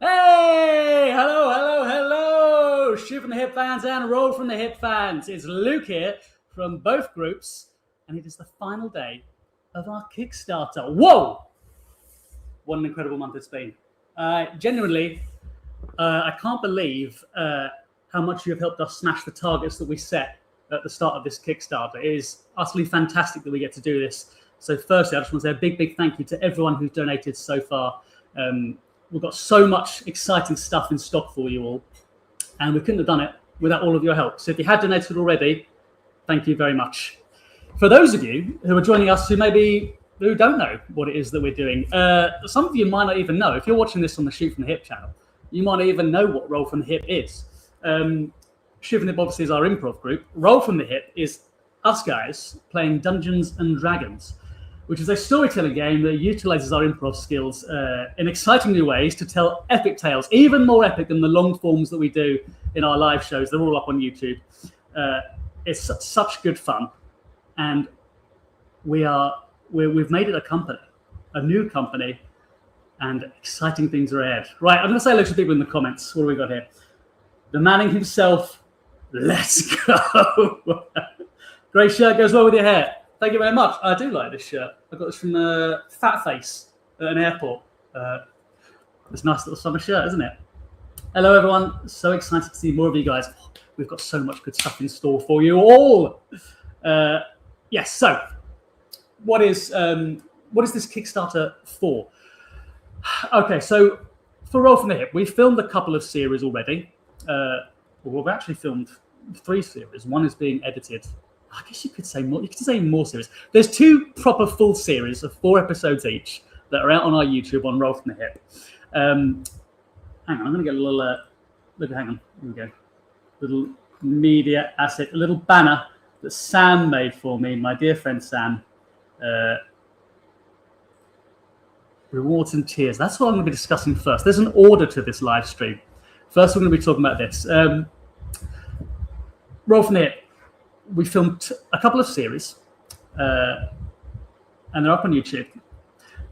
Hey! Hello! Shoot from the Hip fans and Roll from the Hip fans. It's Luke here from both groups, and it is the final day of our Kickstarter. Whoa! What an incredible month it's been. Genuinely, I can't believe how much you have helped us smash the targets that we set at the start of this Kickstarter. It is utterly fantastic that we get to do this. So firstly, I just want to say a big thank you to everyone who's donated so far. We've got so much exciting stuff in stock for you all, and we couldn't have done it without all of your help. So if you had donated already, thank you very much. For those of you who are joining us who don't know what it is that we're doing, some of you might not even know. If you're watching this on the Shoot from the Hip channel, you might not even know what Roll from the Hip is. Shoot from the Hip obviously is our improv group. Roll from the Hip is us guys playing Dungeons and Dragons, which is a storytelling game that utilizes our improv skills in exciting new ways to tell epic tales, even more epic than the long forms that we do in our live shows. They're all up on YouTube. It's such good fun, and we've made it a company, a new company, and exciting things are ahead. Right, I'm going to say hello to people in the comments. What do we got here? The Manning himself. Let's go. Great shirt, goes well with your hair. Thank you very much. I do like this shirt. I got this from Fat Face at an airport. It's a nice little summer shirt, isn't it? Hello, everyone. So excited to see more of you guys. We've got so much good stuff in store for you all. Yes. So, what is this Kickstarter for? Okay. So, for Roll from the Hip, we've filmed a couple of series already. We've actually filmed 3 series. One is being edited. I guess you could say more. You could say more series. There's 2 proper full series of 4 episodes each that are out on our YouTube on Roll from the Hip. Hang on, I'm going to get a little. Hang on. Here we go. Little media asset, a little banner that Sam made for me, my dear friend Sam. Rewards and tiers. That's what I'm going to be discussing first. There's an order to this live stream. First, we're going to be talking about this. Roll from the Hip. We filmed a couple of series, and they're up on YouTube.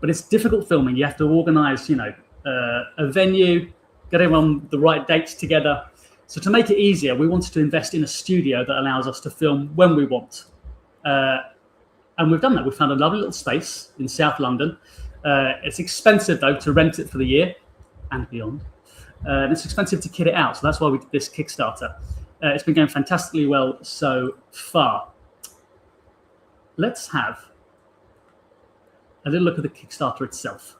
But it's difficult filming. You have to organise, a venue, get everyone the right dates together. So to make it easier, we wanted to invest in a studio that allows us to film when we want. And we've done that. We found a lovely little space in South London. It's expensive, though, to rent it for the year and beyond. And it's expensive to kit it out. So that's why we did this Kickstarter. It's been going fantastically well so far. Let's have a little look at the Kickstarter itself.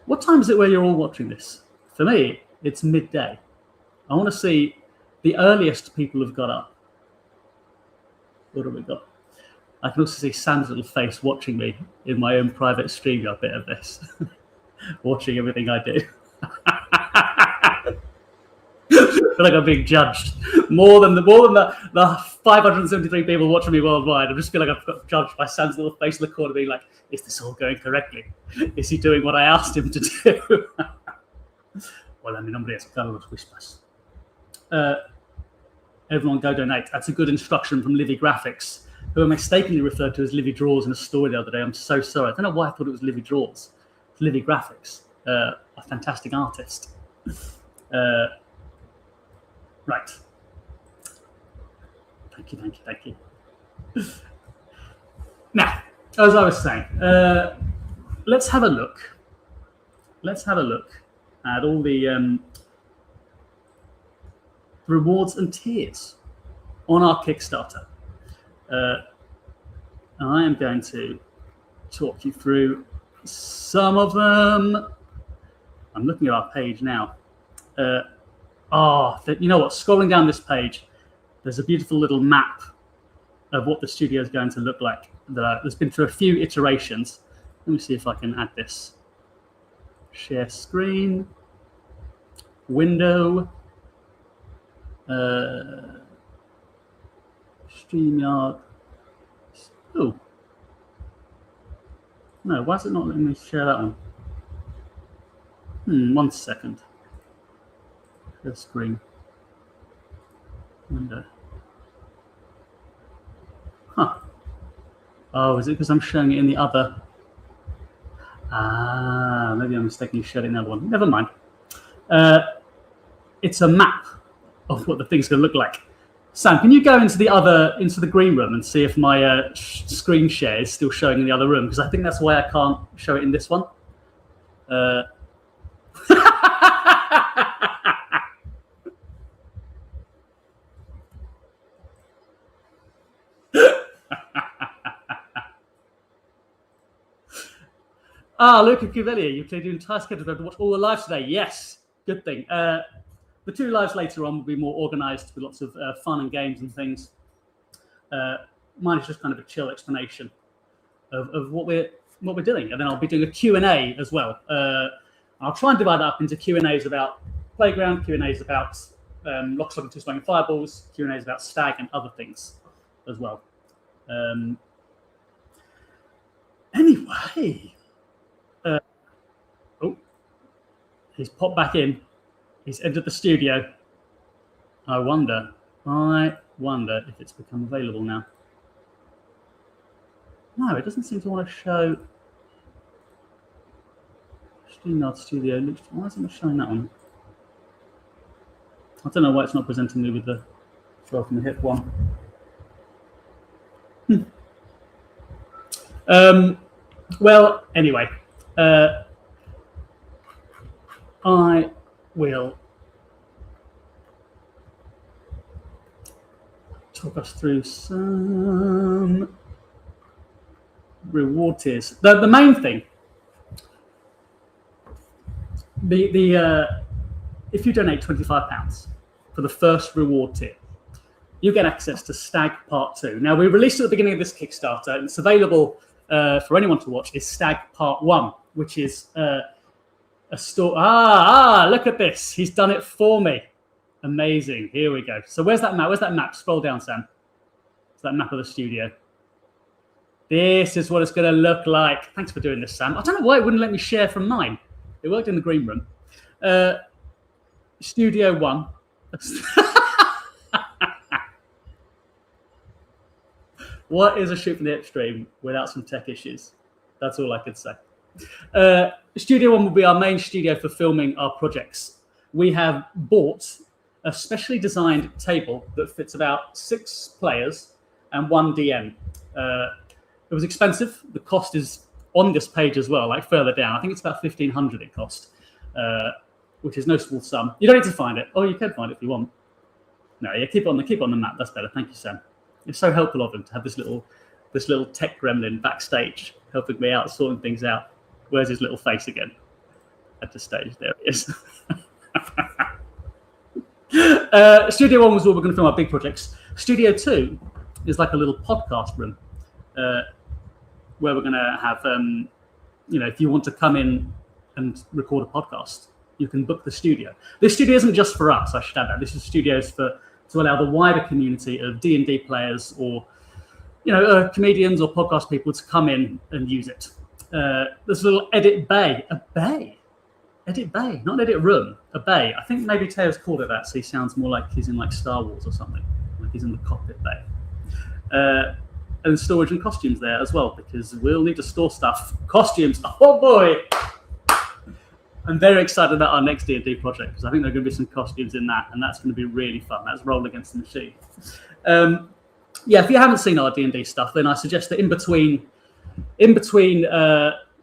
What time is it where you're all watching this? For me, it's midday. I want to see the earliest people have got up. What have we got? I can also see Sam's little face watching me in my own private stream a bit of this, watching everything I do. I feel like I'm being judged more than the 573 people watching me worldwide. I just feel like I've got judged by Sam's little face in the corner, being like, "Is this all going correctly? Is he doing what I asked him to do?" Well, mi nombre es Carlos Wispas. Everyone go donate. That's a good instruction from Livy Graphics, who I mistakenly referred to as Livy Draws in a story the other day. I'm so sorry. I don't know why I thought it was Livy Draws. It's Livy Graphics, a fantastic artist. Right. Thank you. Now, as I was saying, let's have a look. Let's have a look at all the rewards and tiers on our Kickstarter. I am going to talk you through some of them. I'm looking at our page now. You know what? Scrolling down this page, there's a beautiful little map of what the studio is going to look like. There's been through a few iterations. Let me see if I can add this. Share screen. Window. StreamYard. Oh. No, why is it not letting me share that one? 1 second. Share screen. Window. Huh. Oh, is it because I'm showing it in the other? Maybe I'm mistakenly showing another one. Never mind. It's a map of what the thing's going to look like. Sam, can you go into the green room and see if my screen share is still showing in the other room? Because I think that's why I can't show it in this one. Luca Cuvelia, you cleared your entire schedule to watch all the lives today. Yes, good thing. The 2 lives later on will be more organised with lots of fun and games and things. Mine is just kind of a chill explanation of what we're doing, and then I'll be doing a Q&A as well. I'll try and divide that up into Q&As about Playground, Q&As about Lock, Stock and Two Smoking Fireballs, Q&As about Stag and other things as well. Anyway, he's popped back in. He's entered the studio. I wonder if it's become available now. No, it doesn't seem to want to show. StreamYard Studio. Why isn't it showing that one? I don't know why it's not presenting me with the throw from the hip one. Well, anyway, I will talk us through some reward tiers. The main thing, if you donate £25 for the first reward tier, you get access to Stag Part 2. Now, we released at the beginning of this Kickstarter, and it's available for anyone to watch, is Stag Part 1, which is a story. Look at this. He's done it for me. Amazing. Here we go. So where's that map? Where's that map? Scroll down, Sam. It's that map of the studio. This is what it's going to look like. Thanks for doing this, Sam. I don't know why it wouldn't let me share from mine. It worked in the green room. Studio 1. What is a shoot from the hip stream without some tech issues? That's all I could say. Studio 1 will be our main studio for filming our projects. We have bought a specially designed table that fits about 6 players and 1 DM. It was expensive. The cost is on this page as well, like further down. I think it's about $1,500 it cost, which is no small sum. You don't need to find it. Oh, you can find it if you want. No, yeah, keep it on the map. That's better. Thank you, Sam. It's so helpful of him to have this little tech gremlin backstage helping me out, sorting things out. Where's his little face again? At the stage, there it is. Studio 1 was where we're going to film our big projects. Studio 2 is like a little podcast room where we're going to have, if you want to come in and record a podcast, you can book the studio. This studio isn't just for us, I should add that. This is studios to allow the wider community of D&D players or, comedians or podcast people to come in and use it. There's a little edit bay, edit bay, not an edit room, a bay. I think maybe Teo's called it that, so he sounds more like he's in like Star Wars or something, like he's in the cockpit bay. And storage and costumes there as well, because we'll need to store stuff. Costumes, oh boy! I'm very excited about our next D&D project, because I think there are going to be some costumes in that, and that's going to be really fun. That's Roll Against the Machine. If you haven't seen our D&D stuff, then I suggest that in between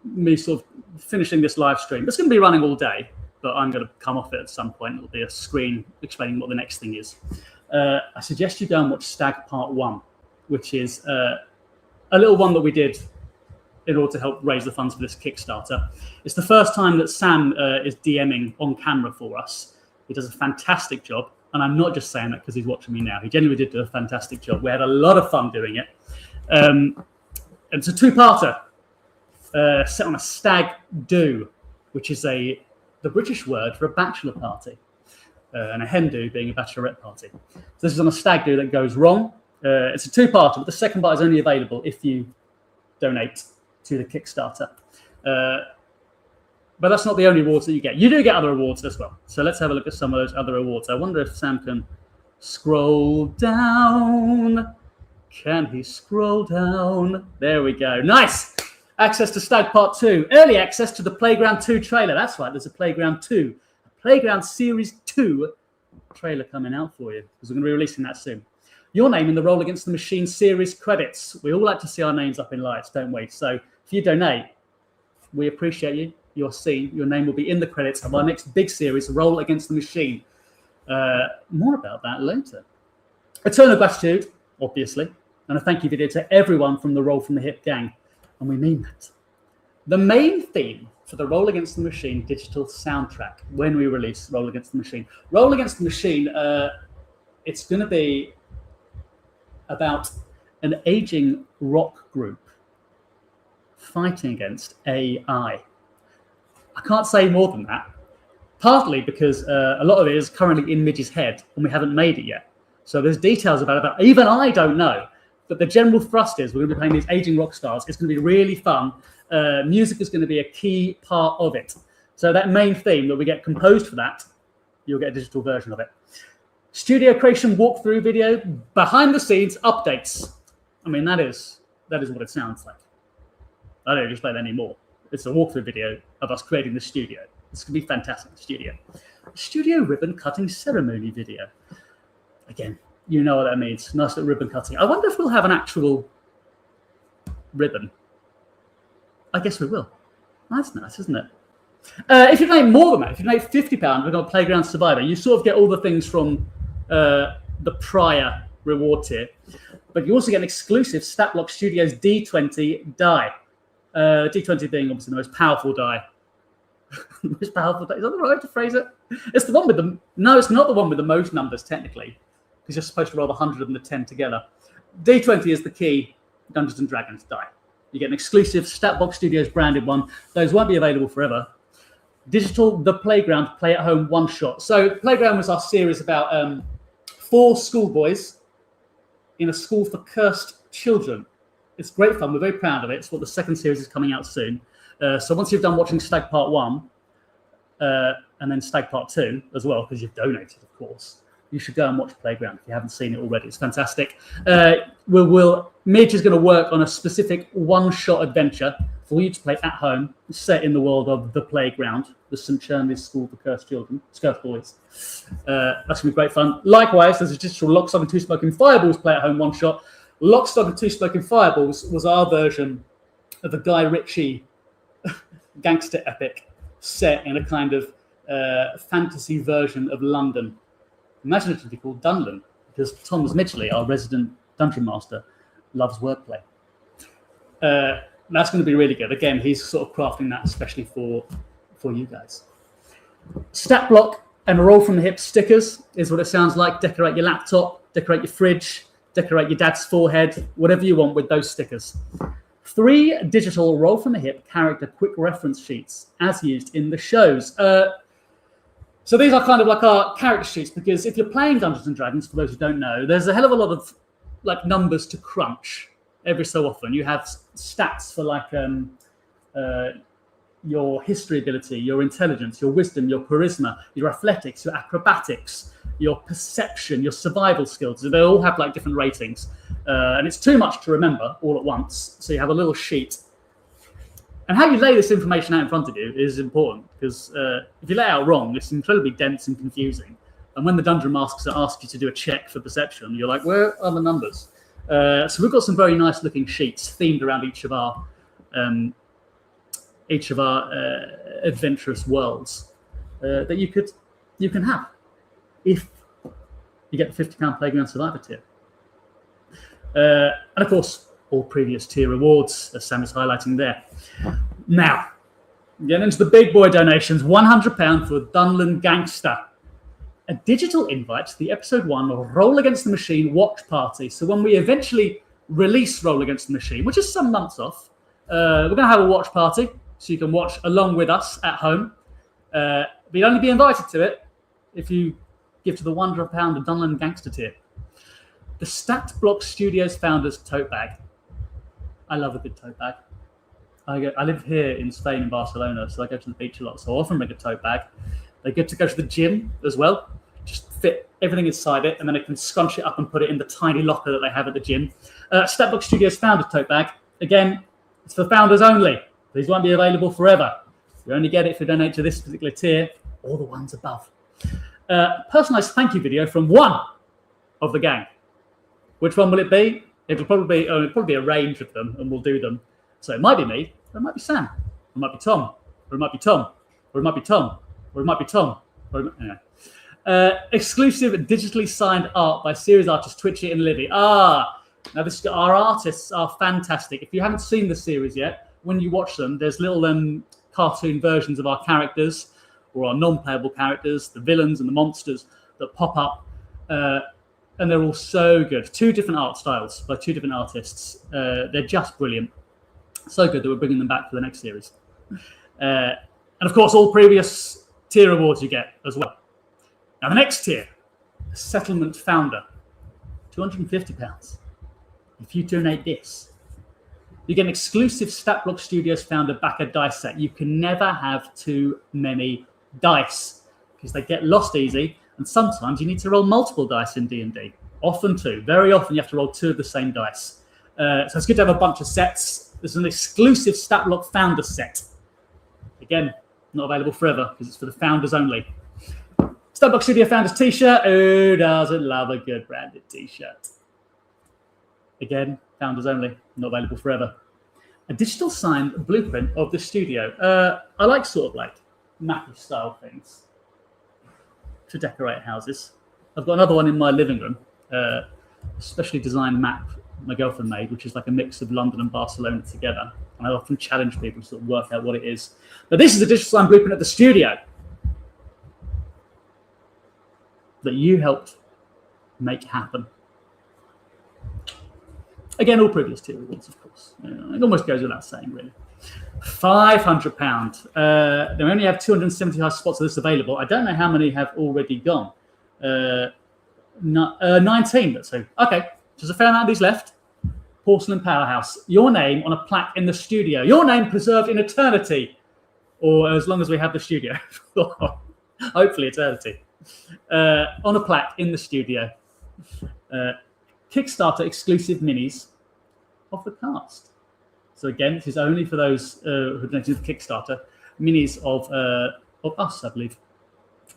me sort of finishing this live stream, it's going to be running all day, but I'm going to come off it at some point. It'll be a screen explaining what the next thing is. I suggest you go and watch Stag Part 1, which is a little one that we did in order to help raise the funds for this Kickstarter. It's the first time that Sam is DMing on camera for us. He does a fantastic job, and I'm not just saying that because he's watching me now. He genuinely did do a fantastic job. We had a lot of fun doing it. And it's a 2-parter set on a stag do, which is the British word for a bachelor party, and a hen do being a bachelorette party. So this is on a stag do that goes wrong. It's a 2-parter, but the second part is only available if you donate to the Kickstarter. But that's not the only awards that you get. You do get other awards as well. So let's have a look at some of those other awards. I wonder if Sam can scroll down. Can he scroll down? There we go. Nice. access to Stag Part 2, early access to the Playground 2 trailer. That's right, there's a Playground 2, a Playground Series 2 trailer coming out for you, because we're going to be releasing that soon. Your name in the Roll Against the Machine series credits. We all like to see our names up in lights, don't we? So if you donate, we appreciate you. You're seen. Your name will be in the credits of our next big series, Roll Against the Machine. More about that later. Eternal gratitude, obviously, and a thank you video to everyone from the Roll from the Hip gang. And we mean that. The main theme for the Roll Against the Machine digital soundtrack when we release Roll Against the Machine. Roll Against the Machine, it's going to be about an aging rock group fighting against AI. I can't say more than that, partly because a lot of it is currently in Midge's head and we haven't made it yet. So there's details about it that even I don't know. But the general thrust is we're going to be playing these aging rock stars. It's going to be really fun. Music is going to be a key part of it. So that main theme that we get composed for that, you'll get a digital version of it. Studio creation walkthrough video, behind the scenes updates. I mean, that is what it sounds like. I don't explain anymore. It's a walkthrough video of us creating the studio. It's going to be fantastic, the studio. Studio ribbon cutting ceremony video. Again, you know what that means. Nice little ribbon cutting. I wonder if we'll have an actual ribbon. I guess we will. That's nice, isn't it? If you donate more than that, if you donate £50, we've got Playground Survivor. You sort of get all the things from the prior reward tier. But you also get an exclusive Statblock Studios D20 die. D20 being obviously the most powerful die. The most powerful die. Is that the right way to phrase it? It's the one with the... No, it's not the one with the most numbers, technically. Because you're supposed to roll the 100 and the 10 together. D20 is the key Dungeons & Dragons die. You get an exclusive Statbox Studios branded one. Those won't be available forever. Digital The Playground Play at Home one shot. So Playground was our series about 4 schoolboys in a school for cursed children. It's great fun. We're very proud of it. It's what the second series is coming out soon. So once you've done watching Stag Part 1 and then Stag Part 2 as well, because you've donated, of course, you should go and watch Playground if you haven't seen it already. It's fantastic. Midge is going to work on a specific one-shot adventure for you to play at home, set in the world of The Playground, the St. Chernley's School for Cursed Children, Cursed Boys. That's going to be great fun. Likewise, there's a digital Lock, Stock and Two Smoking Fireballs play at home one-shot. Lock, Stock and Two Smoking Fireballs was our version of a Guy Ritchie gangster epic set in a kind of fantasy version of London. Imagine it to be called Dunland, because Thomas Midgley, our resident dungeon master, loves wordplay. That's going to be really good. Again, he's sort of crafting that especially for you guys. Stat block and Roll from the Hip stickers is what it sounds like. Decorate your laptop, decorate your fridge, decorate your dad's forehead, whatever you want with those stickers. 3 digital Roll from the Hip character quick reference sheets as used in the shows. So these are kind of like our character sheets, because if you're playing Dungeons and Dragons, for those who don't know, there's a hell of a lot of like numbers to crunch every so often. You have stats for like your history ability, your intelligence, your wisdom, your charisma, your athletics, your acrobatics, your perception, your survival skills. They all have like different ratings. And it's too much to remember all at once. So you have a little sheet. And how you lay this information out in front of you is important, because if you lay it out wrong, it's incredibly dense and confusing. And when the dungeon masters ask you to do a check for perception, you're like, where are the numbers? So we've got some very nice looking sheets themed around each of our adventurous worlds that you can have if you get the £50 Playground Survivor tier. And of course, all previous tier rewards, as Sam is highlighting there. Now, getting into the big boy donations, £100 for Dunland Gangster. A digital invite to the episode 1 of Roll Against the Machine watch party. So when we eventually release Roll Against the Machine, which is some months off, we're going to have a watch party so you can watch along with us at home. But you'll only be invited to it if you give to the £100 of Dunland Gangster tier. The Stat Block Studios Founders tote bag. I love a good tote bag. I live here in Spain, in Barcelona, so I go to the beach a lot. So I often bring a tote bag. They get to go to the gym as well. Just fit everything inside it, and then I can scrunch it up and put it in the tiny locker that they have at the gym. Stat Block Studios Founders tote bag. Again, It's for founders only. These won't be available forever. You only get it if you donate to this particular tier or the ones above. Personalized thank you video from one of the gang. Which one will it be? It'll probably be a range of them, and we'll do them. So it might be me, or it might be Sam, or it might be Tom, or it might be Tom, or it might be Tom, or it might be Tom. Exclusive digitally signed art by series artists Twitchy and Livy. Now our artists are fantastic. If you haven't seen the series yet, when you watch them, there's little cartoon versions of our characters or our non-playable characters, the villains and the monsters that pop up. And they're all so good. 2 different art styles by 2 different artists. They're just brilliant. So good that we're bringing them back for the next series. And of course, all previous tier awards you get as well. Now the next tier, Settlement Founder, £250. If you donate this, you get an exclusive Statblock Studios Founder backer dice set. You can never have too many dice because they get lost easy. And sometimes you need to roll multiple dice in D&D. Often 2. Very often you have to roll 2 of the same dice. So it's good to have a bunch of sets. There's an exclusive Statblock Founder set. Again, not available forever because it's for the founders only. Statblock Studio Founders t-shirt. Who doesn't love a good branded t-shirt? Again, founders only. Not available forever. A digital signed blueprint of the studio. I like sort of like mappy style things to decorate houses. I've got another one in my living room, specially designed map my girlfriend made, which is like a mix of London and Barcelona together. And I often challenge people to sort of work out what it is. But this is a digital sign blueprint of the studio that you helped make happen. Again, all previous tier awards, of course. It almost goes without saying, really. £500. They only have 275 spots of this available. I don't know how many have already gone. 19, let's say. Okay, there's a fair amount of these left. Porcelain Powerhouse. Your name on a plaque in the studio. Your name preserved in eternity, or as long as we have the studio. Hopefully eternity. On a plaque in the studio. Kickstarter exclusive minis of the cast. So again, this is only for those who donated to the Kickstarter. Minis of us, I believe,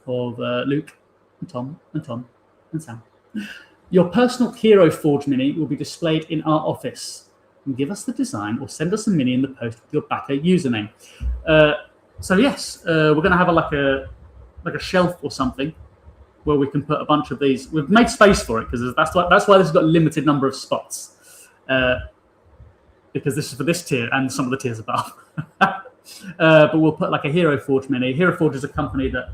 of Luke and Tom and Sam. Your personal Hero Forge mini will be displayed in our office. And give us the design or send us a mini in the post with your backer username. So yes, we're going to have a shelf or something where we can put a bunch of these. We've made space for it because that's why this has got a limited number of spots. Because this is for this tier and some of the tiers above. But we'll put like a Hero Forge mini. Hero Forge is a company that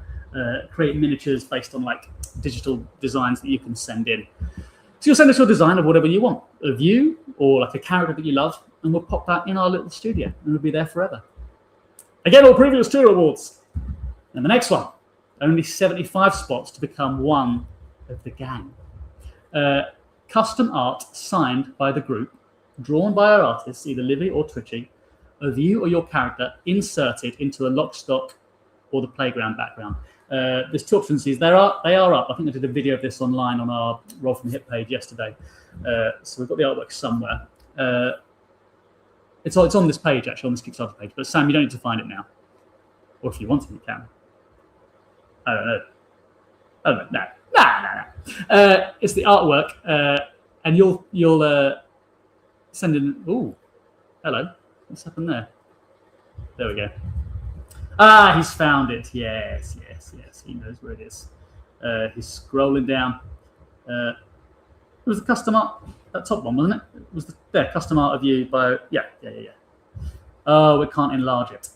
create miniatures based on like digital designs that you can send in. So you'll send us your design of whatever you want, of you or like a character that you love, and we'll pop that in our little studio and it'll be there forever. Again, all previous tier awards. And the next one, only 75 spots to become one of the gang. Custom art signed by the group, drawn by our artists, either Livy or Twitchy, of you or your character inserted into a lock, stock, or the playground background. There's 2 options. They are up. I think I did a video of this online on our Roll from the Hip page yesterday. So we've got the artwork somewhere. It's on this page, actually, on this Kickstarter page. But Sam, you don't need to find it now. Or if you want to, you can. I don't know. No. It's the artwork. And you'll send in... Ooh, hello. What's happened there? There we go. He's found it. Yes. He knows where it is. He's scrolling down. It was the custom art, that top one, wasn't it? It was the custom art of you by... Yeah. Oh, we can't enlarge it.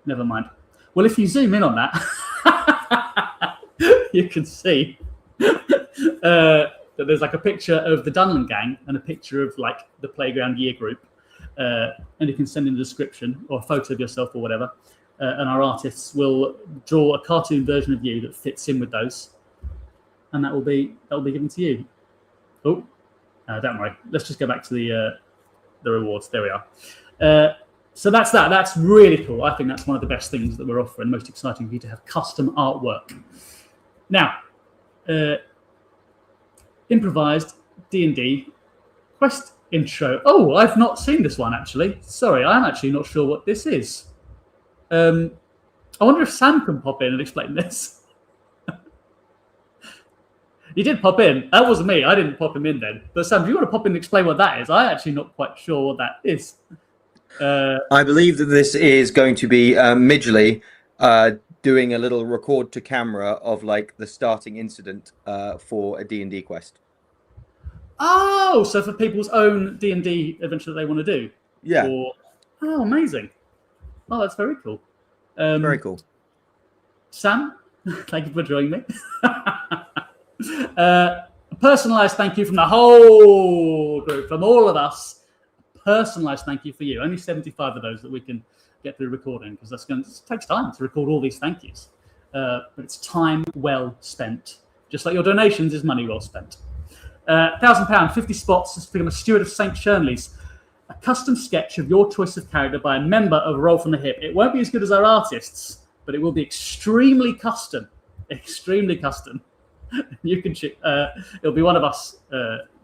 Never mind. Well, if you zoom in on that, you can see that there's like a picture of the Dunland gang and a picture of like the playground year group. And you can send in a description or a photo of yourself or whatever. And our artists will draw a cartoon version of you that fits in with those, and that will be given to you. Oh, don't worry. Let's just go back to the rewards. There we are. So that's that. That's really cool. I think that's one of the best things that we're offering. Most exciting for you to have custom artwork. Now, improvised D&D quest intro. Oh, I've not seen this one actually. Sorry, I'm actually not sure what this is. I wonder if Sam can pop in and explain this. He did pop in. That wasn't me. I didn't pop him in then. But Sam, do you want to pop in and explain what that is? I'm actually not quite sure what that is. I believe that this is going to be Midgley doing a little record to camera of like the starting incident for a D&D quest. Oh, so for people's own D&D adventure that they want to do? Yeah. Oh, amazing. Oh, that's very cool. Very cool. Sam, thank you for joining me. A personalised thank you from the whole group, from all of us. Personalised thank you for you. Only 75 of those that we can get through recording, because it takes time to record all these thank yous. But it's time well spent. Just like your donations is money well spent. £1,000, 50 spots to become a steward of St. Shirley's. A custom sketch of your choice of character by a member of Roll from the Hip. It won't be as good as our artists, but it will be extremely custom. Extremely custom. You can it'll be one of us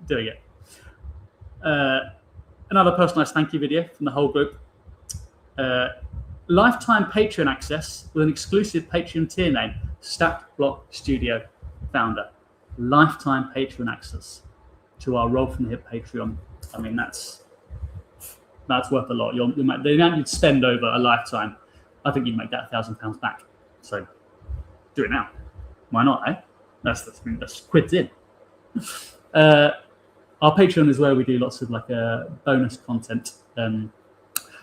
doing it. Another personalised thank you video from the whole group. Lifetime Patreon access with an exclusive Patreon tier name, Stacked Block Studio founder. Lifetime Patreon access to our Roll from the Hip Patreon. I mean, that's worth a lot. You'll make the amount you'd spend over a lifetime. I think you'd make that £1,000 back. So do it now. Why not, eh? That's quids in. Our Patreon is where we do lots of like bonus content.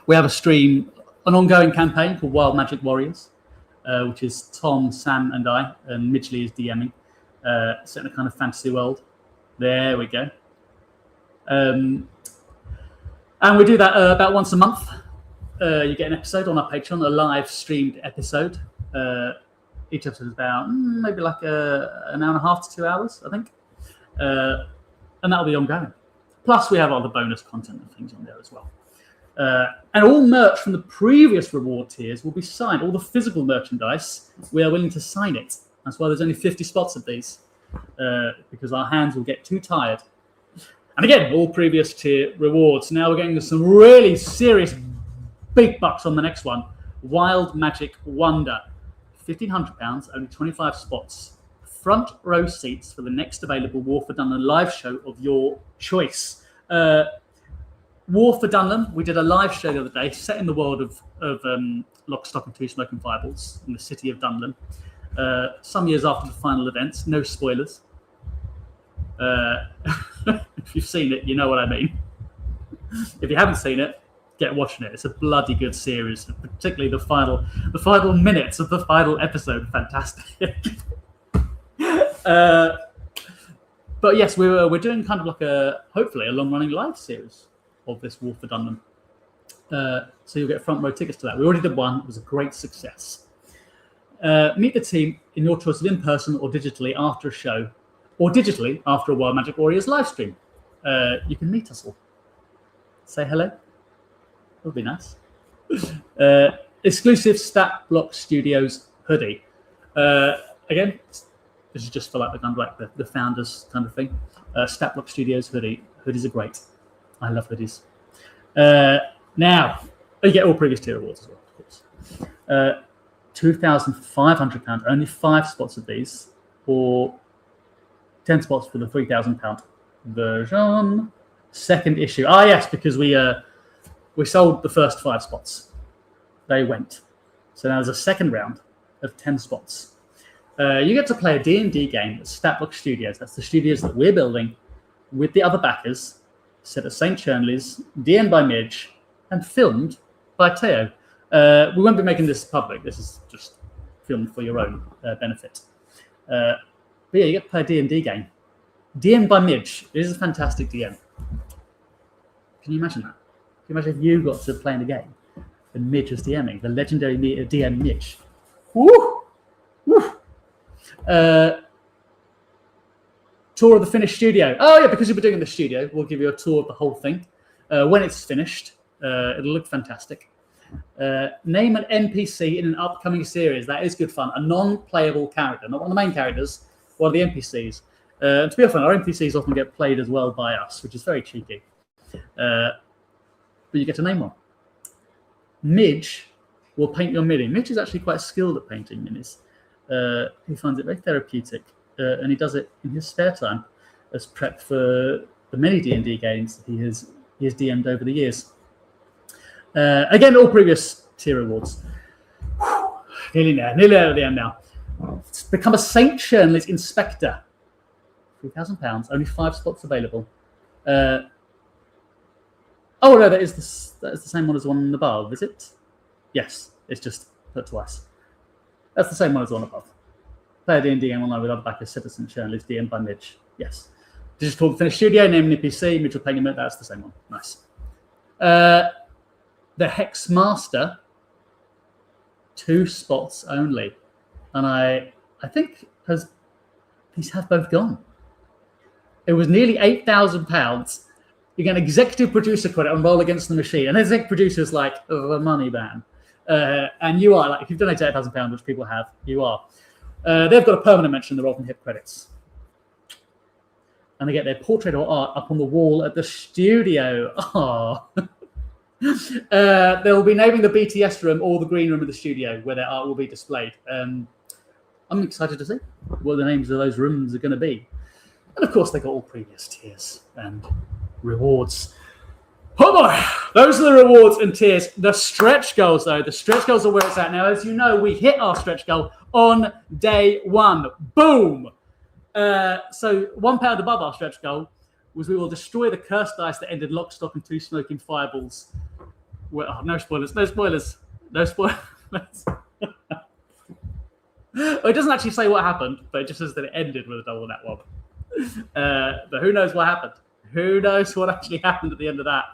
We have a stream, an ongoing campaign called Wild Magic Warriors, which is Tom, Sam, and I, and Midgley is DMing. Set in a kind of fantasy world. There we go. And we do that about once a month. You get an episode on our Patreon, a live streamed episode. Each episode is about maybe like an hour and a half to 2 hours, I think. And that'll be ongoing. Plus, we have other bonus content and things on there as well. And all merch from the previous reward tiers will be signed. All the physical merchandise, we are willing to sign it. That's why there's only 50 spots of these, because our hands will get too tired. And again, all previous tier rewards. Now we're getting some really serious big bucks on the next one. Wild Magic Wonder. £1,500, only 25 spots. Front row seats for the next available War for Dunlem live show of your choice. War for Dunlem, we did a live show the other day, set in the world of Lock, Stock and Two Smoking Fireballs in the city of Dunlem. Some years after the final events, no spoilers. If you've seen it, you know what I mean. If you haven't seen it, get watching it. It's a bloody good series, particularly the final minutes of the final episode. Fantastic. But yes, we're doing kind of like hopefully a long-running live series of this War for Dunlem. So you'll get front row tickets to that. We already did one. It was a great success. Meet the team in your choice of in-person or digitally after a show, or digitally after a Wild Magic Warriors live stream. You can meet us all. Say hello. That would be nice. Exclusive Stat Block Studios hoodie. Again, this is just for like the founders kind of thing. Stat Block Studios hoodie. Hoodies are great. I love hoodies. Now, you get all previous tier awards as well, of course. £2,500, only 5 spots of these, or 10 spots for the £3,000 version. Second issue. Ah, yes, because we sold the first 5 spots. They went. So now there's a second round of 10 spots. You get to play a D&D game at Statblock Studios. That's the studios that we're building with the other backers, set at St. Shirley's, DM'd by Midge, and filmed by Teo. We won't be making this public. This is just filmed for your own benefit. But yeah, you get to play a D&D game. DM'd by Midge. It is a fantastic DM. Can you imagine that? Can you imagine if you got to play in a game and Midge was DMing, the legendary DM Midge? Woo! Woo! Tour of the finished studio. Oh yeah, because you'll be doing it in the studio, we'll give you a tour of the whole thing. When it's finished, it'll look fantastic. Name an NPC in an upcoming series. That is good fun. A non-playable character, not one of the main characters, one of the NPCs. To be honest, our NPCs often get played as well by us, which is very cheeky. But you get to name one. Midge will paint your mini. Midge is actually quite skilled at painting minis. He finds it very therapeutic, and he does it in his spare time as prep for the many D&D games that he has DM'd over the years. Again, all previous tier rewards. Nearly at the end now. It's become a St. Shirley's Inspector. £3,000, only 5 spots available. Oh no, that is the same one as the one above, is it? Yes, it's just put twice. That's the same one as the one above. Play a D&D game online with other backers, Citizen Shirley's DM by Midge. Yes. Digital Finish Studio, name the PC, Midge will paint him. That's the same one. Nice. The Hex Master, 2 spots only, and I think these have both gone. It was nearly £8,000. You get an executive producer credit on Roll Against the Machine, and executive producer is like the money man, and you are like, if you've donated £8,000, which people have, you are. They've got a permanent mention in the Roll from Hip credits, and they get their portrait or art up on the wall at the studio. Oh. They'll be naming the BTS room or the green room of the studio where their art will be displayed. I'm excited to see what the names of those rooms are going to be. And of course, they got all previous tiers and rewards. Oh boy, those are the rewards and tiers. The stretch goals, though, the stretch goals are where it's at now. As you know, we hit our stretch goal on day 1. Boom! So £1 above our stretch goal was we will destroy the cursed dice that ended Lock, Stock, and 2 Smoking Fireballs. Well, no spoilers. Well, it doesn't actually say what happened, but it just says that it ended with a double net one. But who knows what happened? Who knows what actually happened at the end of that?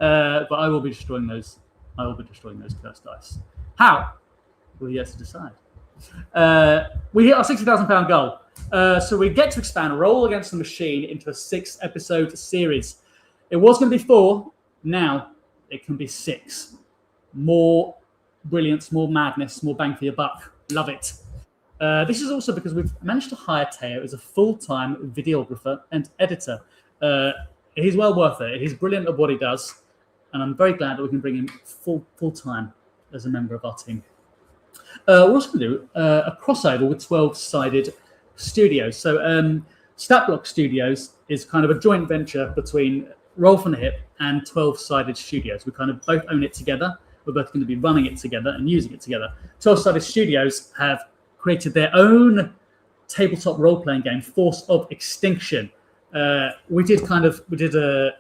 But I will be destroying those. I will be destroying those cursed dice. How? We're yet to decide. We hit our £60,000 goal. So we get to expand Roll Against the Machine into a 6-episode series. It was going to be 4. Now it can be 6. More brilliance, more madness, more bang for your buck. Love it. This is also because we've managed to hire Teo as a full-time videographer and editor. He's well worth it. He's brilliant at what he does, and I'm very glad that we can bring him full-time as a member of our team. We're also going to do a crossover with 12-sided studios. So Statblock Studios is kind of a joint venture between Roll from the Hip and 12-sided studios. We kind of both own it together. We're both going to be running it together and using it together. 12-sided studios have created their own tabletop role-playing game, Force of Extinction. We did a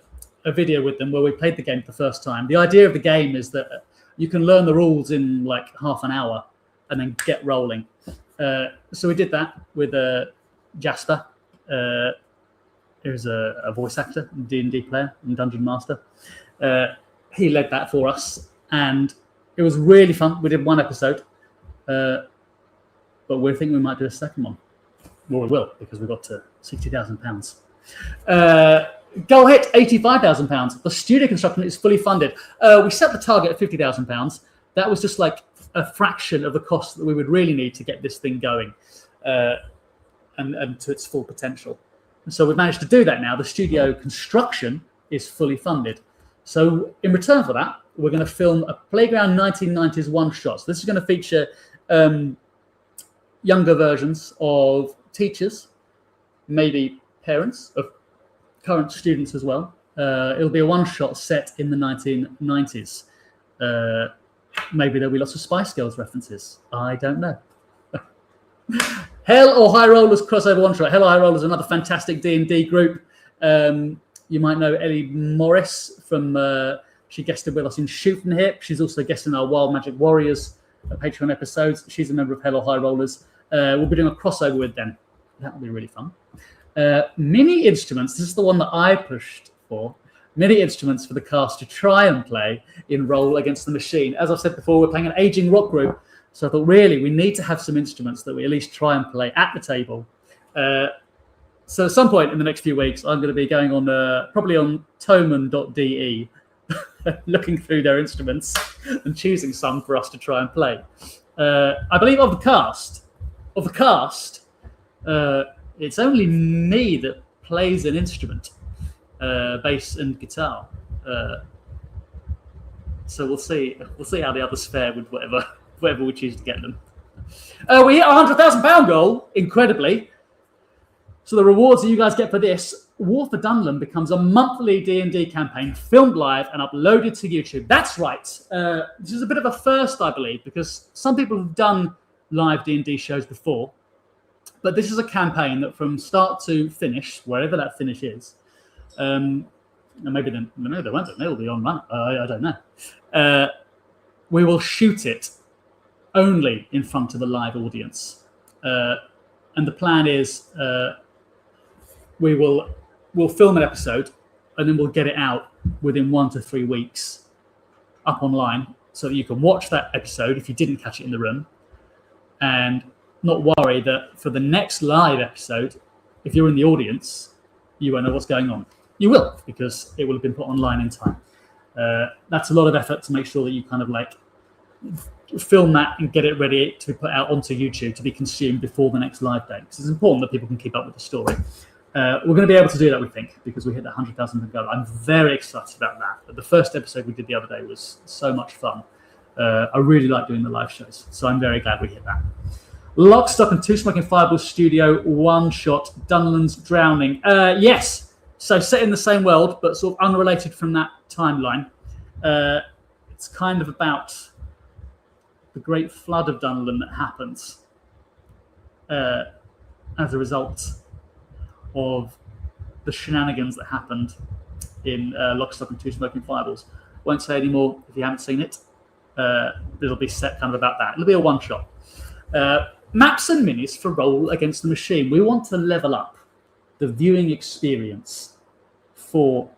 video with them where we played the game for the first time. The idea of the game is that you can learn the rules in like half an hour and then get rolling. So we did that with Jasper, who's a voice actor, D&D player, and Dungeon Master. He led that for us, and it was really fun. We did 1 episode, but we're thinking we might do a second one. Well, we will, because we got to £60,000. Goal hit, £85,000. The studio construction is fully funded. We set the target at £50,000. That was just like a fraction of the cost that we would really need to get this thing going and to its full potential. So we've managed to do that now. The studio construction is fully funded. So in return for that, we're going to film a Playground 1990s one-shot. So this is going to feature younger versions of teachers, maybe parents of current students as well. It'll be a one-shot set in the 1990s. Maybe there'll be lots of Spice Girls references. I don't know. Hell or High Rollers crossover one-shot. Hell or High Rollers is another fantastic D&D group. You might know Ellie Morris from... she guested with us in Shoot from the Hip. She's also guested in our Wild Magic Warriors Patreon episodes. She's a member of Hell or High Rollers. We'll be doing a crossover with them. That'll be really fun. Mini instruments. This is the one that I pushed for. Mini instruments for the cast to try and play in Roll Against the Machine. As I've said before, we're playing an aging rock group. So I thought, really, we need to have some instruments that we at least try and play at the table. So at some point in the next few weeks, I'm going to be going on, probably on toman.de, looking through their instruments and choosing some for us to try and play. I believe of the cast, it's only me that plays an instrument. bass and guitar. So we'll see how the others fare with whatever we choose to get them. We hit our £100,000 goal, incredibly. So the rewards that you guys get for this, War for Dunland becomes a monthly D&D campaign filmed live and uploaded to YouTube. That's right. This is a bit of a first, I believe, because some people have done live D&D shows before, but this is a campaign that from start to finish, wherever that finish is, and maybe they won't. They will be online. I don't know. We will shoot it only in front of a live audience, and the plan is we'll film an episode and then we'll get it out within 1 to 3 weeks up online, so that you can watch that episode if you didn't catch it in the room, and not worry that for the next live episode, if you're in the audience, you won't know what's going on. You will, because it will have been put online in time. That's a lot of effort to make sure that you kind of like film that and get it ready to be put out onto YouTube to be consumed before the next live day. Because it's important that people can keep up with the story. We're going to be able to do that, we think, because we hit that 100,000 goal. I'm very excited about that. But the first episode we did the other day was so much fun. I really like doing the live shows, so I'm very glad we hit that. Lock, Stock and Two Smoking Fireballs Studio one-shot Dunland's Drowning. Yes. So set in the same world, but sort of unrelated from that timeline. It's kind of about the great flood of Dunland that happens as a result of the shenanigans that happened in Lock, Stock and Two Smoking Fireballs. Won't say any more if you haven't seen it. It'll be set kind of about that. It'll be a one-shot. Maps and minis for Roll Against the Machine. We want to level up the viewing experience for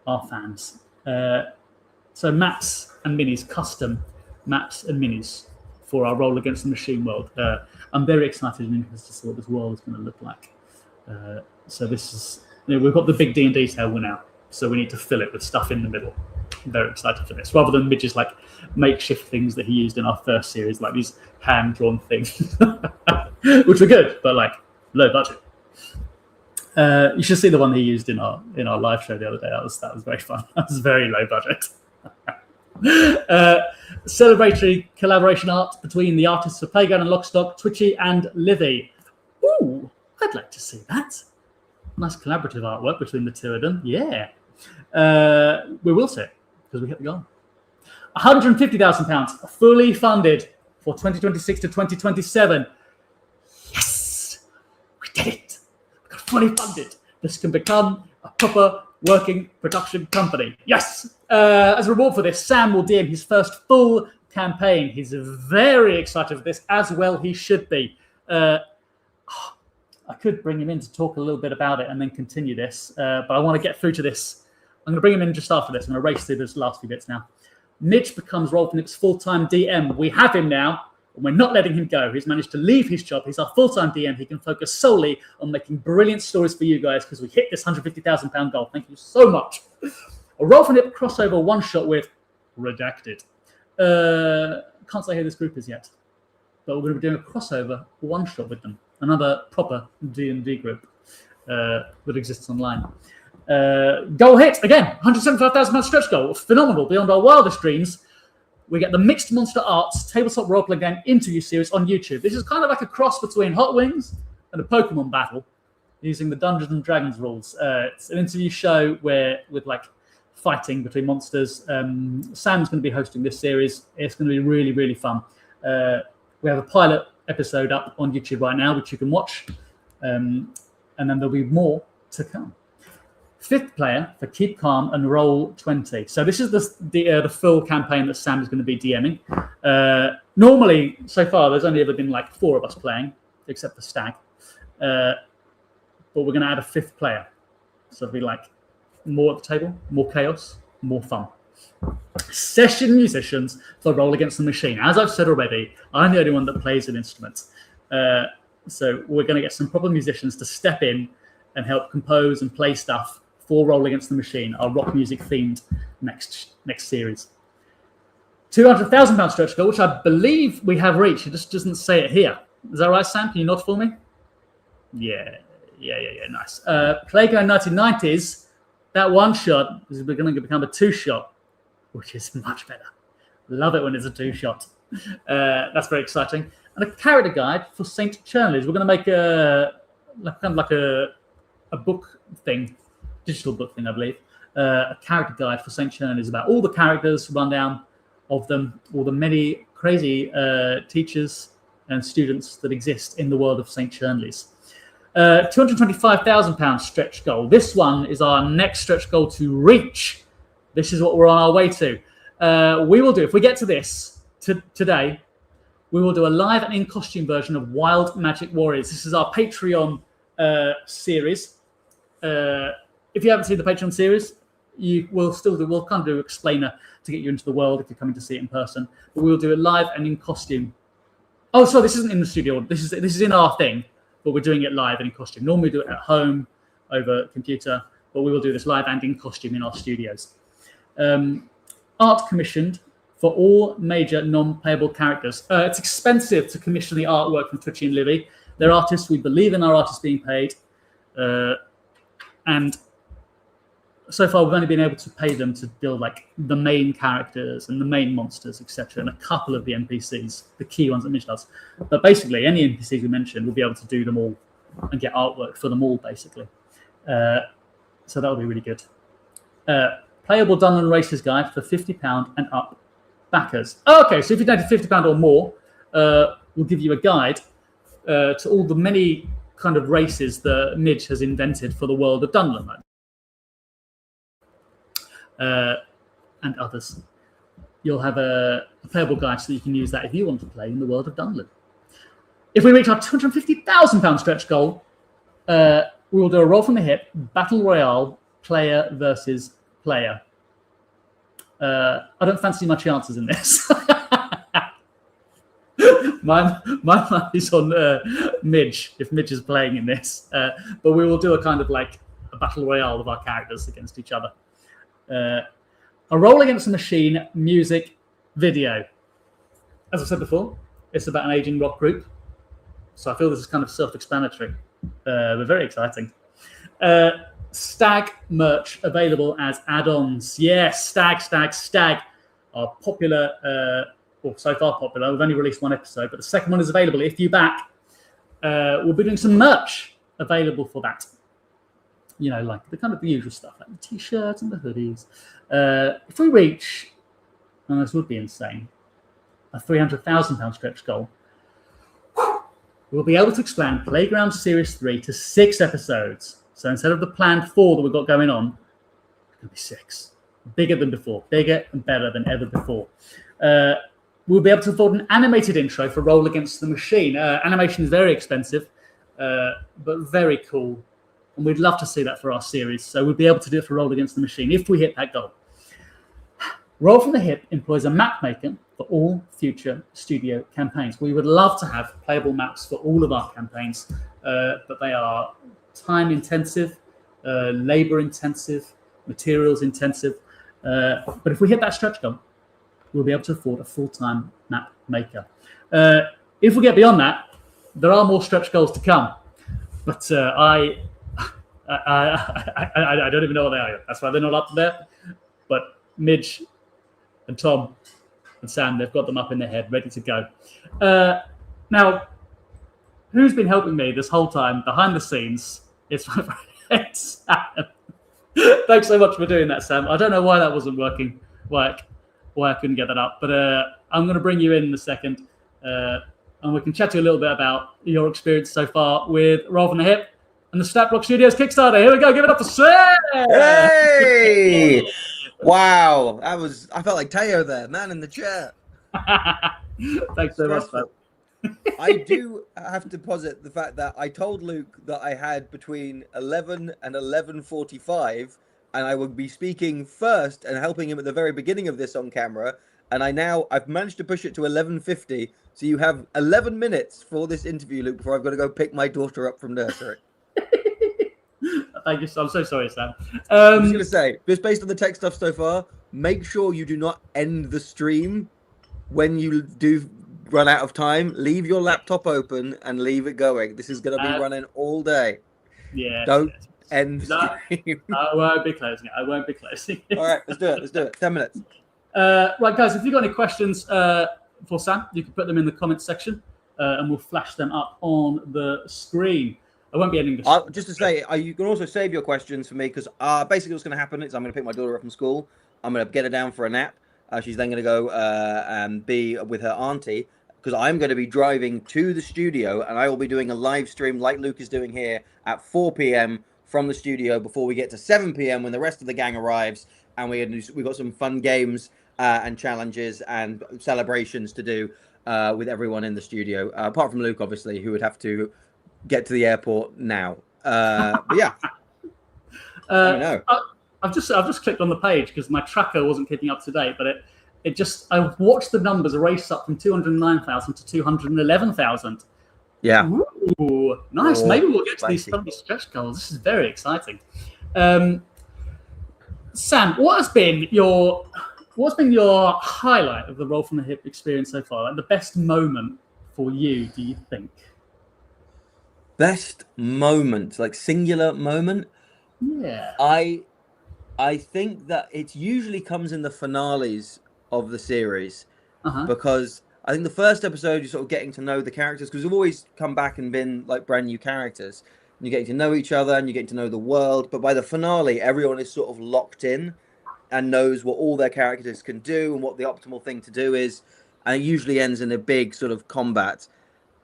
our fans. So maps and minis, custom maps and minis for our Roll Against the Machine world. I'm very excited and interested to see what this world is going to look like. So this is, we've got the big D&D table now, so we need to fill it with stuff in the middle. I'm very excited for this, rather than Midge's like makeshift things that he used in our first series, like these hand-drawn things, which were good, but like low budget. You should see the one he used in our live show the other day. That was very fun. That was very low budget. Celebratory collaboration art between the artists of Playground and Lockstock, Twitchy and Livy. Ooh, I'd like to see that. Nice collaborative artwork between the two of them. Yeah. We will see it because we hit the goal. £150,000 fully funded for 2026 to 2027. Yes, we did it. We got fully funded. This can become a proper working production company. Yes. As a reward for this, Sam will DM his first full campaign. He's very excited for this, as well he should be. I could bring him in to talk a little bit about it and then continue this, but I want to get through to this. I'm going to bring him in just after this. I'm going to race through those last few bits now. Mitch becomes Roll Flip's full-time DM. We have him now, and we're not letting him go. He's managed to leave his job. He's our full-time DM. He can focus solely on making brilliant stories for you guys because we hit this £150,000 goal. Thank you so much. A Roll Flip crossover one-shot with Redacted. Can't say who this group is yet, but we're going to be doing a crossover one-shot with them. Another proper D&D group that exists online. Goal hit again, £175,000 stretch goal, phenomenal, beyond our wildest dreams. We get the Mixed Monster Arts tabletop role-playing game interview series on YouTube. This is kind of like a cross between Hot Wings and a Pokemon battle, using the Dungeons and Dragons rules. It's an interview show with like fighting between monsters. Sam's going to be hosting this series. It's going to be really, really fun. We have a pilot episode up on YouTube right now, which you can watch, and then there'll be more to come. 5th player for Keep Calm and Roll 20. So this is the full campaign that Sam is going to be DMing. Normally, so far, there's only ever been like 4 of us playing, except for Stag. But we're going to add a 5th player. So it'll be like more at the table, more chaos, more fun. Session musicians for Roll Against the Machine. As I've said already, I'm the only one that plays an instrument. So we're going to get some proper musicians to step in and help compose and play stuff for Roll Against the Machine, our rock music themed next series. £200,000 stretch goal, which I believe we have reached. It just doesn't say it here. Is that right, Sam? Can you nod for me? Yeah, nice. Playground 1990s, that one shot is going to become a two shot, which is much better. Love it when it's a two shot. That's very exciting. And a character guide for St. Chernleys. We're going to make kind of like a book thing, digital book thing, I believe. A character guide for St. Chernleys about all the characters, rundown of them, all the many crazy teachers and students that exist in the world of St. Chernleys. £225,000 stretch goal. This one is our next stretch goal to reach. This is what we're on our way to. We will do, if we get to this today, we will do a live and in costume version of Wild Magic Warriors. This is our Patreon series. If you haven't seen the Patreon series, we'll kind of do an explainer to get you into the world if you're coming to see it in person. But we'll do it live and in costume. Oh, sorry, this isn't in the studio. This is in our thing, but we're doing it live and in costume. Normally we do it at home over computer, but we will do this live and in costume in our studios. Art commissioned for all major non-playable characters. It's expensive to commission the artwork from Twitchy and Livy. They're artists. We believe in our artists being paid. And so far, we've only been able to pay them to build like the main characters and the main monsters, etc., and a couple of the NPCs, the key ones that Mitch does. But basically, any NPCs we mentioned, we'll be able to do them all and get artwork for them all, basically. So that'll be really good. Playable Dunland Races guide for £50 and up backers. Oh, okay, so if you donate £50 or more, we'll give you a guide to all the many kind of races that Midge has invented for the world of Dunland. And others. You'll have a playable guide so that you can use that if you want to play in the world of Dunland. If we reach our £250,000 stretch goal, we will do a roll from the hip, battle royale, player versus player. I don't fancy my chances in this. my money's on Midge, if Midge is playing in this. But we will do a kind of like a battle royale of our characters against each other. A roll against the machine, music, video. As I said before, it's about an aging rock group. So I feel this is kind of self-explanatory. But very exciting. Stag merch available as add-ons. Yes, Stag are popular, or so far popular. We've only released one episode, but the second one is available. If you back, we'll be doing some merch available for that. You know, like the kind of the usual stuff, like the t-shirts and the hoodies. If we reach, and this would be insane, a £300,000 stretch goal, we'll be able to expand Playground Series 3 to 6 episodes. So instead of the planned 4 that we've got going on, it's going to be 6. Bigger than before. Bigger and better than ever before. We'll be able to afford an animated intro for Roll Against the Machine. Animation is very expensive, but very cool. And we'd love to see that for our series. So we'll be able to do it for Roll Against the Machine if we hit that goal. Roll from the Hip employs a map maker for all future studio campaigns. We would love to have playable maps for all of our campaigns, but they are time intensive, labor intensive, materials intensive. But if we hit that stretch goal, we'll be able to afford a full-time map maker. If we get beyond that, there are more stretch goals to come. But I don't even know what they are yet. That's why they're not up there. But Midge and Tom and Sam, they've got them up in their head, ready to go. Now, who's been helping me this whole time behind the scenes? It's my friend Sam. Thanks so much for doing that, Sam. I don't know why that wasn't working, why I couldn't get that up. But I'm going to bring you in a second, and we can chat to you a little bit about your experience so far with Roll from the Hip and the Snapblock Studios Kickstarter. Here we go. Give it up for Sam. Hey! Wow. I felt like Teo there, man in the chair. Thanks so much, man. I do have to posit the fact that I told Luke that I had between 11 and 11:45, and I would be speaking first and helping him at the very beginning of this on camera. And I've managed to push it to 11:50. So you have 11 minutes for this interview, Luke, before I've got to go pick my daughter up from nursery. Thank you. I'm so sorry, Sam. I'm just going to say, just based on the tech stuff so far, make sure you do not end the stream when you do run out of time. Leave your laptop open and leave it going. This is going to be running all day. Yeah. Don't end No, stream. I won't be closing it. I won't be closing it. All right, let's do it. Let's do it. 10 minutes. Right, guys, if you've got any questions for Sam, you can put them in the comments section and we'll flash them up on the screen. I won't be ending this. Just to say, you can also save your questions for me because basically what's going to happen is I'm going to pick my daughter up from school. I'm going to get her down for a nap. She's then going to go and be with her auntie because I'm going to be driving to the studio and I will be doing a live stream like Luke is doing here at 4 p.m. from the studio before we get to 7 p.m. when the rest of the gang arrives and we've got some fun games and challenges and celebrations to do with everyone in the studio, apart from Luke, obviously, who would have to get to the airport now. But yeah, let me know. I've just clicked on the page because my tracker wasn't keeping up to date, but I watched the numbers race up from 209,000 to 211,000. Yeah. Ooh, nice. Maybe we'll get to these spicy. stretch goals. This is very exciting. Sam, what's been your highlight of the Roll from the Hip experience so far? Like the best moment for you, do you think? Best moment, like singular moment? Yeah. I think that it usually comes in the finales of the series because I think the first episode you're sort of getting to know the characters because we've always come back and been like brand new characters. And you're getting to know each other and you're getting to know the world. But by the finale, everyone is sort of locked in and knows what all their characters can do and what the optimal thing to do is. And it usually ends in a big sort of combat.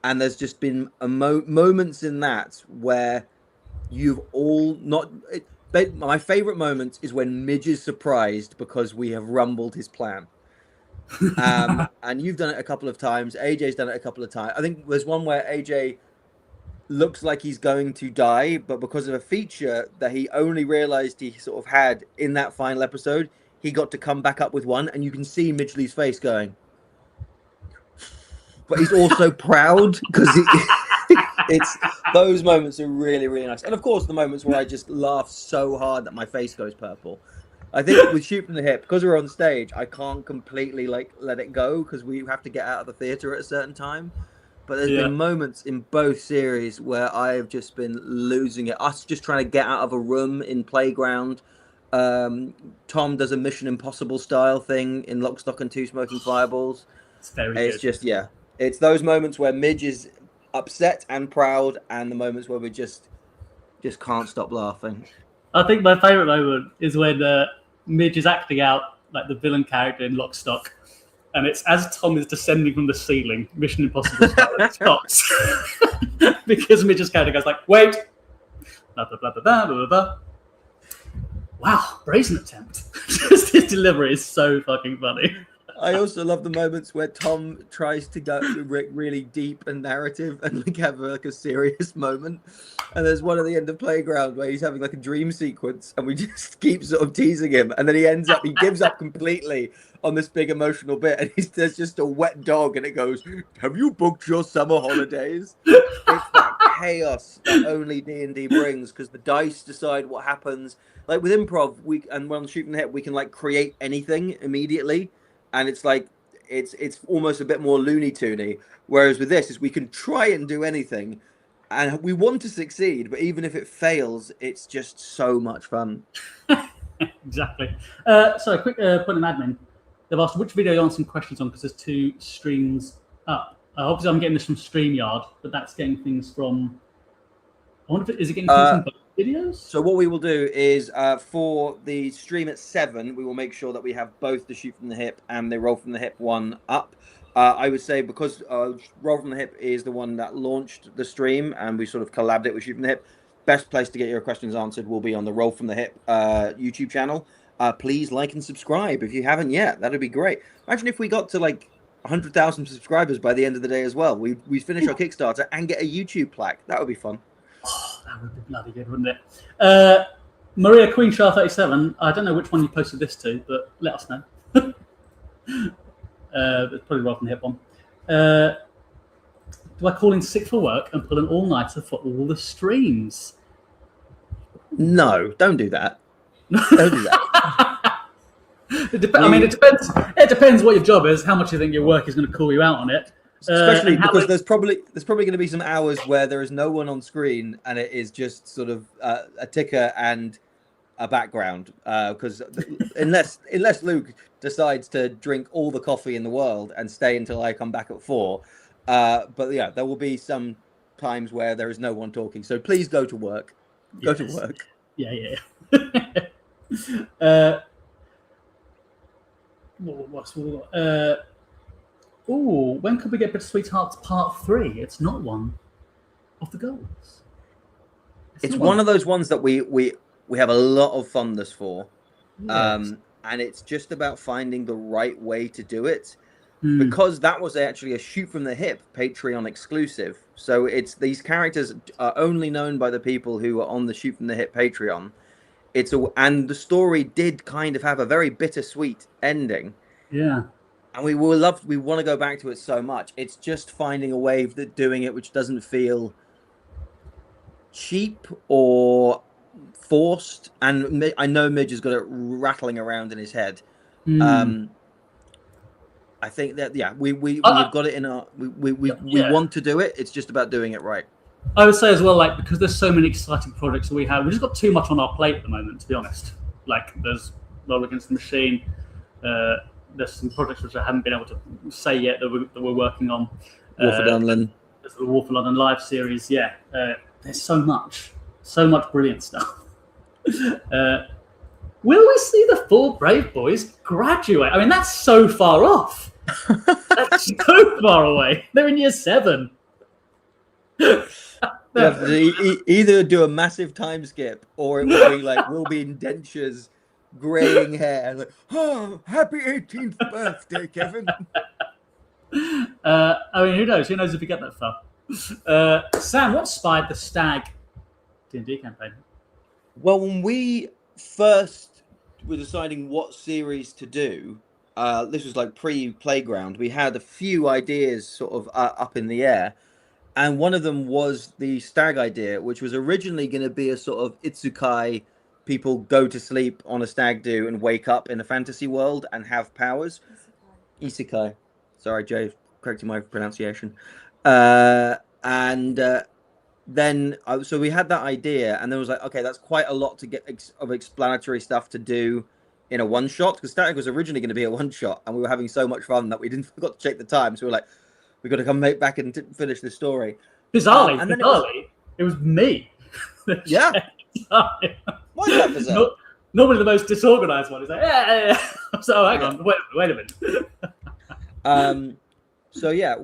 And there's just been moments in that where you've all not... my favorite moment is when Midge is surprised because we have rumbled his plan. And you've done it a couple of times. AJ's done it a couple of times. I think there's one where AJ looks like he's going to die, but because of a feature that he only realized he sort of had in that final episode, he got to come back up with one, and you can see Midgley's face going. But he's also proud because it's those moments are really, really nice. And of course, the moments where I just laugh so hard that my face goes purple. I think with Shoot from the Hip, because we're on stage, I can't completely like let it go because we have to get out of the theater at a certain time. But there's been moments in both series where I have just been losing it. Us just trying to get out of a room in Playground. Tom does a Mission Impossible style thing in Lock, Stock and Two Smoking Fireballs. It's very It's good. just, yeah. It's those moments where Midge is upset and proud and the moments where we just can't stop laughing. I think my favourite moment is when Midge is acting out like the villain character in Lock, Stock. And it's as Tom is descending from the ceiling, Mission Impossible style, it stops. Because Midge's character goes like, wait. Blah, blah, blah, blah, blah, blah, blah. Wow, brazen attempt. Just his delivery is so fucking funny. I also love the moments where Tom tries to go really deep and narrative and like have like a serious moment. And there's one at the end of Playground where he's having like a dream sequence and we just keep sort of teasing him. And then he gives up completely on this big emotional bit. And there's just a wet dog and it goes, have you booked your summer holidays? It's that chaos that only D&D brings because the dice decide what happens. Like with improv, and when Shooting the Hip, we can like create anything immediately. And it's like it's almost a bit more Looney Toony. Whereas with this, is we can try and do anything, and we want to succeed. But even if it fails, it's just so much fun. Exactly. So, quick point of admin. They've asked which video you answering questions on because there's 2 streams up. Obviously, I'm getting this from StreamYard, but that's getting things from. I wonder if is it getting things from both videos? So what we will do is for the stream at 7, we will make sure that we have both the Shoot from the Hip and the Roll from the Hip one up. I would say because Roll from the Hip is the one that launched the stream and we sort of collabed it with Shoot from the Hip, best place to get your questions answered will be on the Roll from the Hip YouTube channel. Please like and subscribe if you haven't yet. That'd be great. Imagine if we got to like 100,000 subscribers by the end of the day as well. We finish our Kickstarter and get a YouTube plaque. That would be fun. Oh, that would be bloody good, wouldn't it? Maria Queen Shah 37. I don't know which one you posted this to, but let us know. It's probably Roll from the Hip one. Do I call in sick for work and pull an all-nighter for all the streams? No, don't do that. Don't do that. I mean, it depends. It depends what your job is, how much you think your work is going to call you out on it. Especially and how because there's probably going to be some hours where there is no one on screen and it is just sort of a ticker and a background. Because unless Luke decides to drink all the coffee in the world and stay until I come back at 4, but yeah, there will be some times where there is no one talking. So please go to work. Go to work. Yeah. When could we get Bittersweet Hearts Part 3? It's not one of the goals. It's one of those ones that we have a lot of fondness for. Yes. And it's just about finding the right way to do it. Because that was actually a shoot from the hip Patreon exclusive. So it's these characters are only known by the people who are on the shoot from the hip Patreon. And the story did kind of have a very bittersweet ending. Yeah. And we want to go back to it so much. It's just finding a way of doing it which doesn't feel cheap or forced. And I know Midge has got it rattling around in his head. I think that we've got it in our we want to do it. It's just about doing it right. I would say as well, like, because there's so many exciting projects that we have, we've just got too much on our plate at the moment, to be honest. Like, there's Roll Against the Machine. There's some projects which I haven't been able to say yet that we're working on. War for Dunlin. There's the War for London live series. Yeah, there's so much brilliant stuff. Will we see the 4 Brave Boys graduate? I mean, that's so far off. That's so far away. They're in year 7. Either do a massive time skip, or it will be like we'll be in dentures, graying hair, like, oh, happy 18th birthday, Kevin. I mean, who knows? Who knows if we get that far? Sam, what inspired the Stag D&D campaign? Well, when we first were deciding what series to do, this was like pre-Playground. We had a few ideas sort of up in the air. And one of them was the Stag idea, which was originally going to be a sort of Itsukai, people go to sleep on a stag do and wake up in a fantasy world and have powers. Isekai. Sorry, Jay, correcting my pronunciation. So we had that idea, and then it was like, okay, that's quite a lot to get of explanatory stuff to do in a one-shot, because Stag was originally going to be a one-shot, and we were having so much fun that we forgot to check the time, so we were like, we've got to come back and finish this story. Bizarrely, it was me. Yeah. Why is that bizarre? Normally the most disorganized one is like, yeah. So hang on, wait a minute. So yeah,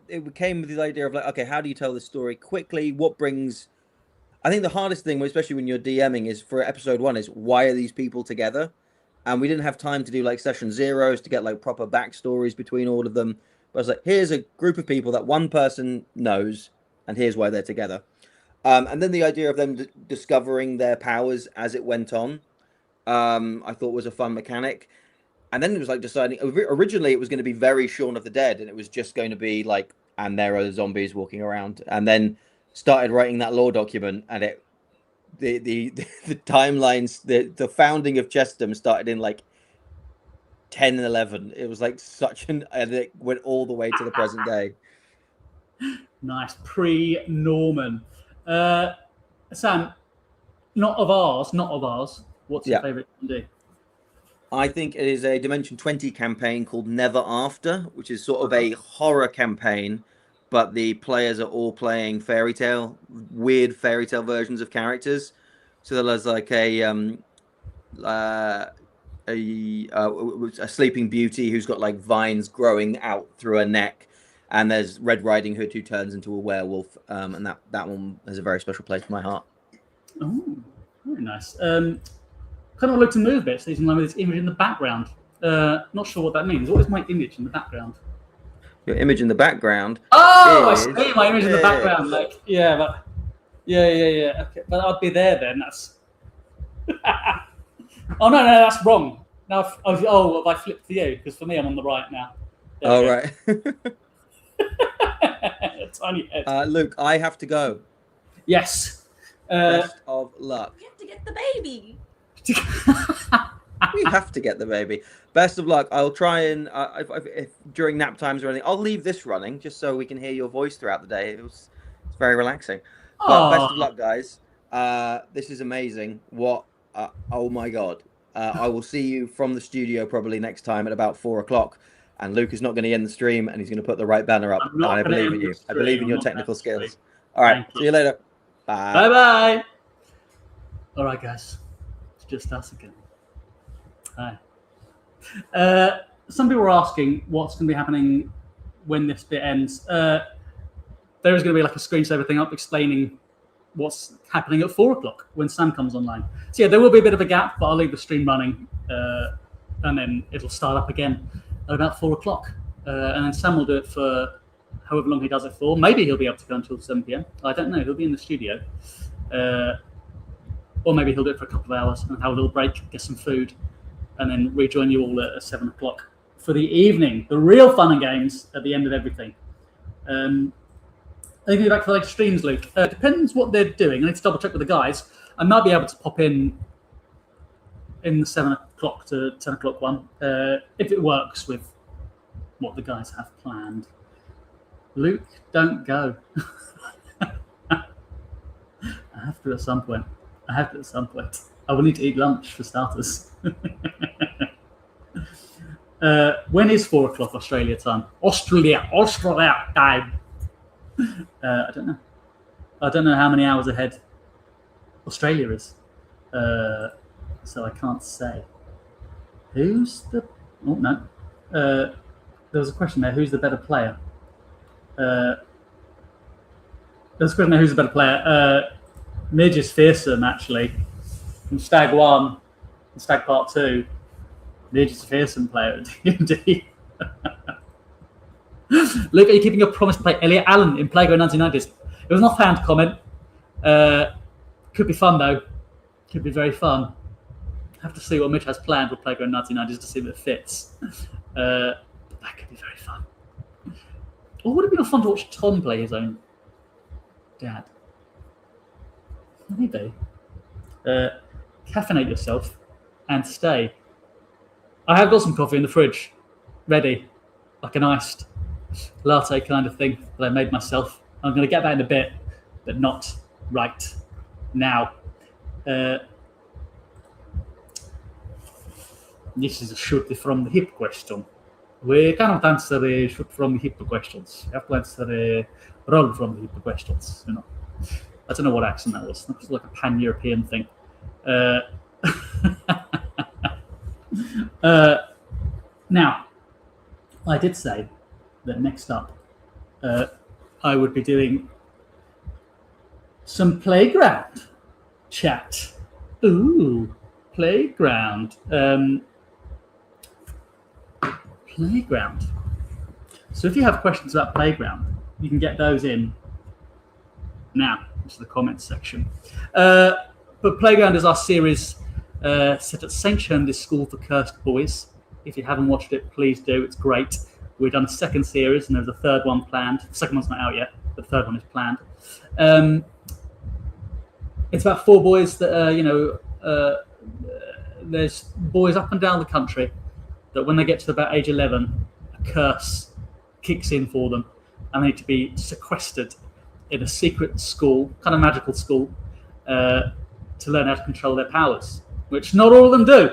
it came with the idea of like, okay, how do you tell this story quickly? I think the hardest thing, especially when you're DMing, is for episode 1 is why are these people together? And we didn't have time to do like session zeros to get like proper backstories between all of them. But I was like, here's a group of people that one person knows, and here's why they're together. And then the idea of them discovering their powers as it went on, I thought was a fun mechanic. And then it was like deciding, originally it was going to be very Shaun of the Dead, and it was just going to be like, and there are zombies walking around. And then started writing that lore document, and the timelines, the founding of Chestham started in like 10 and 11. It was like and it went all the way to the present day. Nice. Pre-Norman. Sam, not of ours. What's your favourite D&D? I think it is a Dimension 20 campaign called Never After, which is sort of a horror campaign, but the players are all playing weird fairy tale versions of characters. So there's like a Sleeping Beauty who's got like vines growing out through her neck, and there's Red Riding Hood who turns into a werewolf, and that one has a very special place in my heart. Oh, very nice. Kind of look to move bits. These with this image in the background. Not sure what that means. What is my image in the background? Your image in the background. Oh, I see my image in the background. Like, yeah. Okay, but I'd be there then. That's. Oh no, that's wrong. Now, have I flipped for you? Because for me, I'm on the right now. Right. Tiny head. Luke, I have to go. Yes. Best of luck. You have to get the baby. We have to get the baby. Best of luck. I'll try and if during nap times or anything, I'll leave this running just so we can hear your voice throughout the day. It's very relaxing. But best of luck, guys. This is amazing. What? Oh my god. I will see you from the studio probably next time at about 4 o'clock. And Luke is not going to end the stream, and he's going to put the right banner up. And I believe in you. I believe in your technical skills. All right. See you later. Bye. Bye bye. All right, guys. It's just us again. Hi. Some people were asking what's going to be happening when this bit ends. There is going to be like a screensaver thing up explaining what's happening at 4 o'clock when Sam comes online. So yeah, there will be a bit of a gap, but I'll leave the stream running, and then it'll start up again at about 4 o'clock. And then Sam will do it for however long he does it for. Maybe he'll be able to go until 7 p.m. I don't know. He'll be in the studio. Or maybe he'll do it for a couple of hours and have a little break, get some food, and then rejoin you all at 7 o'clock for the evening. The real fun and games at the end of everything. I think we'll be back for later streams, Luke. Depends what they're doing. I need to double check with the guys. I might be able to pop in the 7 o'clock to 10 o'clock one if it works with what the guys have planned. Luke, don't go. I have to at some point. I will need to eat lunch for starters. When is 4 o'clock Australia time? Australia time. I don't know. I don't know how many hours ahead Australia is. So I can't say. Who's the... Oh, no. There was a question there. Who's the better player? Midge is fearsome, actually. From Stag 1 and Stag Part 2. Midge is a fearsome player at D&D. Luke, are you keeping your promise to play Elliot Allen in Playground 1990s? It was an offhand comment. Could be fun, though. Could be very fun. Have to see what Mitch has planned with Playground 1990s to see if it fits. That could be very fun. Or would it be fun to watch Tom play his own dad? Maybe. Caffeinate yourself and stay. I have got some coffee in the fridge, ready, like an iced latte kind of thing that I made myself. I'm going to get that in a bit, but not right now. This is a shoot from the hip question. We cannot answer a shoot from the hip questions. We have to answer a roll from the hip questions. You know, I don't know what accent that was. That was like a pan-European thing. Now, I did say that next up, I would be doing some playground chat. Ooh, playground. Playground. So if you have questions about playground, you can get those in now into the comments section. But Playground is our series set at St. Cherndy's School for Cursed Boys. If you haven't watched it, please do. It's great. We've done a second series, and there's a third one planned. The second one's not out yet. The third one is planned. It's about 4 boys that there's boys up and down the country that when they get to about age 11, a curse kicks in for them, and they need to be sequestered in a secret school, kind of magical school, to learn how to control their powers, which not all of them do.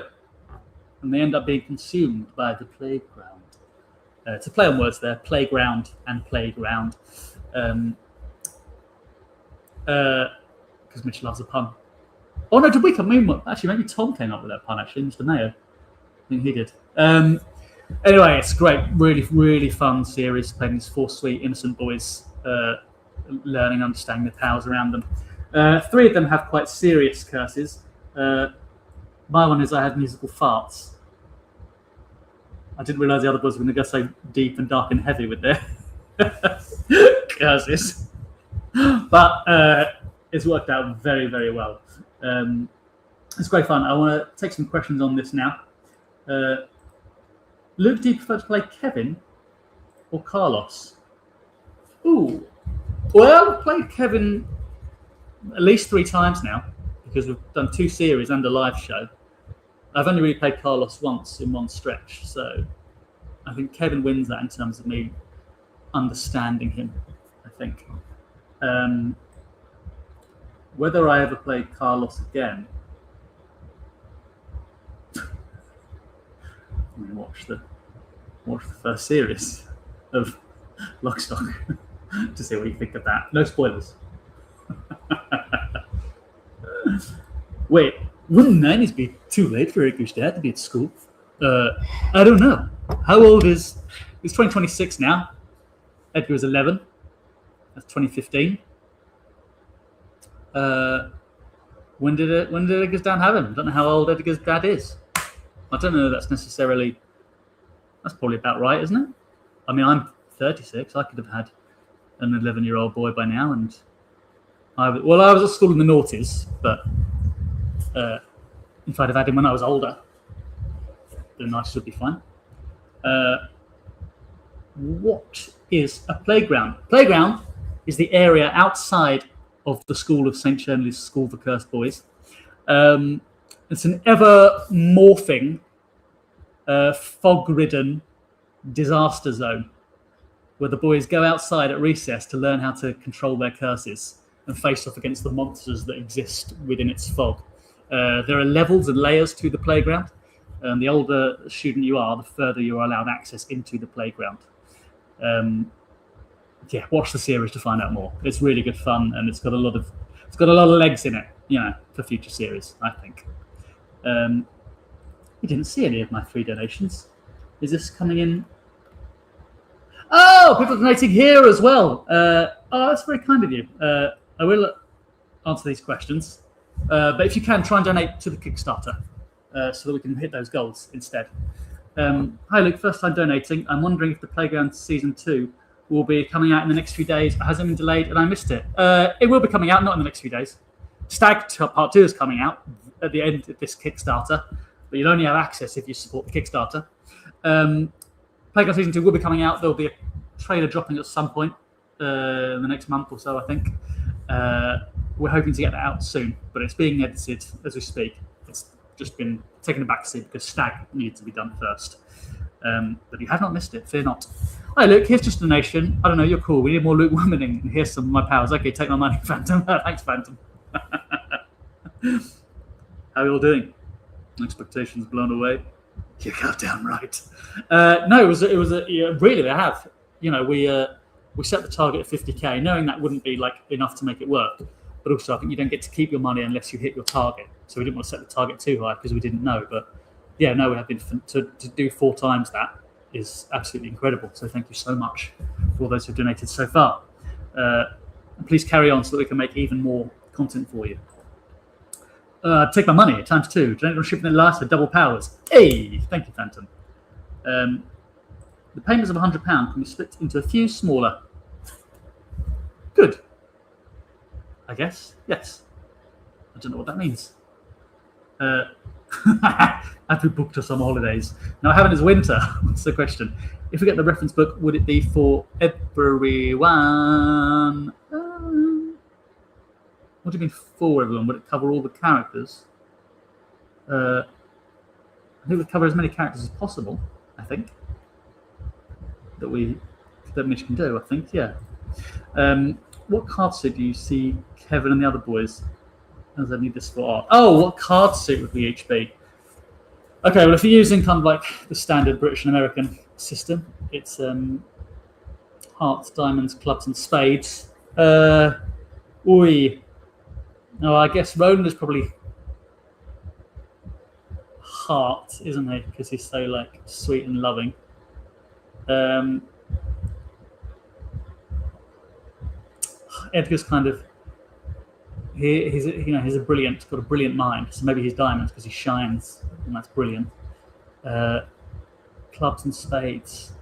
And they end up being consumed by the playground. It's a play on words there, playground and playground. Because Mitch loves a pun. Oh no, did we come in? Actually, maybe Tom came up with that pun, actually, Mr. Mayo. I think he did. Anyway, it's great. Really, really fun series, playing these 4 sweet, innocent boys, learning, understanding the powers around them. 3 of them have quite serious curses. My one is I had musical farts. I didn't realise the other boys were going to go so deep and dark and heavy with their curses. But it's worked out very, very well. It's great fun. I want to take some questions on this now. Luke, do you prefer to play Kevin or Carlos? Ooh. Well, I've played Kevin at least 3 times now because we've done 2 series and a live show. I've only really played Carlos once in one stretch, so I think Kevin wins that in terms of me understanding him, I think. Whether I ever play Carlos again, I'm going to watch the first series of Lockstock to see what you think of that. No spoilers. Wait, wouldn't 90s be too late for Edgar's dad to be at school? I don't know. How old is... It's 2026 now. Edgar was 11. That's 2015. When did Edgar's dad have him? I don't know how old Edgar's dad is. I don't know if that's necessarily... That's probably about right, isn't it? I mean, I'm 36. I could have had an 11-year-old boy by now, and I was at school in the noughties, but if I'd have had him when I was older, then I should be fine. What is a playground? Playground is the area outside of the school of St. Shirley's School for Cursed Boys. It's an ever-morphing, fog-ridden disaster zone where the boys go outside at recess to learn how to control their curses and face off against the monsters that exist within its fog. There are levels and layers to the playground. The older student you are, the further you are allowed access into the playground. Watch the series to find out more. It's really good fun, and it's got a lot of legs in it, for future series, I think. You didn't see any of my free donations. Is this coming in? Oh, people donating here as well. That's very kind of you. I will answer these questions, but if you can, try and donate to the Kickstarter so that we can hit those goals instead. Hi, Luke. First time donating. I'm wondering if the Playground Season 2 will be coming out in the next few days. It hasn't been delayed, and I missed it. It will be coming out, not in the next few days. Stag Part 2 is coming out at the end of this Kickstarter, but you'll only have access if you support the Kickstarter. Playground Season 2 will be coming out. There'll be a trailer dropping at some point in the next month or so, I think. We're hoping to get that out soon, but it's being edited as we speak. It's just been taken a backseat because Stag needed to be done first. But you have not missed it, fear not. Hi, Luke, here's just a donation. I don't know, you're cool. We need more Luke womaning, and here's some of my powers. Okay, take my money, Phantom. Thanks, Phantom. How are you all doing? Expectations blown away? You got damn right. No, it was really, they have. We set the target at 50k, knowing that wouldn't be enough to make it work. But also, I think you don't get to keep your money unless you hit your target. So we didn't want to set the target too high because we didn't know. But yeah, no, we have been to do 4 times that is absolutely incredible. So thank you so much for all those who've donated so far. And please carry on so that we can make even more content for you. Take my money times 2. Donate on shipping and last for double powers. Hey, thank you, Phantom. The payments of £100 can be split into a few smaller. Good. I guess. Yes. I don't know what that means. Have we booked us some holidays? Now, I haven't is winter. What's the question? If we get the reference book, would it be for everyone? What do you mean for everyone? Would it cover all the characters? I think it would cover as many characters as possible, I think. That Mitch can do, I think, yeah. What card suit do you see Kevin and the other boys? As I need this for art. Oh, what card suit would we each be? Okay, well, if you're using kind of the standard British and American system, it's hearts, diamonds, clubs, and spades. No, I guess Roland is probably heart, isn't he? Because he's so sweet and loving. Edgar's kind of he's got a brilliant mind. So maybe he's diamonds because he shines, and that's brilliant. Clubs and spades.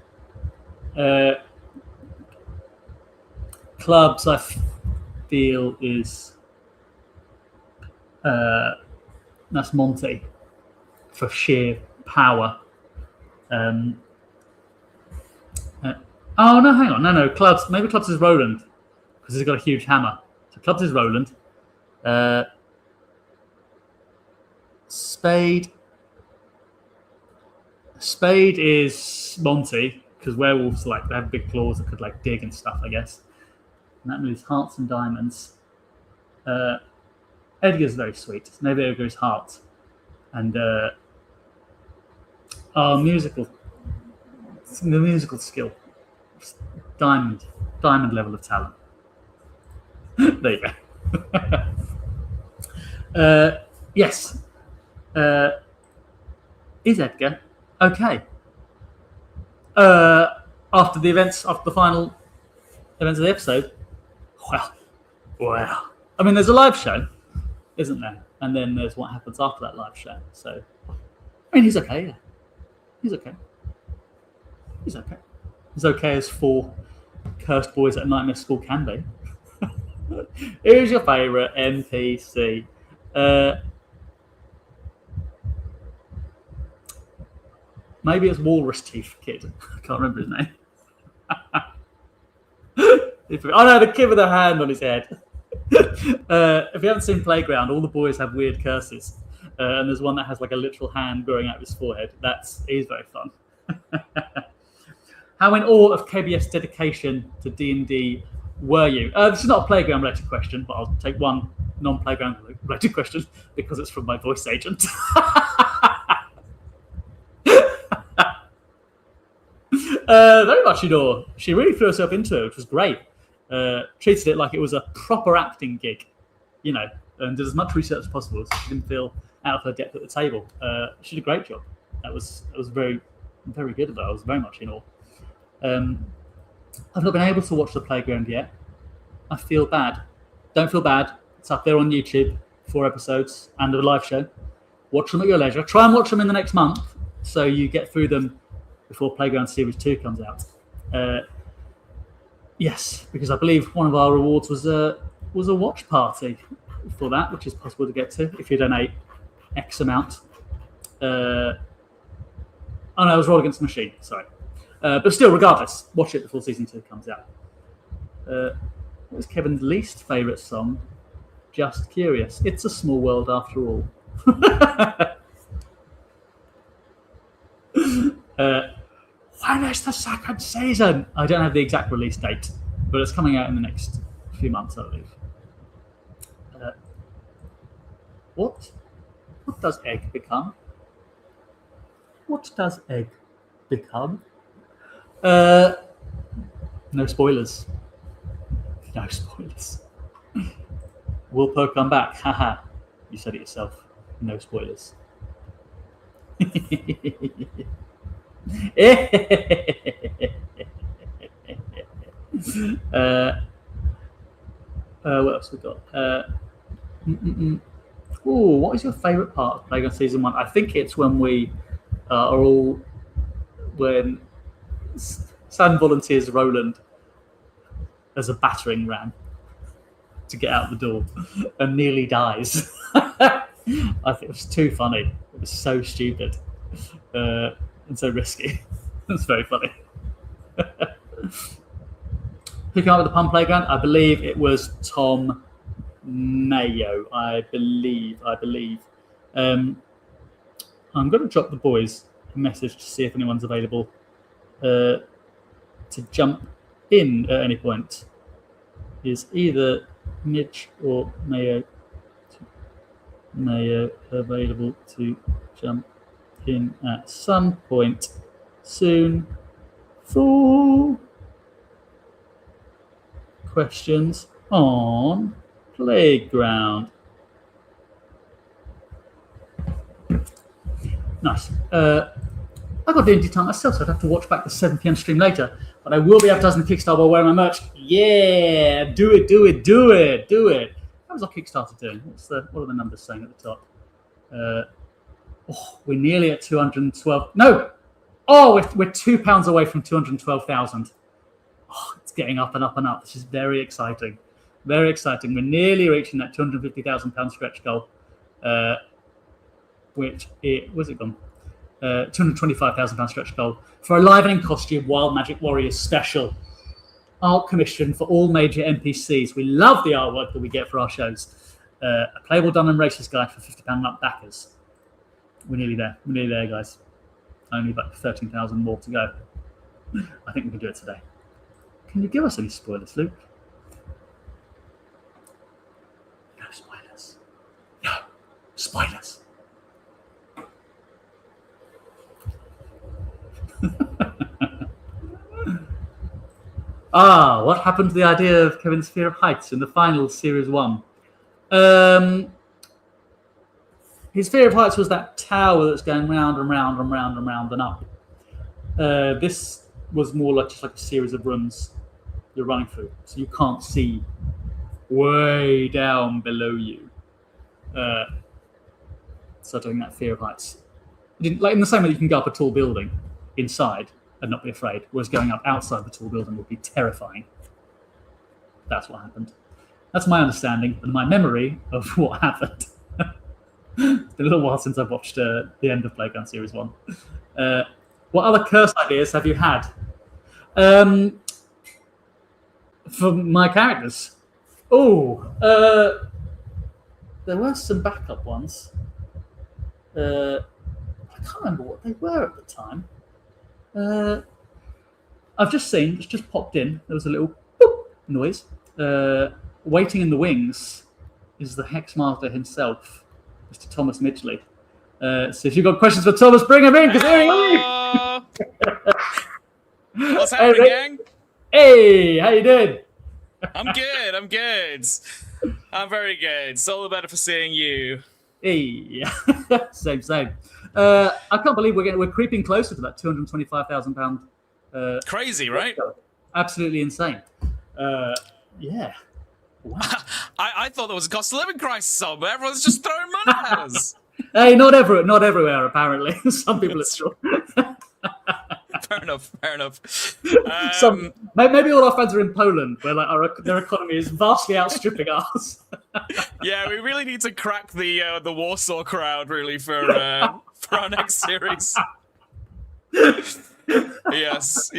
Clubs, I feel is that's Monty for sheer power. Oh no, hang on, no, clubs. Maybe clubs is Roland because he's got a huge hammer. So clubs is Roland. Spade. Spade is Monty, because werewolves they have big claws that could dig and stuff, I guess. And that means hearts and diamonds. Edgar's very sweet. Maybe Edgar is heart. And our musical skill, diamond level of talent. There you go. Yes. Is Edgar okay? After the final events of the episode, well. I mean, there's a live show, isn't there? And then there's what happens after that live show. So, I mean, he's okay. Yeah. He's okay. He's okay. He's okay as 4 cursed boys at Nightmare School can be. Who's your favourite NPC? Maybe it's Walrus Teeth Kid. I can't remember his name. Oh no, the kid with a hand on his head. If you haven't seen Playground, all the boys have weird curses. And there's one that has a literal hand growing out of his forehead. He's very fun. How in awe of KBS dedication to D&D were you? This is not a Playground related question, but I'll take one non-Playground related question because it's from my voice agent. Very much in awe. She really threw herself into it, which was great. Treated it like it was a proper acting gig, and did as much research as possible so she didn't feel out of her depth at the table. She did a great job. That was very, very good of her. I was very much in awe. I've not been able to watch the Playground yet. I feel bad. Don't feel bad. It's up there on YouTube, 4 episodes and a live show. Watch them at your leisure. Try and watch them in the next month so you get through them before Playground Series 2 comes out. Yes, because I believe one of our rewards was a watch party for that, which is possible to get to if you donate X amount. Oh no, it was Roll Against the Machine, sorry. But still, regardless, watch it before Season 2 comes out. What was Kevin's least favourite song? Just curious. It's a small world after all. When is the 2nd season? I don't have the exact release date, but it's coming out in the next few months, I believe. What does Egg become? What does Egg become? No spoilers. No spoilers. Will Poe come back? Haha. You said it yourself. No spoilers. What else we got? What is your favourite part of Playground Season 1? I think it's when we when Sam volunteers Roland as a battering ram to get out the door and nearly dies. I think it was too funny. It was so stupid and so risky. It's very funny. Who came up with the pun Playground? I believe it was Tom Mayo. I believe. I'm going to drop the boys a message to see if anyone's available to jump in at any point. Is either Mitch or Mayo available to jump in at some point soon for questions on Playground? Nice. I got D&D time myself, so I'd have to watch back the 7 p.m. stream later. But I will be advertising the Kickstarter while wearing my merch. Yeah, do it. How's our Kickstarter doing? What are the numbers saying at the top? We're nearly at 212. No. We're £2 away from 212,000. It's getting up and up and up. This is very exciting. Very exciting. We're nearly reaching that £250,000 stretch goal, where's it gone? £225,000 stretch goal for a live and in costume Wild Magic Warriors special art commission for all major NPCs. We love the artwork that we get for our shows. A playable done and racist guide for £50 up backers. We're nearly there, guys. Only about 13,000 more to go. I think we can do it today. Can you give us any spoilers, Luke? No spoilers. No spoilers. What happened to the idea of Kevin's fear of heights in the final Series 1? His fear of heights was that tower that's going round and round and round and round and up. This was more like just like a series of rooms you're running through, so you can't see way down below you. So doing that fear of heights, like in the same way you can go up a tall building inside and not be afraid, whereas going up outside the tall building would be terrifying. That's what happened. That's my understanding and my memory of what happened. It's been a little while since I've watched the end of Playground Series 1. What other curse ideas have you had? For my characters? There were some backup ones. I can't remember what they were at the time. I've just seen, it's just popped in, there was a little boop noise. Waiting in the wings is the Hexmaster himself, Mr. Thomas Midgley. So if you've got questions for Thomas, bring him in, because here he is! What's happening, gang? Hey, how you doing? I'm good, I'm very good. It's all the better for seeing you. Hey, same. I can't believe we're creeping closer to that £225,000. Crazy, right? Absolutely insane. Yeah. Wow. I thought there was a cost of living crisis somewhere. Everyone's just throwing money at us. Hey, not everywhere, apparently. Some people are still. Fair enough. Maybe all our fans are in Poland, where like their economy is vastly outstripping ours. Yeah, we really need to crack the Warsaw crowd, really, for our next series. Yes.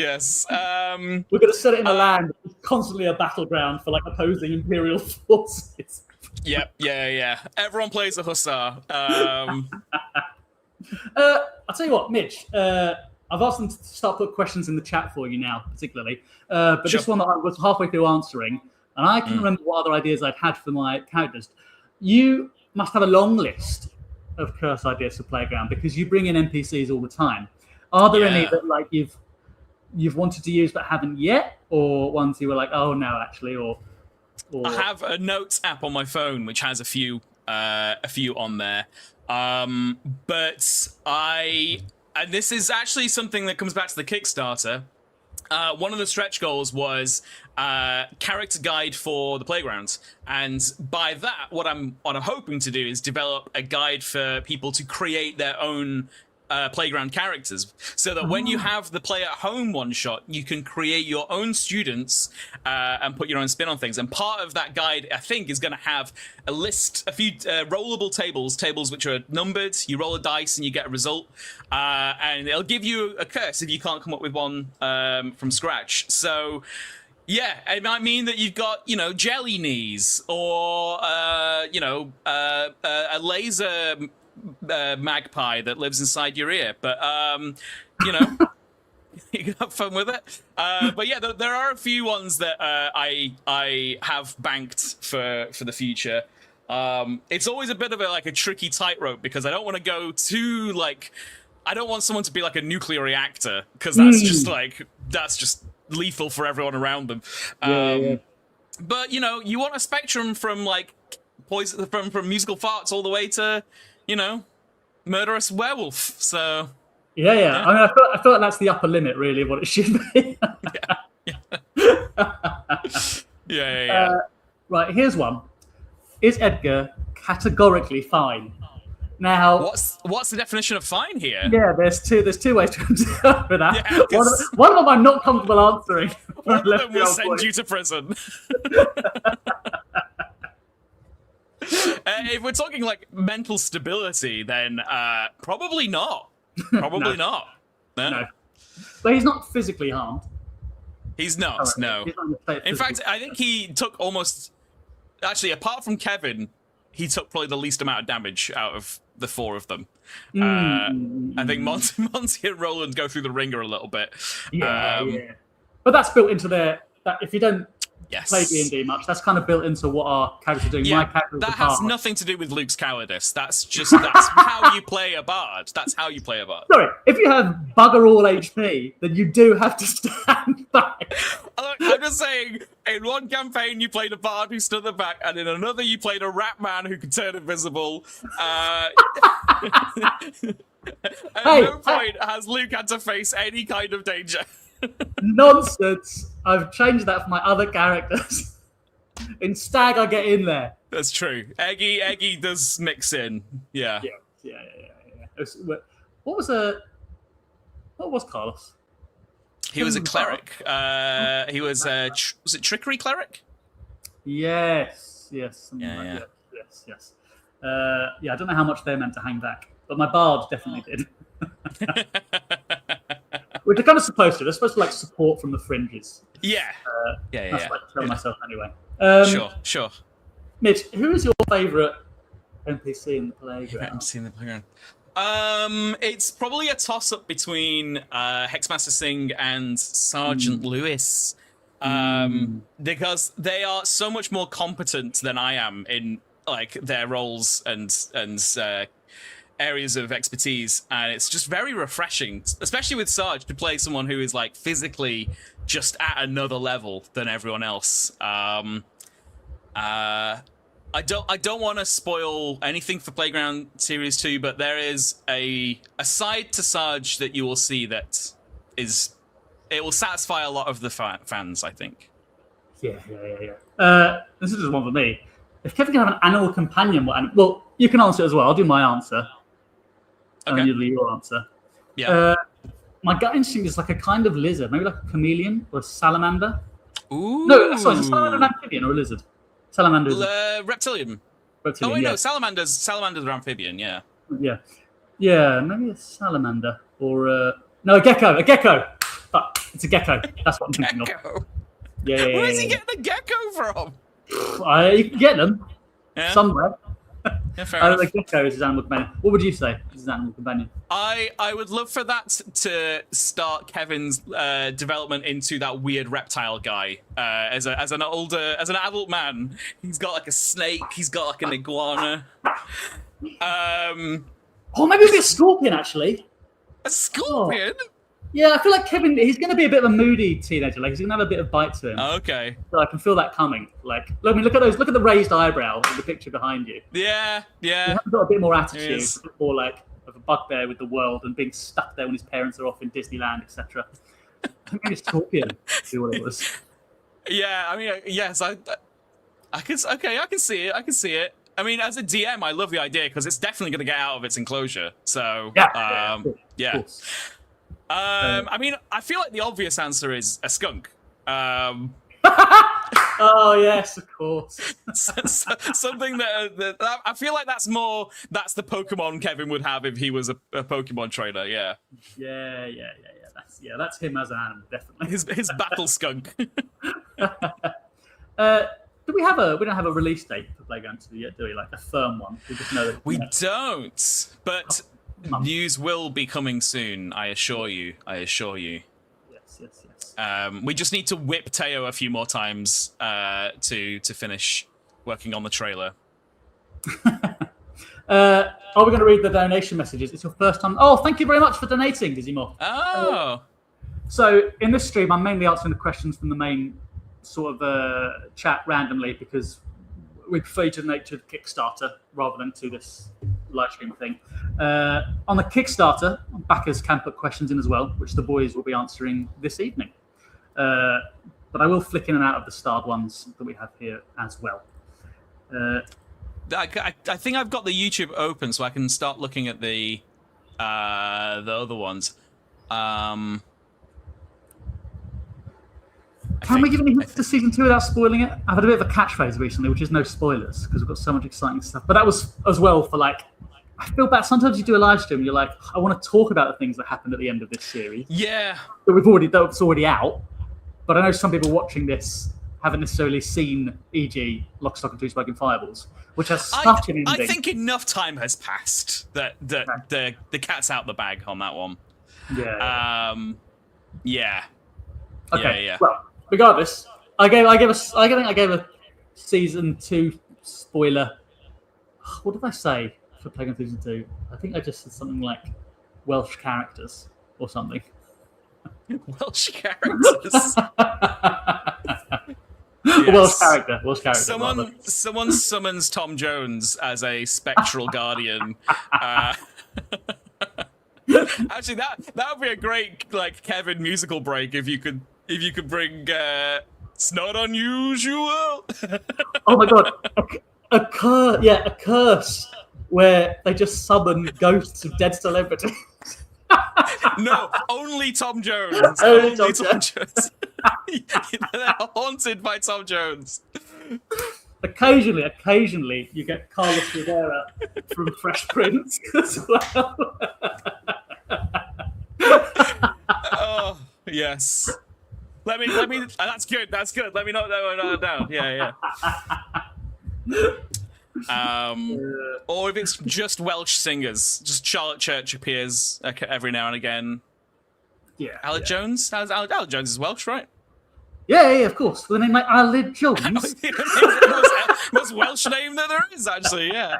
We're going to set it in a land that's constantly a battleground for like opposing imperial forces. Yep, yeah. Everyone plays a hussar. I'll tell you what, Mitch. I've asked them to start put questions in the chat for you now, particularly. But Sure. This one that I was halfway through answering, and I can remember what other ideas I'd had for my characters. You must have a long list of curse ideas for Playground because you bring in NPCs all the time. Are there any that like you've wanted to use but haven't yet, or ones you were like, oh no, actually, or I have a notes app on my phone which has a few on there, but and this is actually something that comes back to the Kickstarter. One of the stretch goals was character guide for the playground, and by that, what I'm hoping to do is develop a guide for people to create their own playground characters, so that when you have the play at home one shot, you can create your own students and put your own spin on things. And part of that guide, I think, is going to have a few rollable tables which are numbered. You roll a dice and you get a result, and it'll give you a curse if you can't come up with one from scratch. So yeah, it might mean that you've got, jelly knees, or a laser magpie that lives inside your ear, but you can have fun with it. But yeah, there are a few ones that I have banked for the future. It's always a bit of a tricky tightrope, because I don't want to go too I don't want someone to be like a nuclear reactor, because that's just lethal for everyone around them. But you want a spectrum from poison, from musical farts all the way to murderous werewolf. So yeah. I mean, I feel like that's the upper limit, really, of what it should be. Yeah. Right, here's one. Is Edgar categorically fine? Now, what's the definition of fine here? Yeah, there's two ways to interpret that. Yeah, one of them I'm not comfortable answering. One of them will send you to prison. If we're talking mental stability, then probably not. Probably not. No. But he's not physically harmed. He's not. No. He's not in fact, I think he took almost. Actually, apart from Kevin, he took probably the least amount of damage out of the 4 of them. I think Monty and Roland go through the ringer a little bit. Yeah. But that's built into that if you don't play Yes. D&D much, that's kind of built into what our characters are doing. My Yeah, character that has nothing to do with Luke's cowardice. That's how you play a bard. That's how you play a bard. Sorry, if you have bugger all HP, then you do have to stand back. I'm just saying, in one campaign you played a bard who stood at the back, and in another you played a rat man who could turn invisible. At no point has Luke had to face any kind of danger. Nonsense. I've changed that for my other characters. In Stag, I get in there. That's true. Eggy does mix in. Yeah. What was Carlos? He was a cleric. He was was it trickery cleric? Yes. Yes. Yeah. I don't know how much they're meant to hang back, but my bard definitely did. Which they're kind of supposed to. They're supposed to like support from the fringes. Yeah. That's what I tell myself anyway. Sure. Mitch, who is your favourite NPC in the playground? NPC in the playground. It's probably a toss-up between Hexmaster Singh and Sergeant Lewis, because they are so much more competent than I am in like their roles and areas of expertise, and it's just very refreshing, especially with Sarge, to play someone who is like physically just at another level than everyone else. I don't want to spoil anything for Playground Series 2, but there is a side to Sarge that you will see that it will satisfy a lot of the fans, I think. Yeah. This is just one for me. If Kevin can have an animal companion, well, you can answer it as well. I'll do my answer. Okay. And you'll do your answer. Yeah. My gut instinct is like a kind of lizard, maybe like a chameleon or a salamander. Ooh. No, sorry, is a salamander an amphibian or a lizard? Salamander is reptilian. reptilian. Oh wait, yeah. no, salamanders are amphibian. Yeah. Yeah, maybe a salamander or a gecko. A gecko. But it's a gecko. That's what I'm thinking of. Gecko. Yeah. Where is he getting the gecko from? You can get them somewhere. Yeah, fair enough. The gecko is his animal companion. What would you say is his animal companion? I would love for that to start Kevin's development into that weird reptile guy. As an adult man, he's got like a snake. He's got like an iguana. Maybe it'd be a scorpion actually. A scorpion. Yeah, I feel like Kevin, he's going to be a bit of a moody teenager. Like, he's going to have a bit of bite to him. Okay. So I can feel that coming. Like, look at the raised eyebrow in the picture behind you. Yeah. He's got a bit more attitude, a bit more like of a bugbear with the world and being stuck there when his parents are off in Disneyland, etc. I think maybe Scorpion do what it was. Yeah, I mean, yes, I can see it. I can see it. I mean, as a DM, I love the idea because it's definitely going to get out of its enclosure. So, yeah. I mean, I feel like the obvious answer is a skunk. Oh yes, of course. Something that I feel like that's the Pokemon Kevin would have if he was a Pokemon trainer. Yeah. Yeah. That's him as an animal, definitely. His battle skunk. We don't have a release date for Playground 2 yet, do we? Like a firm one. We just know that we don't, but news will be coming soon. I assure you. Yes. We just need to whip Teo a few more times to finish working on the trailer. Are we going to read the donation messages? It's your first time. Oh, thank you very much for donating, Dizzy Oh. So in this stream, I'm mainly answering the questions from the main sort of chat randomly because we prefer to donate to the Kickstarter rather than to this live stream thing. On the Kickstarter, backers can put questions in as well, which the boys will be answering this evening. But I will flick in and out of the starred ones that we have here as well. I think I've got the YouTube open, so I can start looking at the other ones. Can we give any hints to season 2 without spoiling it? I've had a bit of a catchphrase recently, which is no spoilers, because we've got so much exciting stuff. But that was as well for like, I feel bad. Sometimes you do a live stream and you're like, I want to talk about the things that happened at the end of this series. Yeah. That's already out. But I know some people watching this haven't necessarily seen, e.g., Lock, Stock and Two Smoking Fireballs, which has such an ending. I think enough time has passed that the cat's out the bag on that one. Yeah. Yeah. Okay. Yeah. Well, regardless, I think I gave a season 2 spoiler. What did I say for Playground Season 2? I think I just said something like Welsh characters or something. Welsh characters. Yes. Welsh character. Someone summons Tom Jones as a spectral guardian. Actually, that would be a great like Kevin musical break if you could bring. It's not unusual. Oh my god, a curse where they just summon ghosts of dead celebrities. No, only Tom Jones. Only Tom Jones. They're haunted by Tom Jones. Occasionally, you get Carlos Rivera from Fresh Prince as well. Oh yes. Let me. That's good. Let me note that down. Yeah. Or if it's just Welsh singers, just Charlotte Church appears every now and again. Yeah. Alec Jones? Alec Jones is Welsh, right? Yeah, of course. With a name like Alec Jones. Most Welsh name that there is, actually. Yeah.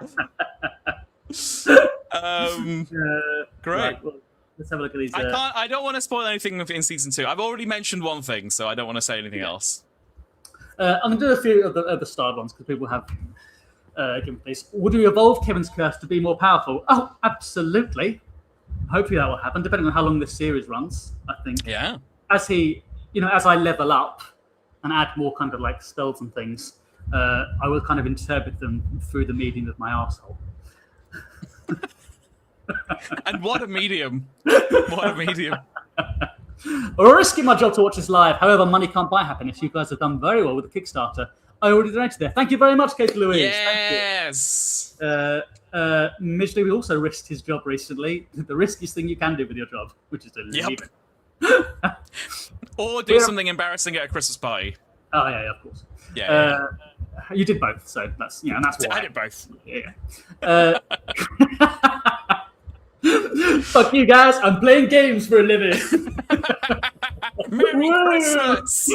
Great. Right, well, let's have a look at these. I don't want to spoil anything in season 2. I've already mentioned one thing, so I don't want to say anything else. I'm going to do a few of the starred ones because people have given these. Would you evolve Kevin's curse to be more powerful? Oh, absolutely. Hopefully that will happen, depending on how long this series runs, I think. Yeah. As I level up and add more kind of like spells and things, I will kind of interpret them through the medium of my arsehole. And what a medium. What a medium. We're risking my job to watch this live. However, money can't buy happiness. You guys have done very well with the Kickstarter. I already donated there. Thank you very much, Katie Louise. Yes. Midgley, we also risked his job recently. The riskiest thing you can do with your job, which is to leave it. Or do something embarrassing at a Christmas party. Oh yeah, of course. Yeah. You did both, so that's that's why. I did both. Yeah. Fuck you guys! I'm playing games for a living. Merry Christmas.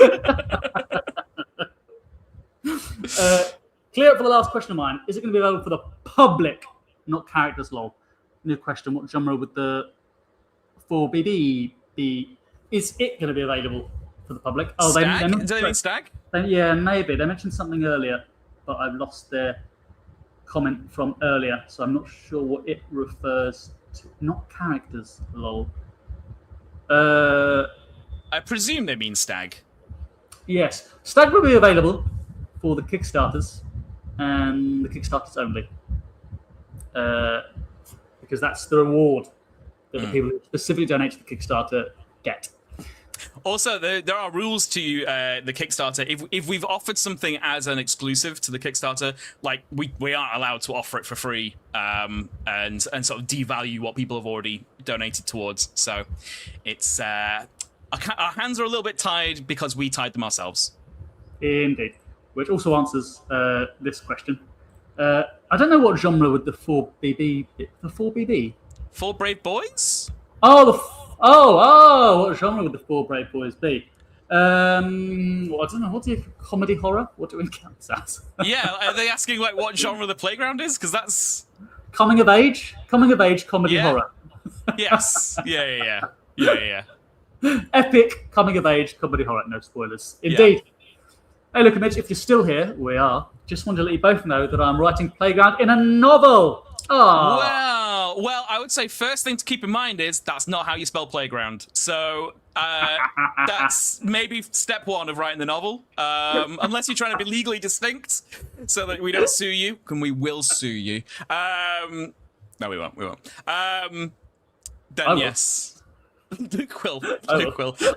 Clear up for the last question of mine. Is it going to be available for the public, not characters? Lol. New question. What genre would the 4BB be? Is it going to be available for the public? Oh, Stag? Do they mean Stag? Yeah, maybe. They mentioned something earlier, but I've lost their comment from earlier, so I'm not sure what it refers to. Not characters. Lol. I presume they mean Stag. Yes. Stag will be available for the Kickstarters and the Kickstarters only. Because that's the reward that the people who specifically donate to the Kickstarter get. Also, there are rules to the Kickstarter. If we've offered something as an exclusive to the Kickstarter, like we aren't allowed to offer it for free and sort of devalue what people have already donated towards. So it's our hands are a little bit tied because we tied them ourselves. Indeed. Which also answers this question. I don't know what genre would the 4BB be. The 4BB? 4 Brave Boys? What genre would the 4 Brave Boys be? I don't know. What's it? Comedy horror? What do we count as? Yeah, are they asking like what genre the playground is? Because that's coming of age comedy horror. Yes. Yeah. Epic coming of age comedy horror. No spoilers. Indeed. Yeah. Hey, look, Mitch, if you're still here, we are. Just wanted to let you both know that I'm writing Playground in a novel. Oh. Well, I would say first thing to keep in mind is that's not how you spell playground. So that's maybe step one of writing the novel. Unless you're trying to be legally distinct so that we don't sue you, and we will sue you. No, we won't. Then yes. Luke will.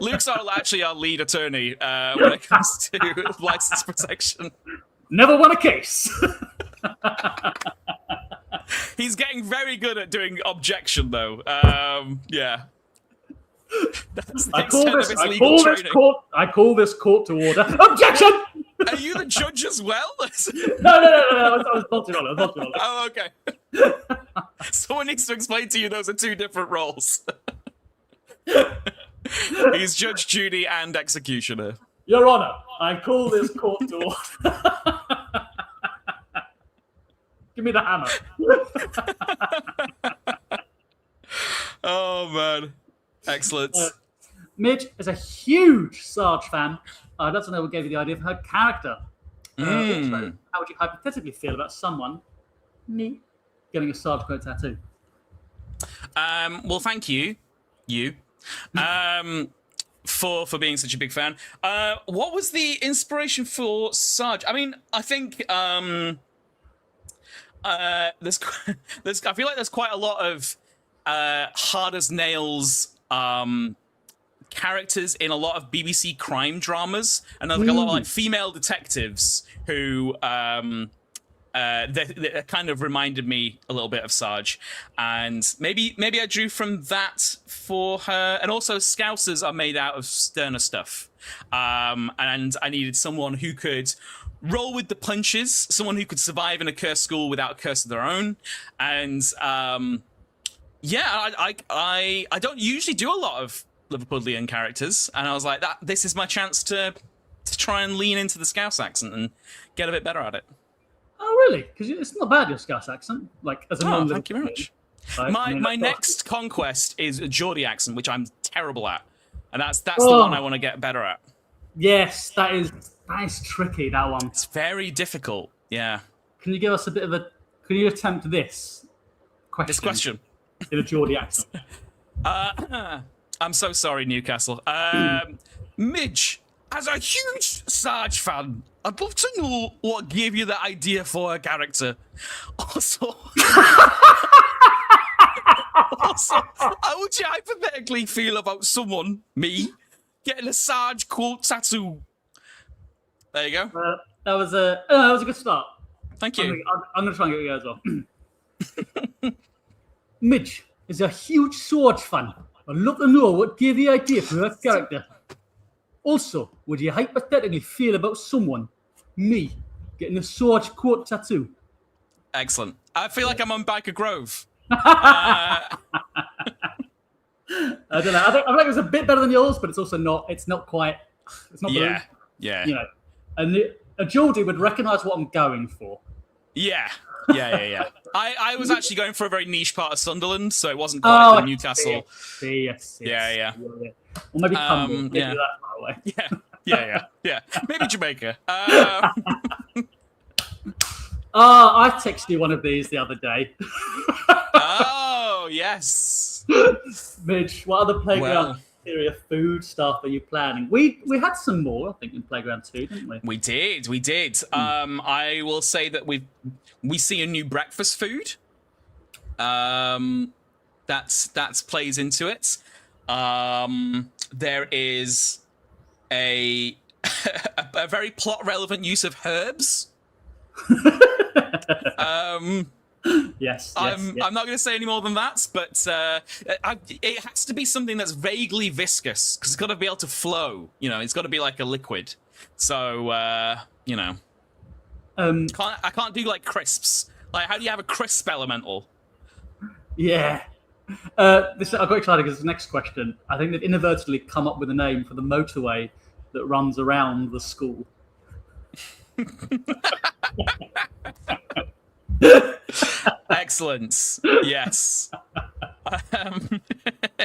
Luke's actually our lead attorney when it comes to license protection. Never won a case. He's getting very good at doing objection, though. Yeah. That's the extent of his legal training. I call this court to order. Objection! Are you the judge as well? No. I was voting on it. Oh, okay. Someone needs to explain to you those are two different roles. He's Judge, Judy, and Executioner. Your Honor, I call this court to order. Give me the hammer. Oh, man. Excellent. Midge is a huge Sarge fan. I'd love to know what gave you the idea of her character. Also, how would you hypothetically feel about someone, me, getting a Sarge quote tattoo? Well, thank you. For being such a big fan. What was the inspiration for Sarge? I mean, I think I feel like there's quite a lot of hard as nails characters in a lot of BBC crime dramas, and there's like a lot of like female detectives who they kind of reminded me a little bit of Sarge, and maybe I drew from that for her. And also, Scousers are made out of sterner stuff, and I needed someone who could roll with the punches, someone who could survive in a cursed school without a curse of their own, and I don't usually do a lot of Liverpudlian characters, and I was like, this is my chance to try and lean into the Scouse accent and get a bit better at it. Oh, really? Because it's not bad, your Scouse accent. Like, as a non thank you very much. Right? My next conquest is a Geordie accent, which I'm terrible at, and that's the one I want to get better at. Yes, that is tricky, that one. It's very difficult. Yeah. Can you give us a bit of a? Can you attempt this question? In a Geordie accent. I'm so sorry, Newcastle. Midge, as a huge Sarge fan, I'd love to know what gave you the idea for a character. Also, how would you hypothetically feel about someone, me, getting a Sarge quote tattoo? There you go. That was a good start. Thank you. I'm going to try and get you as well. Midge is a huge Sarge fan. I'd love to know what gave you the idea for her character. Also, would you hypothetically feel about someone, me, getting a Sarge quote tattoo? Excellent. I feel like I'm on Biker Grove. I don't know. I think it was a bit better than yours, but it's also not. It's not quite. It's not. Yeah. Blue. Yeah. You know, and a Geordie would recognise what I'm going for. Yeah. I was actually going for a very niche part of Sunderland, so it wasn't quite the Newcastle. Yes. Yeah. Or maybe Cumberland. Maybe that far away. Yeah. Maybe Jamaica. I texted you one of these the other day. Oh, yes. Midge, what other playground area food stuff are you planning? We had some more, I think, in Playground 2, didn't we? We did. I will say that we see a new breakfast food. That's plays into it. There is a very plot relevant use of herbs. Yes. I'm not going to say any more than that, but it has to be something that's vaguely viscous because it's got to be able to flow. You know, it's got to be like a liquid. So you know, I can't do like crisps. Like, how do you have a crisp elemental? Yeah. I got excited because the next question, I think they've inadvertently come up with a name for the motorway that runs around the school. Excellent. Yes.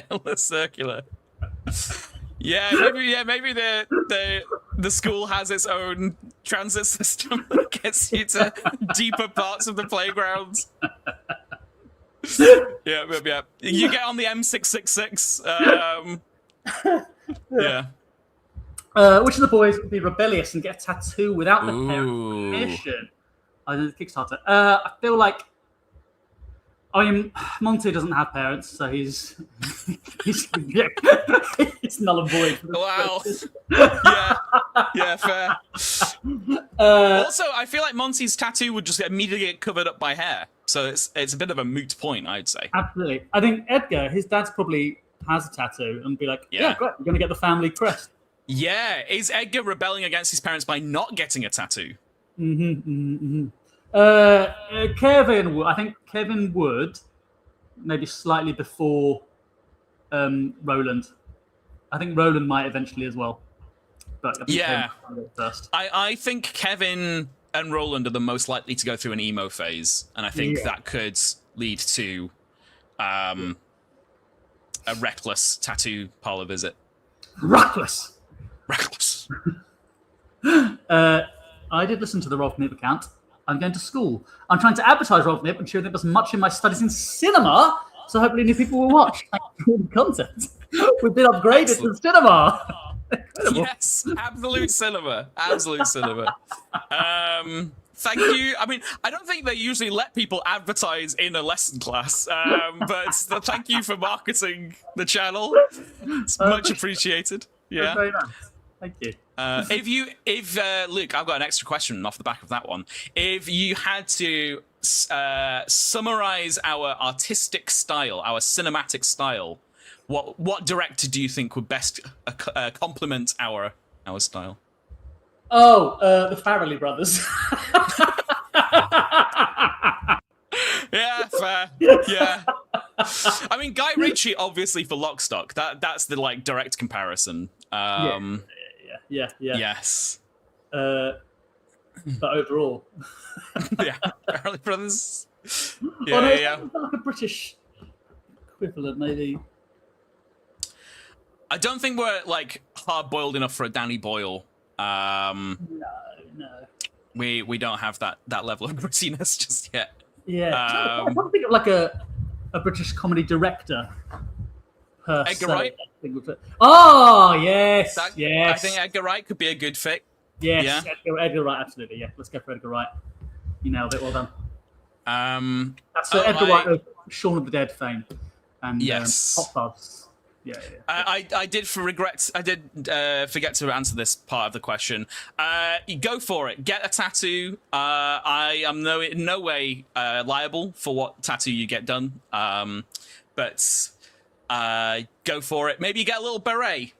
The circular. Maybe the school has its own transit system that gets you to deeper parts of the playground. Yeah. You get on the M666. Yeah. Which of the boys would be rebellious and get a tattoo without the parents' permission? I know the Kickstarter. I feel like, Monty doesn't have parents, so he's null and void. Wow. Yeah, fair. Also, I feel like Monty's tattoo would just immediately get covered up by hair, so it's a bit of a moot point, I'd say. Absolutely. I think Edgar, his dad's probably has a tattoo, and be like, yeah great, we're going to get the family crest. Yeah, is Edgar rebelling against his parents by not getting a tattoo? Kevin, I think Kevin would maybe slightly before Roland. I think Roland might eventually as well, but I think Yeah. Kevin might go first. I think Kevin and Roland are the most likely to go through an emo phase, and I think that could lead to a reckless tattoo parlor visit. Reckless. Reckless. I did listen to the Roll for Nip account. I'm going to school. I'm trying to advertise Roll for Nip and show them as much in my studies in cinema, so hopefully new people will watch. Thank you for all the content. We've been upgraded to cinema. Incredible. Yes, absolute cinema. Absolute cinema. Thank you. I mean, I don't think they usually let people advertise in a lesson class, but thank you for marketing the channel. It's much appreciated. Yeah. Very nice. Thank you. If Luke, I've got an extra question off the back of that one. If you had to summarize our artistic style, our cinematic style, what director do you think would best complement our style? Oh, the Farrelly brothers. Yeah, fair. Yeah. I mean, Guy Ritchie, obviously, for Lockstock. That's the like direct comparison. Yeah. Yes. But overall, Yeah, Farrelly Brothers. yeah. Yeah. Like a British equivalent, maybe. I don't think we're like hard boiled enough for a Danny Boyle. No. We don't have that level of grittiness just yet. Yeah. I don't think of like a British comedy director. Edgar Wright. Oh yes, yes. I think Edgar Wright could be a good fit. Yes, Yeah. Edgar Wright, absolutely. Yeah, let's go for Edgar Wright. You nailed it. Well done. That's Edgar Wright of Shaun of the Dead fame and Yes. Hot Fuzz. Yeah. I did forget to answer this part of the question. You go for it. Get a tattoo. I am in no way liable for what tattoo you get done. But go for it. Maybe you get a little beret.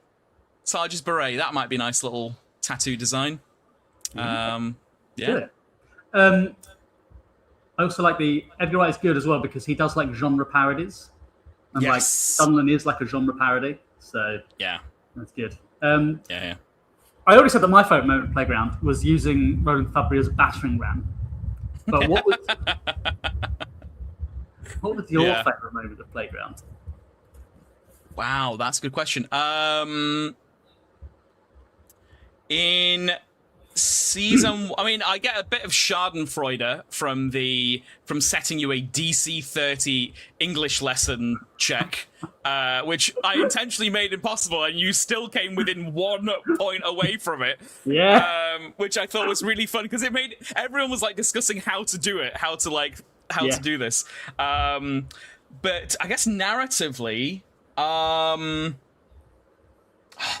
Sarge's beret. That might be a nice little tattoo design. Yeah. Good. I also like the Edgar Wright is good as well because he does like genre parodies. And Yes. like Dunland is like a genre parody, so Yeah. that's good. Yeah. I already said that my favourite moment at Playground was using Roland Fabria's battering ram. But what was your favourite moment at Playground? Wow, that's a good question. In season, I mean, I get a bit of Schadenfreude from setting you a DC 30 English lesson check, which I intentionally made impossible, and you still came within 1 point away from it. Yeah. Which I thought was really fun because it made everyone was like discussing how to do it, how to do this. But I guess narratively, man,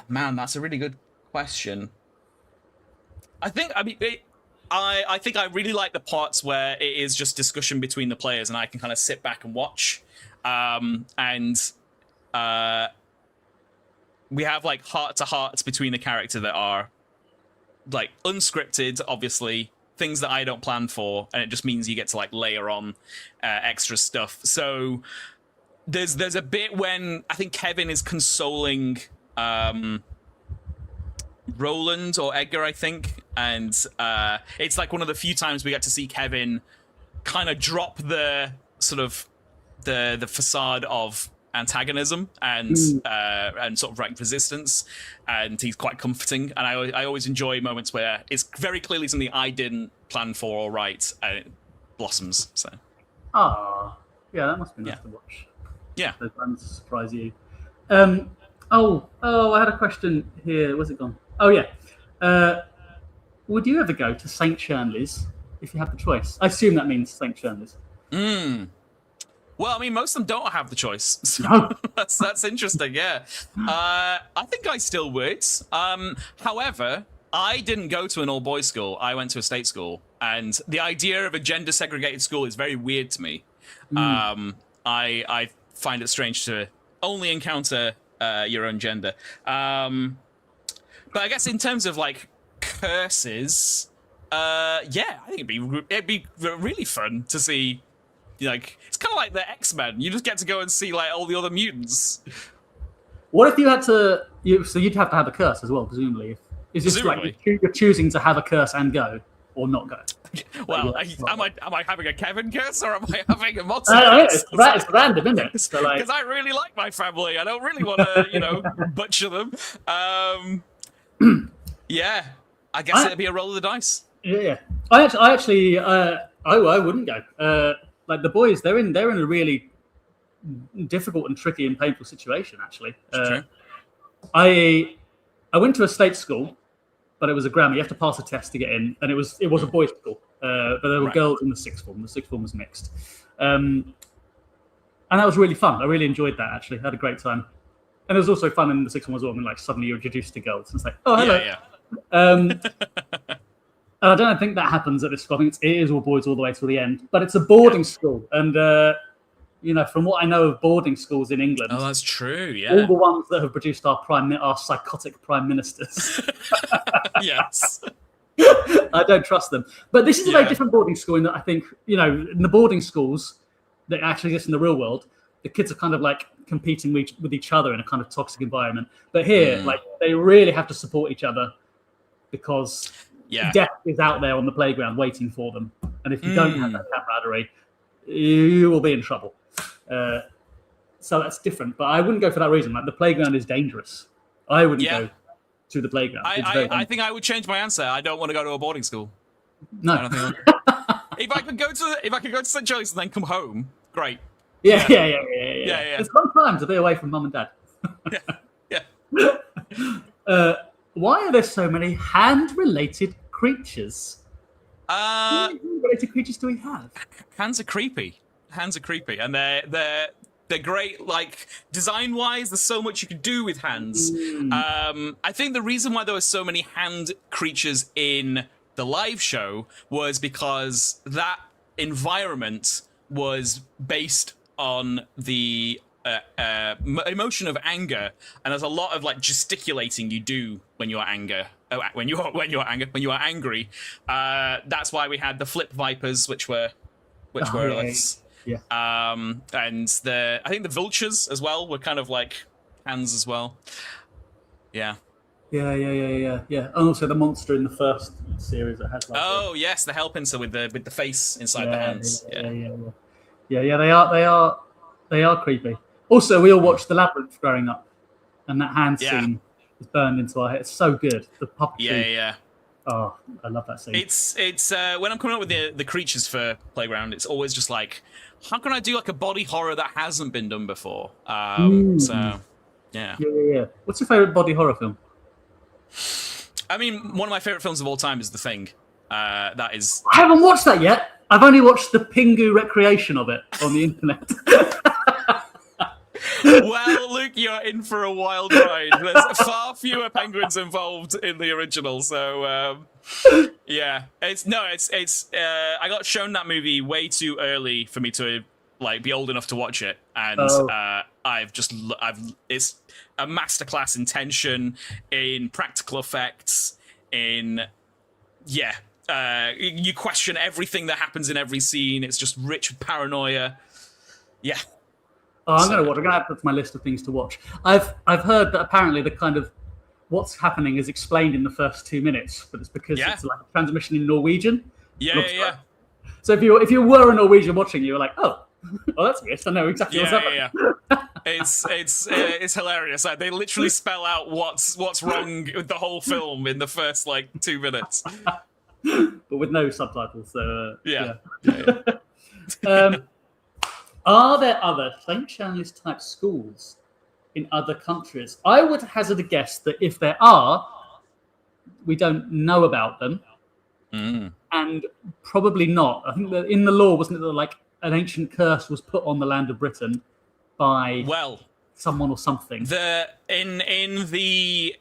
that's a really good question. I think I really like the parts where it is just discussion between the players and I can kind of sit back and watch. And we have like heart-to-hearts between the character that are like unscripted, obviously, things that I don't plan for, and it just means you get to like layer on extra stuff. So there's a bit when I think Kevin is consoling Roland or Edgar, I think, and it's like one of the few times we get to see Kevin kind of drop the sort of the facade of antagonism and sort of rank resistance, and he's quite comforting. And I always enjoy moments where it's very clearly something I didn't plan for or write, and it blossoms. So, yeah, that must be nice to watch. Yeah, those bands surprise you. I had a question here. Where's it gone? Oh yeah. Would you ever go to St. Shirley's if you had the choice? I assume that means St. Shirley's. Well, I mean, most of them don't have the choice. So No. that's interesting, yeah. I think I still would. However, I didn't go to an all-boys school. I went to a state school. And the idea of a gender-segregated school is very weird to me. I find it strange to only encounter your own gender. But I guess in terms of like curses, yeah, I think it'd be really fun to see. Like, it's kind of like the X-Men. You just get to go and see like all the other mutants. What if you had to? So you'd have to have a curse as well, presumably. Is this Presumably. like you're choosing to have a curse and go, or not go? Well, am I having a Kevin curse or am I having a Monty It's curse? it's random, isn't it? So like, Because I really like my family. I don't really want to, butcher them. Yeah, I guess it'd be a roll of the dice. yeah. I actually, I wouldn't go. Like the boys, they're in a really difficult and tricky and painful situation. Actually, True. I went to a state school, but it was a grammar. You have to pass a test to get in, and it was a boys' school, but there were girls in the sixth form. The sixth form was mixed, and that was really fun. I really enjoyed that. Actually, I had a great time, and it was also fun in the sixth form as well. When like suddenly you're introduced to girls, and it's like, oh hello. Yeah. And I don't think that happens at this school. I think it is all boys all the way to the end, but it's a boarding school, and from what I know of boarding schools in England, Oh, that's true. Yeah. all the ones that have produced our psychotic prime ministers. Yes. I don't trust them. But this is a very different boarding school in that I think, in the boarding schools that actually exist in the real world, the kids are kind of like competing with each other in a kind of toxic environment. But here, like, they really have to support each other because death is out there on the playground waiting for them. And if you don't have that camaraderie, you will be in trouble. So that's different. But I wouldn't go for that reason. Like, the playground is dangerous. I wouldn't go to the playground. I think I would change my answer. I don't want to go to a boarding school. No. I don't think if I could go to St. John's and then come home, great. Yeah. Yeah. It's fun time to be away from mum and dad. Yeah. Why are there so many hand-related creatures? How many hand-related creatures do we have? Hands are creepy, and they're great. Like, design-wise, there's so much you can do with hands. I think the reason why there were so many hand creatures in the live show was because that environment was based on the emotion of anger, and there's a lot of like gesticulating you do when you're angry. That's why we had the flip vipers, which were and I think the vultures as well were kind of like hands as well. Yeah. And also the monster in the first series that has like yes, the hell pincer with the face inside the hands. They are creepy. Also, we all watched The Labyrinth growing up, and that hand scene is burned into our head. It's so good. The puppetry. Yeah. Oh, I love that scene. It's when I'm coming up with the creatures for Playground, it's always just like, how can I do like a body horror that hasn't been done before? So, yeah. What's your favorite body horror film? I mean, one of my favorite films of all time is The Thing. That is. I haven't watched that yet. I've only watched the Pingu recreation of it on the internet. Well, Luke, you're in for a wild ride. There's far fewer penguins involved in the original, so yeah. I got shown that movie way too early for me to like be old enough to watch it, and it's a masterclass in tension, in practical effects, in you question everything that happens in every scene. It's just rich with paranoia. Yeah. Oh, I'm gonna add that to my list of things to watch. I've heard that apparently the kind of what's happening is explained in the first 2 minutes, but it's because it's like a transmission in Norwegian. Yeah. So if you were a Norwegian watching, you were like, oh, that's weird. I know exactly what's happening. It's hilarious. Like, they literally spell out what's wrong with the whole film in the first like 2 minutes, but with no subtitles. So yeah. Are there other St. Chandler's type schools in other countries? I would hazard a guess that if there are, we don't know about them, and probably not. I think that in the law, wasn't it that like an ancient curse was put on the land of Britain by someone or something? In the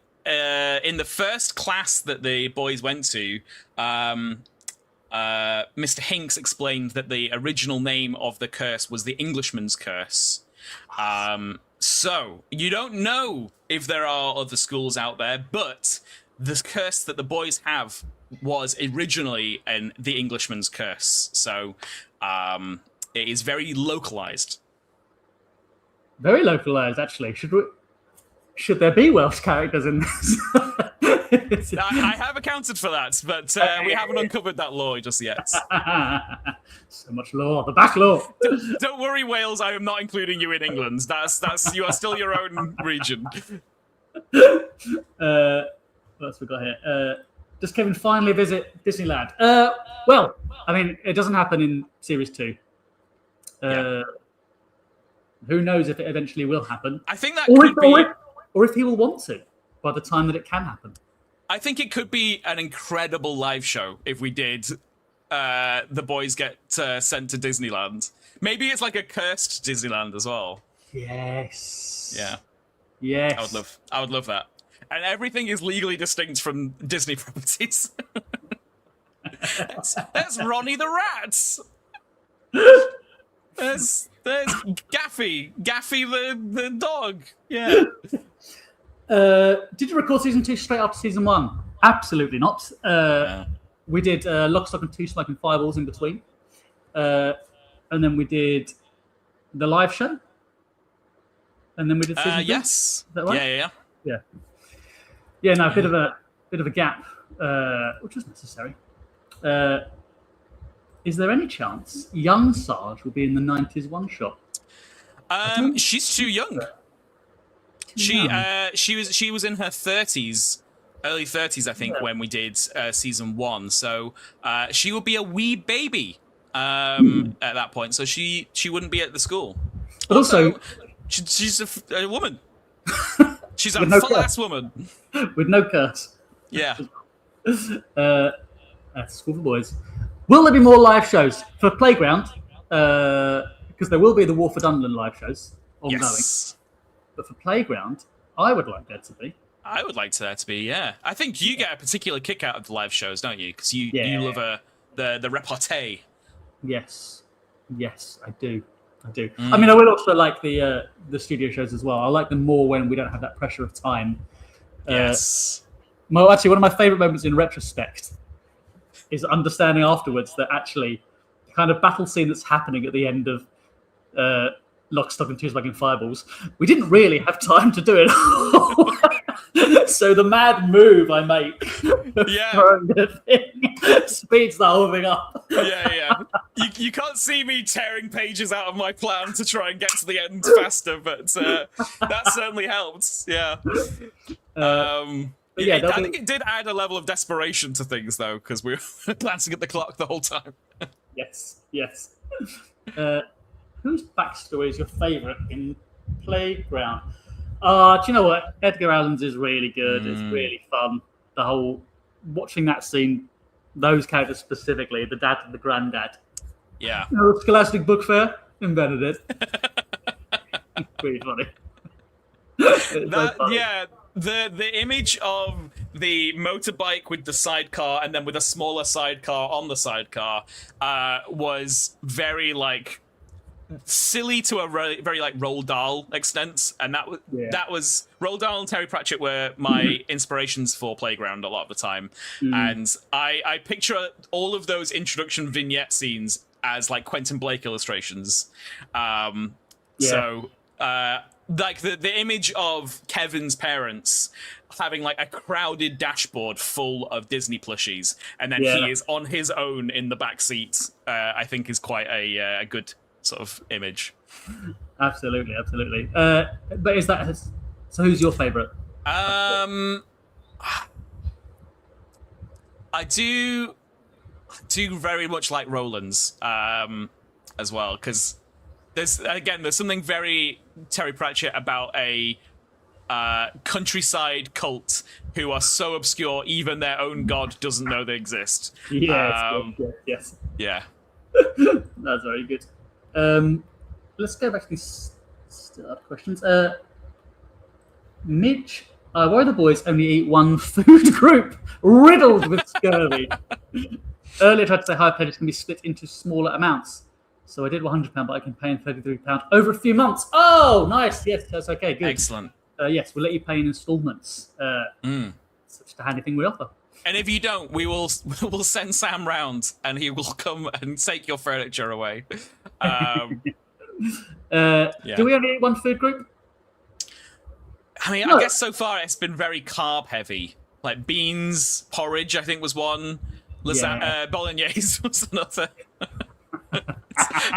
first class that the boys went to, Mr. Hinks explained that the original name of the curse was the Englishman's curse. So, you don't know if there are other schools out there, but the curse that the boys have was originally the Englishman's curse. So, it is very localized. Very localized, actually. Should there be Welsh characters in this? I have accounted for that, but we haven't uncovered that lore just yet. So much lore, the back lore. Don't worry, Wales. I am not including you in England. That's you are still your own region. What else we got here? Does Kevin finally visit Disneyland? Well, I mean, it doesn't happen in Series 2. Who knows if it eventually will happen? I think that could be... Or if he will want to by the time that it can happen. I think it could be an incredible live show if we did the boys get sent to Disneyland. Maybe it's like a cursed Disneyland as well. Yes. Yeah. Yes. I would love that. And everything is legally distinct from Disney properties. There's Ronnie the Rat. There's Gaffy the dog. Yeah. Did you record season 2 straight after season 1? Absolutely not. We did Lock, Stock, and Two Smoking Fireballs in between, and then we did the live show, and then we did season 2. Yes. Is that right? Yeah. Yeah. No, a bit of a gap, which was necessary. Is there any chance young Sarge will be in the 90s one shot? She's too young. She was in her 30s, early 30s, I think, when we did season 1. So she will be a wee baby at that point. So she wouldn't be at the school. But also she's a woman. She's a no full-ass woman with no curse. Yeah. That's School for Boys. Will there be more live shows for Playground? Because there will be the War for Dunland live shows ongoing. Yes. But for Playground, I would like there to be. I would like there to be, yeah. I think you get a particular kick out of the live shows, don't you? Because you love the repartee. Yes, I do. I mean, I would also like the studio shows as well. I like them more when we don't have that pressure of time. Yes. Well, actually, one of my favourite moments in retrospect is understanding afterwards that actually the kind of battle scene that's happening at the end of Lock, Stock, and Two Smoking Fireballs, we didn't really have time to do it. So the mad move I make, throwing the thing, speeds the whole thing up. Yeah. You can't see me tearing pages out of my plan to try and get to the end faster, but that certainly helped. Yeah. I think it did add a level of desperation to things, though, because we were glancing at the clock the whole time. Yes. Whose backstory is your favourite in Playground? Do you know what? Edgar Allan's is really good. It's really fun. The whole watching that scene, those characters specifically, the dad and the granddad. Yeah. Scholastic Book Fair invented it. Pretty funny. Yeah. The image of the motorbike with the sidecar and then with a smaller sidecar on the sidecar was very silly to a very Roald Dahl extent, and that was Roald Dahl and Terry Pratchett were my inspirations for Playground a lot of the time, and I picture all of those introduction vignette scenes as Quentin Blake illustrations. So the image of Kevin's parents having a crowded dashboard full of Disney plushies, and then he is on his own in the back seat, I think is quite a good sort of image. Absolutely. But is that so? Who's your favourite? I do very much like Roland's as well, because there's something very Terry Pratchett about a countryside cult who are so obscure even their own god doesn't know they exist. Yes. Yeah. That's very good. Let's go back to these other questions. Mitch, why do the boys only eat one food group riddled with scurvy? Earlier, I tried to say high pledges can be split into smaller amounts. So I did £100, but I can pay in £33 over a few months. Oh, nice. Yes, that's okay. Good. Excellent. Yes, we'll let you pay in instalments. Such a handy thing we offer. And if you don't, we'll send Sam round, and he will come and take your furniture away. Do we only eat one food group? I mean, No. I guess so far it's been very carb heavy. Like beans, porridge, I think was one. Bolognese was another.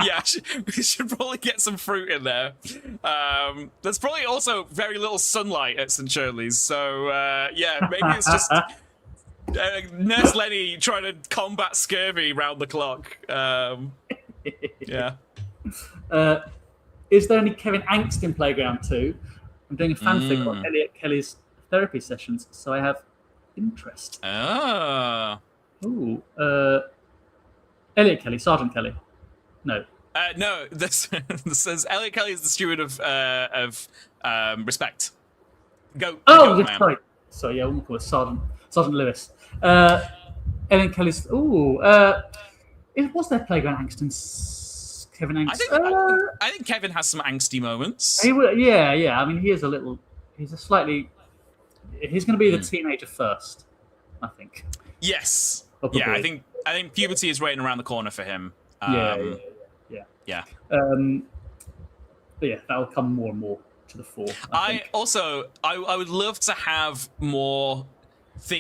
Yeah, we should probably get some fruit in there. There's probably also very little sunlight at St. Shirley's, so yeah, maybe it's just Nurse Lenny trying to combat scurvy round the clock. Yeah. Is there any Kevin Angst in Playground 2? I'm doing a fanfic about Elliot Kelly's therapy sessions, so I have interest. Ah. Ooh. Elliot Kelly, Sergeant Kelly. No. No, this says Elliot Kelly is the steward of respect. Go. Oh, go, yes, sorry, yeah, we'll call it Sergeant Lewis. Elliot Kelly's. Ooh. Was there Playground Angst in Kevin Angst? I think Kevin has some angsty moments. Yeah. I mean, he's going to be the teenager first, I think. Yes. Probably. Yeah, I think puberty is waiting around the corner for him. Yeah. But yeah, that will come more and more to the fore. I would love to have more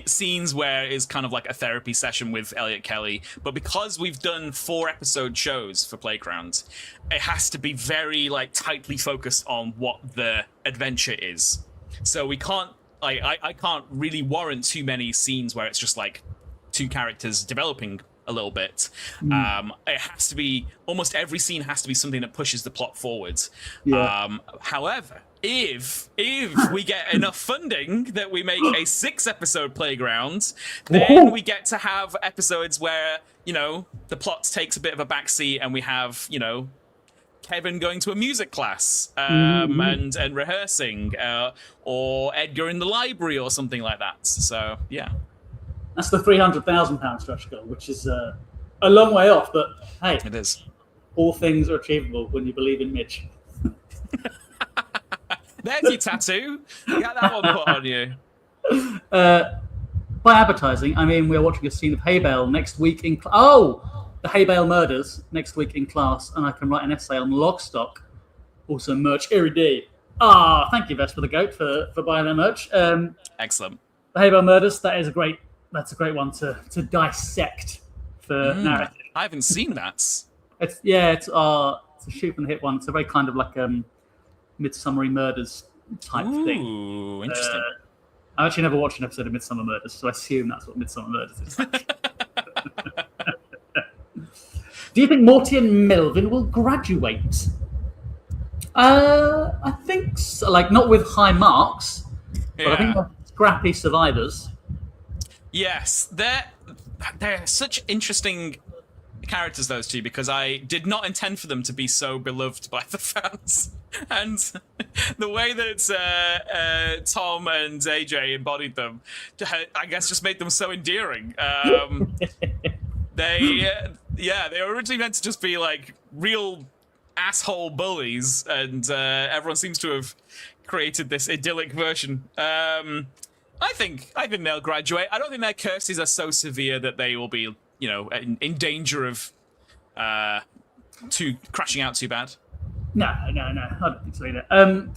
scenes where it's kind of like a therapy session with Elliot Kelly, but because we've done 4-episode shows for Playground, it has to be very like tightly focused on what the adventure is. So we can't. I can't really warrant too many scenes where it's just like two characters developing a little bit. It has to be, almost every scene has to be something that pushes the plot forward. Yeah. However, if we get enough funding that we make a 6-episode Playground, then we get to have episodes where, the plot takes a bit of a backseat and we have, Kevin going to a music class and rehearsing, or Edgar in the library or something like that. So, yeah. That's the £300,000 stretch goal, which is a long way off, but hey, it is. All things are achievable when you believe in Mitch. There's your tattoo. You got that one put on you. By advertising, I mean we're watching a scene of Hay Bale next week in the Hay Bale murders next week in class, and I can write an essay on Logstock, also merch every day. Thank you, Vest, for the goat for buying that merch. Excellent. The Hay Bale murders. That's a great one to dissect for narrative. I haven't seen that. It's a shoot from the hip one. It's a very kind of like Midsummery Murders type thing. Ooh, interesting. I've actually never watched an episode of Midsummer Murders, so I assume that's what Midsummer Murders is like. Do you think Morty and Melvin will graduate? I think so, not with high marks, but I think they're scrappy survivors. Yes, they're such interesting characters, those two, because I did not intend for them to be so beloved by the fans. And the way that Tom and AJ embodied them, I guess, just made them so endearing. They were originally meant to just be like real asshole bullies, and everyone seems to have created this idyllic version. I think they'll graduate. I don't think their curses are so severe that they will be, in danger of crashing out too bad. No, I don't think so either.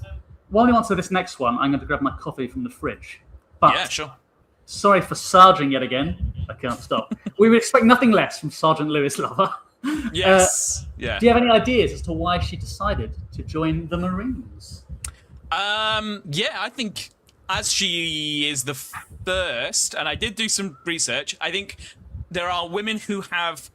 While we answer this next one, I'm going to grab my coffee from the fridge. But yeah, sure. Sorry for Sergeant yet again. I can't stop. We would expect nothing less from Sergeant Lewis Lover. Yes. Yeah. Do you have any ideas as to why she decided to join the Marines? Yeah, I think as she is the first, and I did do some research, I think there are women who have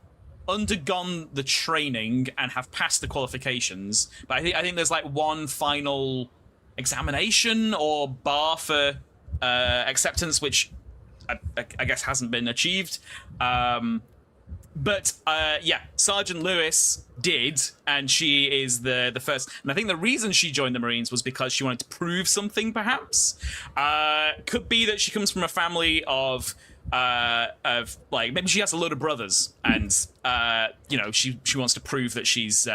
undergone the training and have passed the qualifications, but I think there's like one final examination or bar for acceptance, which I guess hasn't been achieved. But Sergeant Lewis did, and she is the first. And I think the reason she joined the Marines was because she wanted to prove something, perhaps. Could be that she comes from a family of of like maybe she has a load of brothers, and she wants to prove that she's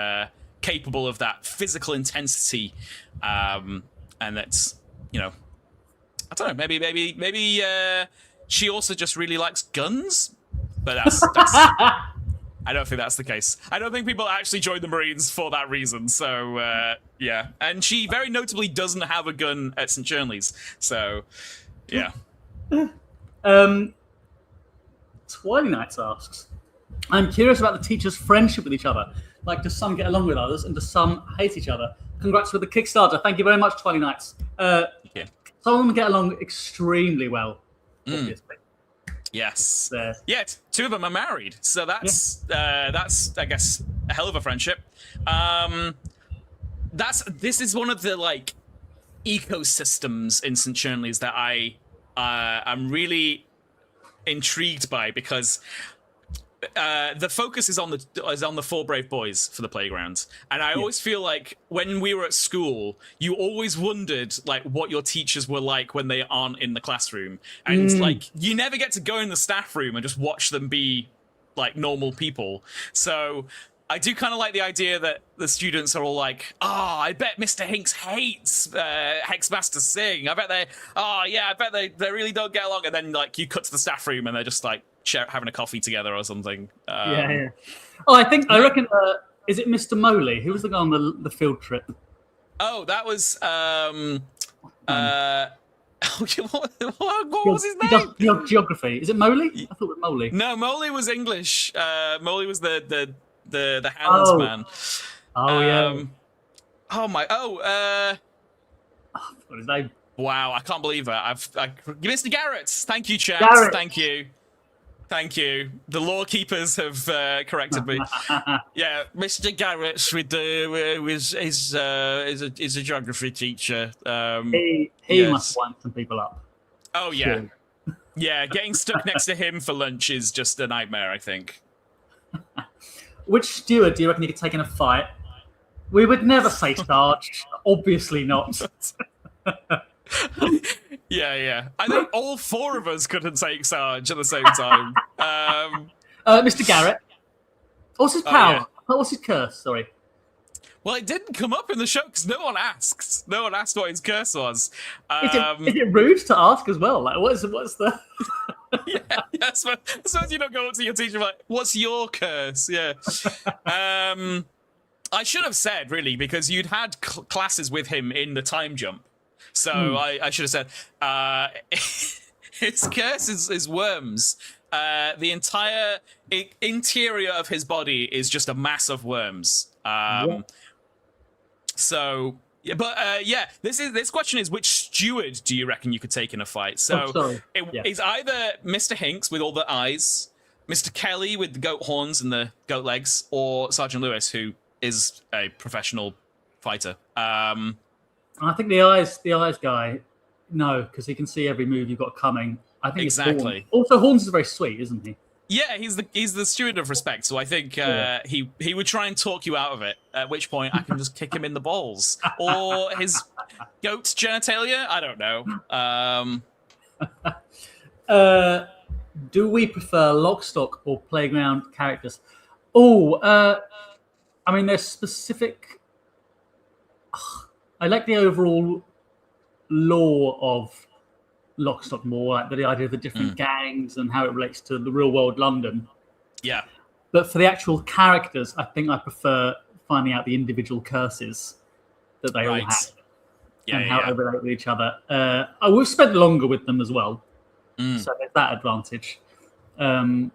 capable of that physical intensity, and that's I don't know, maybe she also just really likes guns, but that's I don't think that's the case. I don't think people actually join the Marines for that reason. So yeah, and she very notably doesn't have a gun at St. Chernley's. So yeah. Twilight Nights asks, I'm curious about the teachers' friendship with each other. Like, does some get along with others, and does some hate each other? Congrats with the Kickstarter. Thank you very much, Twilight Nights. Yeah. Some of them get along extremely well, obviously. Yes. Yeah, two of them are married, so that's I guess a hell of a friendship. This is one of the like ecosystems in St. Chernley's that I'm really intrigued by, because the focus is on the four brave boys for the playground, and I always feel like when we were at school, you always wondered like what your teachers were like when they aren't in the classroom, and like you never get to go in the staff room and just watch them be like normal people. So I do kind of like the idea that the students are all like, I bet Mr. Hinks hates Hexmaster Singh. I bet they really don't get along. And then like you cut to the staff room and they're just like having a coffee together or something. Yeah. Oh, I reckon. Is it Mr. Moley? Who was the guy on the field trip? Oh, that was what was his name? Geography. Is it Moley? I thought it was Moley. No, Moley was English. Moley was the handsman. Yeah. What is his name? Wow, I can't believe it. Mr. Garrett. Thank you, chat. Garrett. Thank you. The law keepers have corrected me. Yeah, Mr. Garrett is a geography teacher. He must wind some people up. Oh yeah, sure. Yeah. Getting stuck next to him for lunch is just a nightmare, I think. Which steward do you reckon you could take in a fight? We would never say Sarge. Obviously not. Yeah. I think all four of us couldn't take Sarge at the same time. Mr. Garrett. What's his power? Yeah. What's his curse? Sorry. Well, it didn't come up in the show because no one asked. No one asked what his curse was. Is it rude to ask as well? Like, what's the... Yeah, I suppose you don't go up to your teacher like, what's your curse? Yeah. I should have said, really, because you'd had classes with him in the time jump. So I should have said, his curse is worms. The entire interior of his body is just a mass of worms. So... Yeah, but this question is, which steward do you reckon you could take in a fight? So it's either Mr. Hinks with all the eyes, Mr. Kelly with the goat horns and the goat legs, or Sergeant Lewis, who is a professional fighter. I think the eyes guy, no, because he can see every move you've got coming. I think exactly. It's Horns. Also, Horns is very sweet, isn't he? Yeah, he's the steward of respect, so I think he would try and talk you out of it, at which point I can just kick him in the balls. Or his goat's genitalia? I don't know. Do we prefer Lockstock or Playground characters? I mean, there's specific... I like the overall lore of Lockstock more, like the idea of the different gangs and how it relates to the real world London. Yeah. But for the actual characters, I think I prefer finding out the individual curses that they all have and how they relate with each other. We've spent longer with them as well, so there's that advantage. So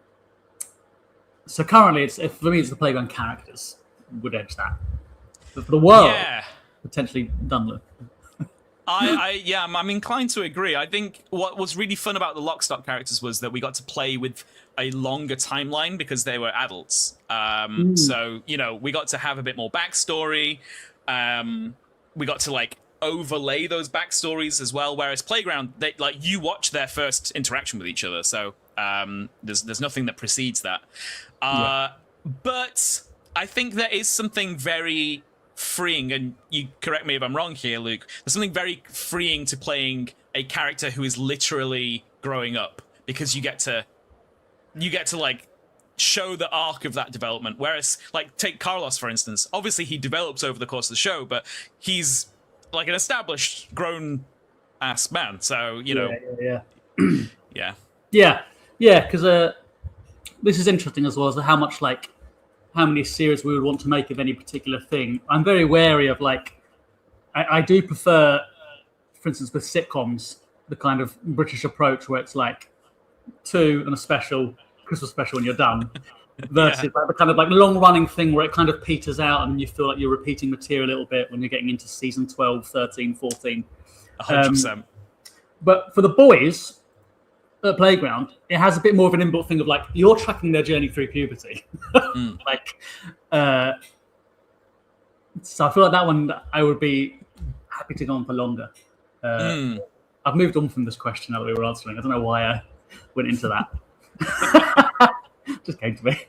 currently, for me, it's the Playground characters would edge that. But for the world, potentially Dunlop. I'm inclined to agree. I think what was really fun about the Lockstock characters was that we got to play with a longer timeline because they were adults. So, we got to have a bit more backstory. We got to overlay those backstories as well. Whereas Playground, you watch their first interaction with each other. So there's nothing that precedes that. But I think there is something very freeing, and you correct me if I'm wrong here, Luke, there's something very freeing to playing a character who is literally growing up, because you get to like show the arc of that development. Whereas, like, take Carlos for instance. Obviously, he develops over the course of the show, but he's like an established, grown-ass man. So yeah. Because this is interesting as well as how much how many series we would want to make of any particular thing. I'm very wary of I do prefer, for instance, with sitcoms, the kind of British approach where it's like 2 and a special, Christmas special, and you're done. Versus like the kind of long running thing where it kind of peters out and you feel like you're repeating material a little bit when you're getting into season 12, 13, 14. 100%. But for the boys at Playground, it has a bit more of an inbuilt thing of you're tracking their journey through puberty. So I feel like that one I would be happy to go on for longer. I've moved on from this question that we were answering. I don't know why I went into that. Just came to me.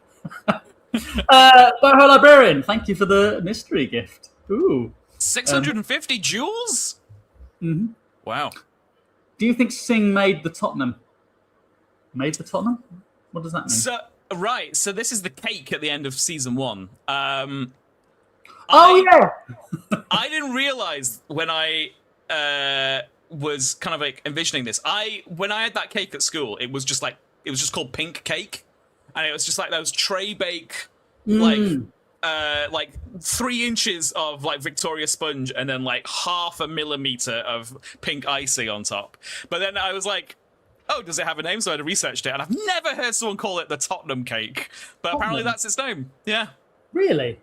Boho Librarian, thank you for the mystery gift. Ooh. 650 jewels? Mm-hmm. Wow. Do you think Sing made the Tottenham? Made the Tottenham? What does that mean? So this is the cake at the end of season 1. Yeah! I didn't realize when I was kind of envisioning this. When I had that cake at school, it was just called pink cake, and it was just those tray bake, 3 inches of Victoria sponge, and then 0.5 millimeter of pink icing on top. But then I was like, oh, does it have a name? So I researched it, and I've never heard someone call it the Tottenham cake, but apparently that's its name. Yeah. Really?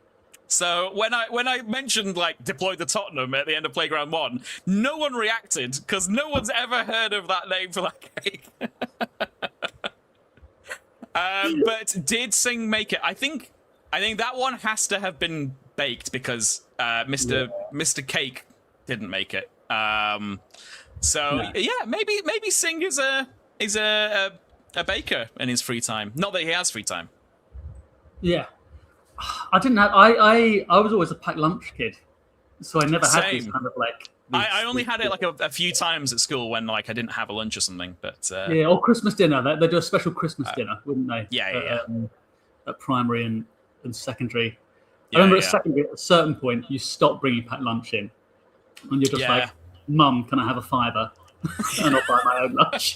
So when I mentioned deploy the Tottenham at the end of Playground 1, no one reacted because no one's ever heard of that name for that cake. But did Sing make it? I think that one has to have been baked because Mr. Cake didn't make it. Maybe Sing is a baker in his free time. Not that he has free time. Yeah. I didn't have. I was always a packed lunch kid, so I never had this kind of I only had it a few times at school when I didn't have a lunch or something. But or Christmas dinner. They do a special Christmas dinner, wouldn't they? Yeah. At primary and secondary. I remember at secondary, at a certain point, you stop bringing packed lunch in, and you're just Mum, can I have a fiver? And I'll buy my own lunch.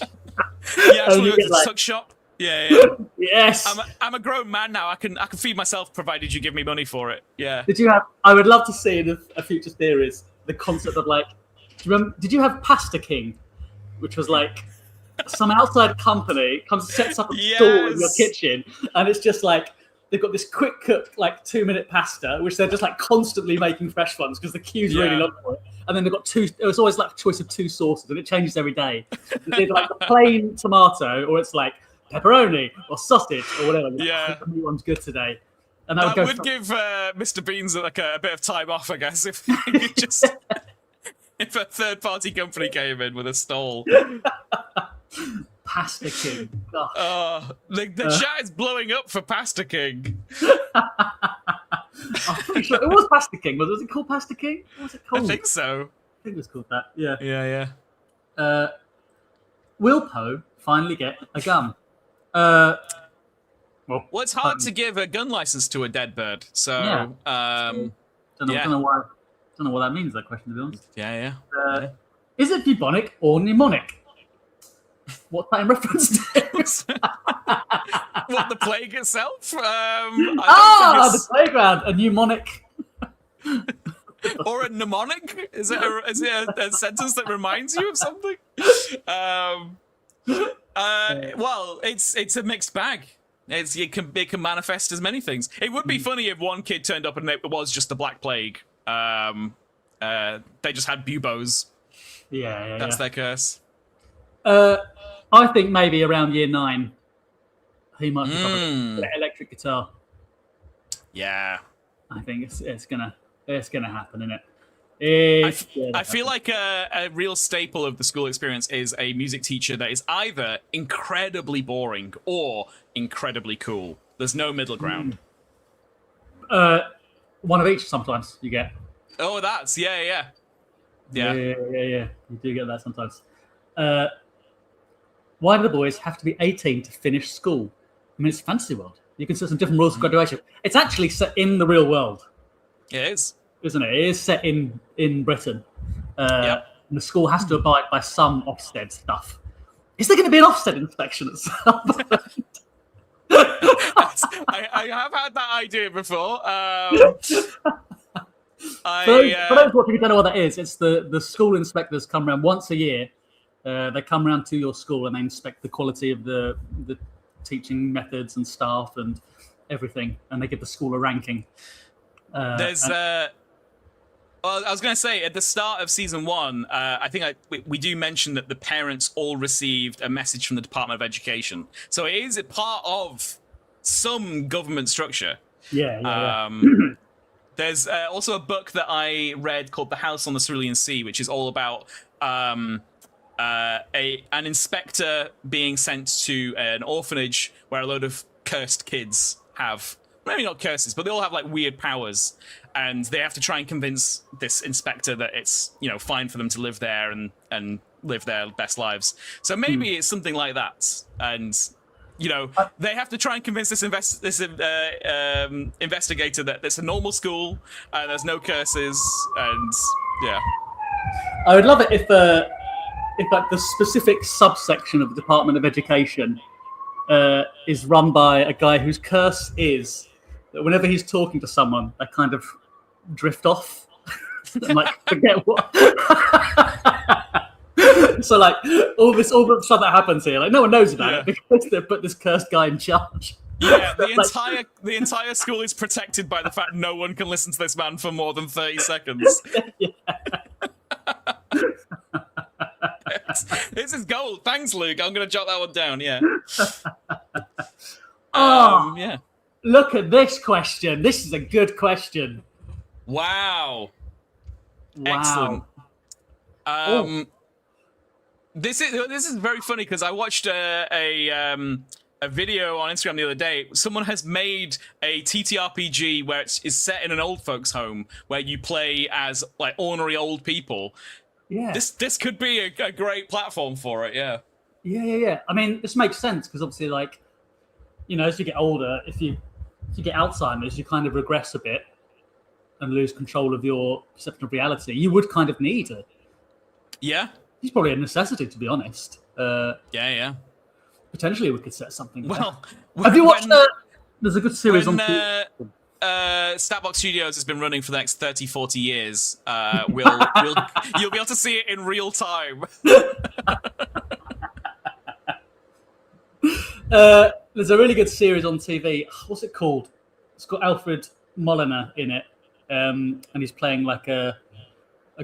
Tuck shop. Yeah. Yes. I'm a grown man now. I can feed myself provided you give me money for it. Yeah. Did you have? I would love to see in a future series the concept of did you have Pasta King, which was some outside company sets up a stall in your kitchen, and it's just they've got this quick cook 2-minute pasta, which they're just constantly making fresh ones because the queue's really long for it. And then they've got 2. It was always a choice of 2 sauces, and it changes every day. It's the plain tomato, or it's pepperoni or sausage or whatever. The new one's good today. And that would give Mr. Beans a bit of time off, I guess, if if a third-party company came in with a stall. Pasta King. Gosh. The chat is blowing up for Pasta King. I'm pretty sure it was Pasta King. Was it called Pasta King? What was it called? I think so. I think it was called that. Yeah. Yeah. Will Poe finally get a gun? Well, it's hard to give a gun license to a dead bird. So, don't know what that means. That question, to be honest. Yeah. Is it bubonic or mnemonic? What's that in reference to? What, the plague itself? The playground, a mnemonic. Or a mnemonic? Is it a sentence that reminds you of something? Well, it's a mixed bag. It can manifest as many things. It would be funny if one kid turned up and it was just the Black Plague. They just had buboes. Yeah. That's their curse. I think maybe around year 9, he might pick up an electric guitar. Yeah. I think it's gonna happen, isn't it? I feel like a real staple of the school experience is a music teacher that is either incredibly boring or incredibly cool. There's no middle ground. One of each sometimes you get. Oh, that's yeah. You do get that sometimes. why do the boys have to be 18 to finish school? I mean, it's fantasy world. You can set some different rules for graduation. It's actually set in the real world. It is. Isn't it? It is set in Britain. Yep. And the school has to abide by some Ofsted stuff. Is there going to be an Ofsted inspection at some point? I have had that idea before. For those watching who don't know what that is, it's the school inspectors come around once a year. They come around to your school and they inspect the quality of the teaching methods and staff and everything, and they give the school a ranking. Well, I was going to say, at the start of season 1, I think we do mention that the parents all received a message from the Department of Education. So it is a part of some government structure. Yeah. There's also a book that I read called The House on the Cerulean Sea, which is all about an inspector being sent to an orphanage where a load of cursed kids have, maybe not curses, but they all have like weird powers. And they have to try and convince this inspector that it's, fine for them to live there and live their best lives. So maybe it's something like that. And, they have to try and convince this investigator that it's a normal school and there's no curses. And yeah, I would love it if like the specific subsection of the Department of Education is run by a guy whose curse is that whenever he's talking to someone, they kind of drift off and like forget what. So like all the stuff that happens here, like no one knows about it because they put this cursed guy in charge. Yeah, the entire school is protected by the fact no one can listen to this man for more than 30 seconds. This is gold. Thanks, Luke. I'm going to jot that one down. Yeah. Yeah. Look at this question. This is a good question. Wow. Excellent. This is very funny because I watched a video on Instagram the other day. Someone has made a TTRPG where it's set in an old folks' home where you play as like ornery old people. Yeah. This could be a great platform for it. Yeah. Yeah. I mean, this makes sense because obviously, like, as you get older, if you get Alzheimer's, you kind of regress a bit and lose control of your perception of reality. You would kind of need it. Yeah. It's probably a necessity, to be honest. Yeah. Potentially, we could set something. Well, have you watched? There's a good series on. Statbox Studios has been running for the next 30, 40 years. You'll be able to see it in real time. There's a really good series on TV. What's it called? It's got Alfred Molina in it, and he's playing like a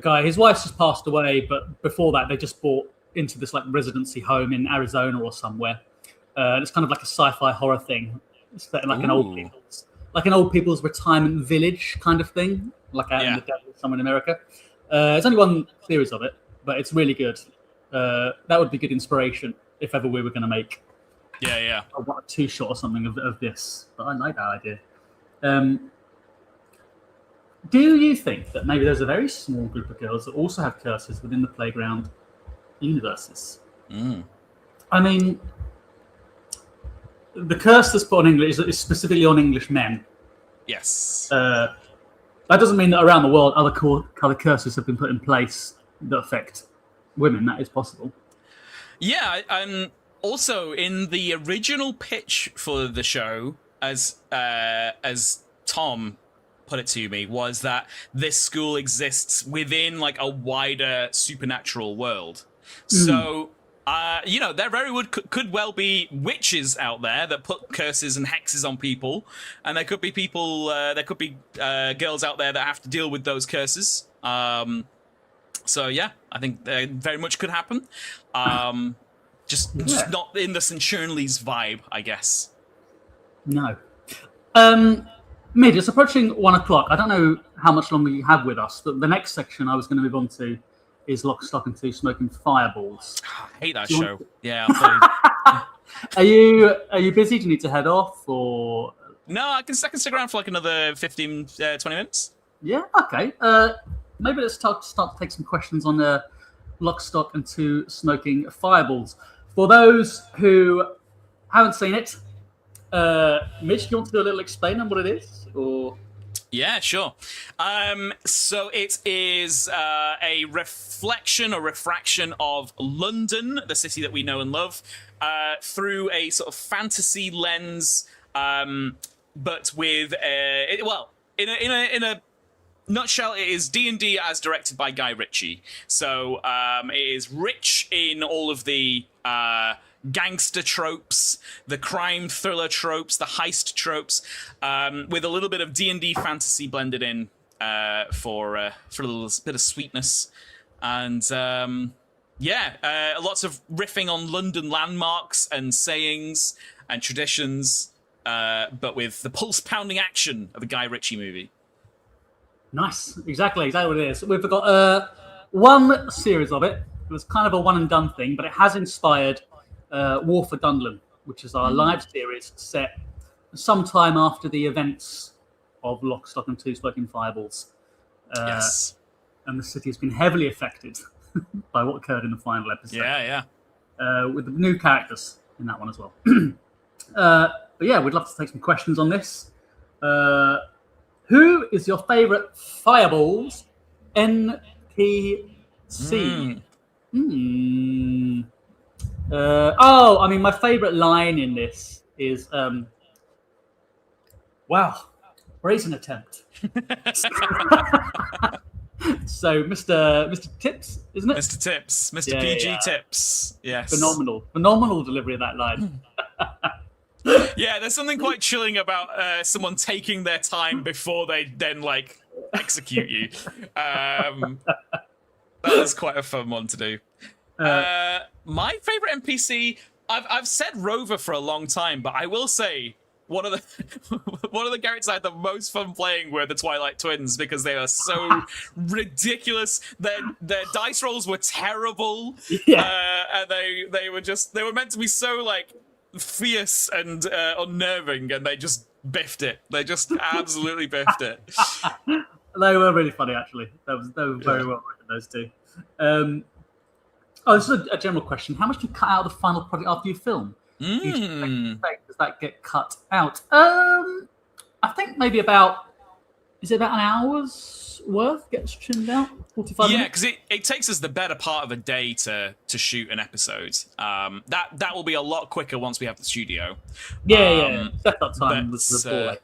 guy. His wife's just passed away, but before that, they just bought into this like residency home in Arizona or somewhere. And it's kind of like a sci-fi horror thing. It's set in like an old people's retirement village kind of thing, like out in the desert somewhere in America. There's only one series of it, but it's really good. That would be good inspiration if ever we were going to make a 2-shot or something of this. But I like that idea. Do you think that maybe there's a very small group of girls that also have curses within the playground universes? I mean, the curse that's put on English is specifically on English men. Yes. That doesn't mean that around the world other curses have been put in place that affect women. That is possible. Yeah, also in the original pitch for the show, as Tom put it to me, was that this school exists within like a wider supernatural world. So, there very could well be witches out there that put curses and hexes on people, and there could be girls out there that have to deal with those curses. So yeah, I think very much could happen. Just not in the St. Shirley's vibe, I guess. No. Mid, it's approaching 1 o'clock. I don't know how much longer you have with us, but the next section I was going to move on to is Lock, Stock and Two Smoking Fireballs. I hate that show. Yeah. Are you busy? Do you need to head off or? No, I can stick around for like another 15, 20 minutes. Yeah. Okay. Maybe let's start to take some questions on Lock, Stock and Two Smoking Fireballs. For those who haven't seen it, Mitch, do you want to do a little explain on what it is? Or Yeah, sure. So it is a reflection or refraction of London, the city that we know and love, through a sort of fantasy lens, but with in a nutshell, it is D&D as directed by Guy Ritchie. So it is rich in all of the gangster tropes, the crime thriller tropes, the heist tropes, with a little bit of D&D fantasy blended in for a little bit of sweetness. And lots of riffing on London landmarks and sayings and traditions, but with the pulse-pounding action of a Guy Ritchie movie. nice, exactly what it is. We've got one series of it. It was kind of a one-and-done thing, but it has inspired War for Dunlin, which is our live series set sometime after the events of Lock, Stock and Two Smoking Fireballs. Yes. And the city has been heavily affected by what occurred in the final episode. Yeah. With the new characters in that one as well. But yeah, we'd love to take some questions on this. Who is your favourite Fireballs NPC? My favourite line in this is, wow, brazen attempt. So, Mr. Tips, isn't it? Mr. Tips, Mr. PG Tips. Yes. Phenomenal delivery of that line. Yeah, there's something quite chilling about someone taking their time before they then execute you. That was quite a fun one to do. My favorite NPC, I've said Rover for a long time, but I will say one of the characters I had the most fun playing were the Twilight Twins, because they are so ridiculous. Their dice rolls were terrible, and they were meant to be so fierce and unnerving, and they just biffed it. They just absolutely biffed it. They were really funny, actually. They were very well written, those two. This is a general question. How much do you cut out of the final product after you film? Does that get cut out? I think maybe about an hour's worth gets trimmed out? 45 minutes? Yeah, because it takes us the better part of a day to shoot an episode. That will be a lot quicker once we have the studio. Setup time was the ball.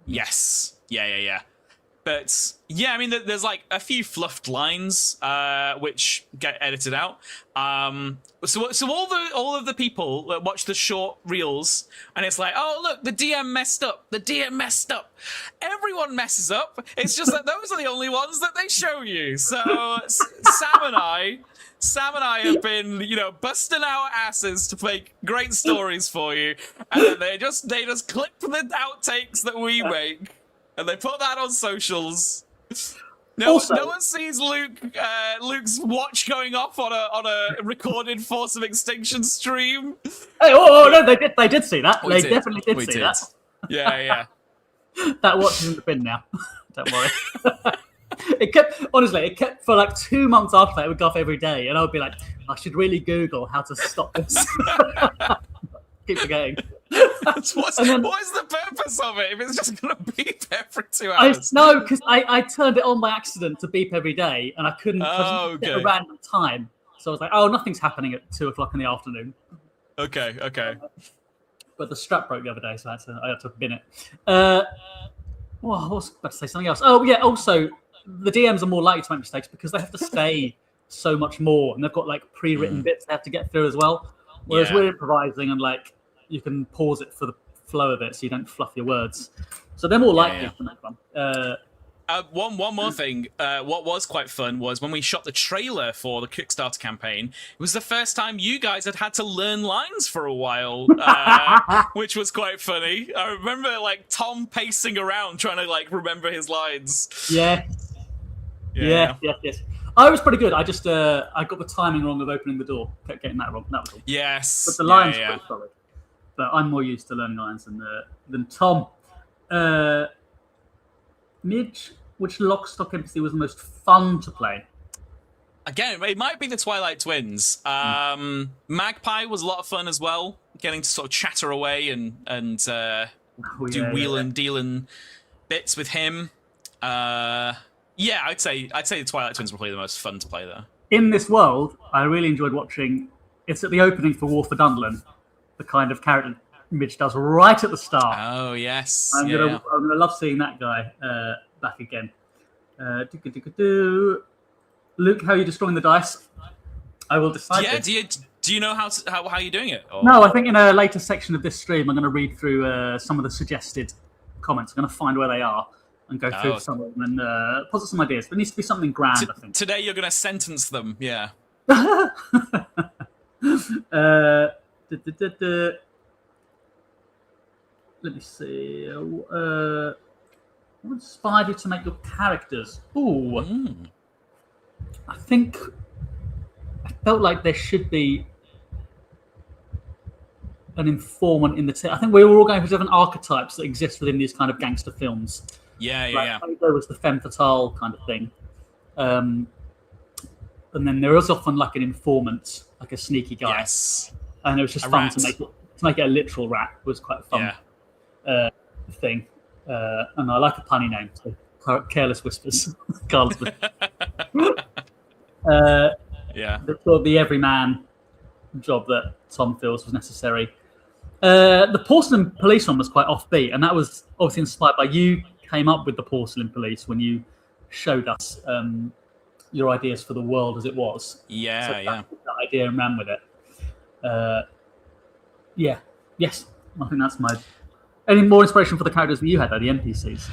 Yes. Yeah. But yeah, I mean, there's a few fluffed lines which get edited out. So all of the people that watch the short reels, and it's oh look, the DM messed up. Everyone messes up. It's just that those are the only ones that they show you. So Sam and I have been, busting our asses to make great stories for you, and then they just clip the outtakes that we make. And they put that on socials. No one sees Luke's watch going off on a recorded Force of Extinction stream. Hey, no, they did see that. They definitely did see that. Yeah. That watch is in the bin now. Don't worry. It kept for 2 months after that. It would go off every day, and I would be like, I should really Google how to stop this. Keep forgetting. What is the purpose of it if it's just going to beep every 2 hours? No, because I turned it on by accident to beep every day, and I couldn't get a random time. So I was like, nothing's happening at 2:00 in the afternoon. Okay. But the strap broke the other day, so I had to bin it. I was about to say something else. Oh, yeah, also, the DMs are more likely to make mistakes because they have to say so much more, and they've got pre-written bits they have to get through as well. Whereas we're improvising, and you can pause it for the flow of it so you don't fluff your words. So they're more likely to make one. One more thing. What was quite fun was when we shot the trailer for the Kickstarter campaign. It was the first time you guys had to learn lines for a while, which was quite funny. I remember Tom pacing around trying to remember his lines. Yes. I was pretty good. I just I got the timing wrong of opening the door. Kept getting that wrong. That was all. Yes. But the lines were pretty solid. But I'm more used to learning lines than Tom. Midge, which Lock, Stock NPC was the most fun to play? again, it might be the Twilight Twins. Magpie was a lot of fun as well, getting to sort of chatter away and do wheeling dealing bits with him. Yeah, I'd say the Twilight Twins were probably the most fun to play there. In this world, I really enjoyed watching. It's at the opening for War for Dunderland, the kind of character Midge does right at the start. Oh yes, I'm gonna love seeing that guy back again. Luke, how are you destroying the dice? I will decide. Yeah, do you know how you're doing it? Or? No, I think in a later section of this stream, I'm going to read through some of the suggested comments. I'm going to find where they are and go through some of them and posit some ideas. But it needs to be something grand, I think. Today you're going to sentence them, yeah. Let me see. What inspired you to make your characters? Ooh. I think I felt like there should be an informant in the team. I think we were all going for different archetypes that exist within these kind of gangster films. Yeah. There was the femme fatale kind of thing. And then there was often like an informant, like a sneaky guy. Yes. And it was just fun to make it a literal rat. It was quite a fun thing. And I like a punny name, so Careless Whispers. Careless Whispers. The everyman job that Tom feels was necessary. The Porcelain Police one was quite offbeat, and that was obviously inspired by you came up with the Porcelain Police when you showed us your ideas for the world as it was. That idea and ran with it. Yes, I think that's my. Any more inspiration for the characters that you had, though, the NPCs?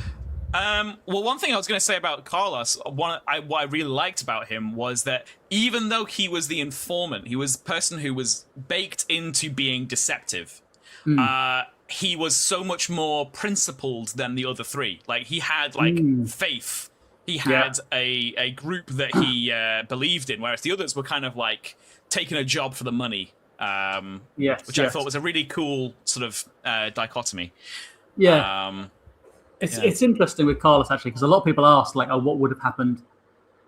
Well, one thing I was going to say about Carlos, what I really liked about him was that even though he was the informant, he was the person who was baked into being deceptive. He was so much more principled than the other three. Like, he had faith. He had a group that he believed in, whereas the others were kind of like taking a job for the money. Which I thought was a really cool sort of dichotomy. It's interesting with Carlos, actually, because a lot of people ask, like, what would have happened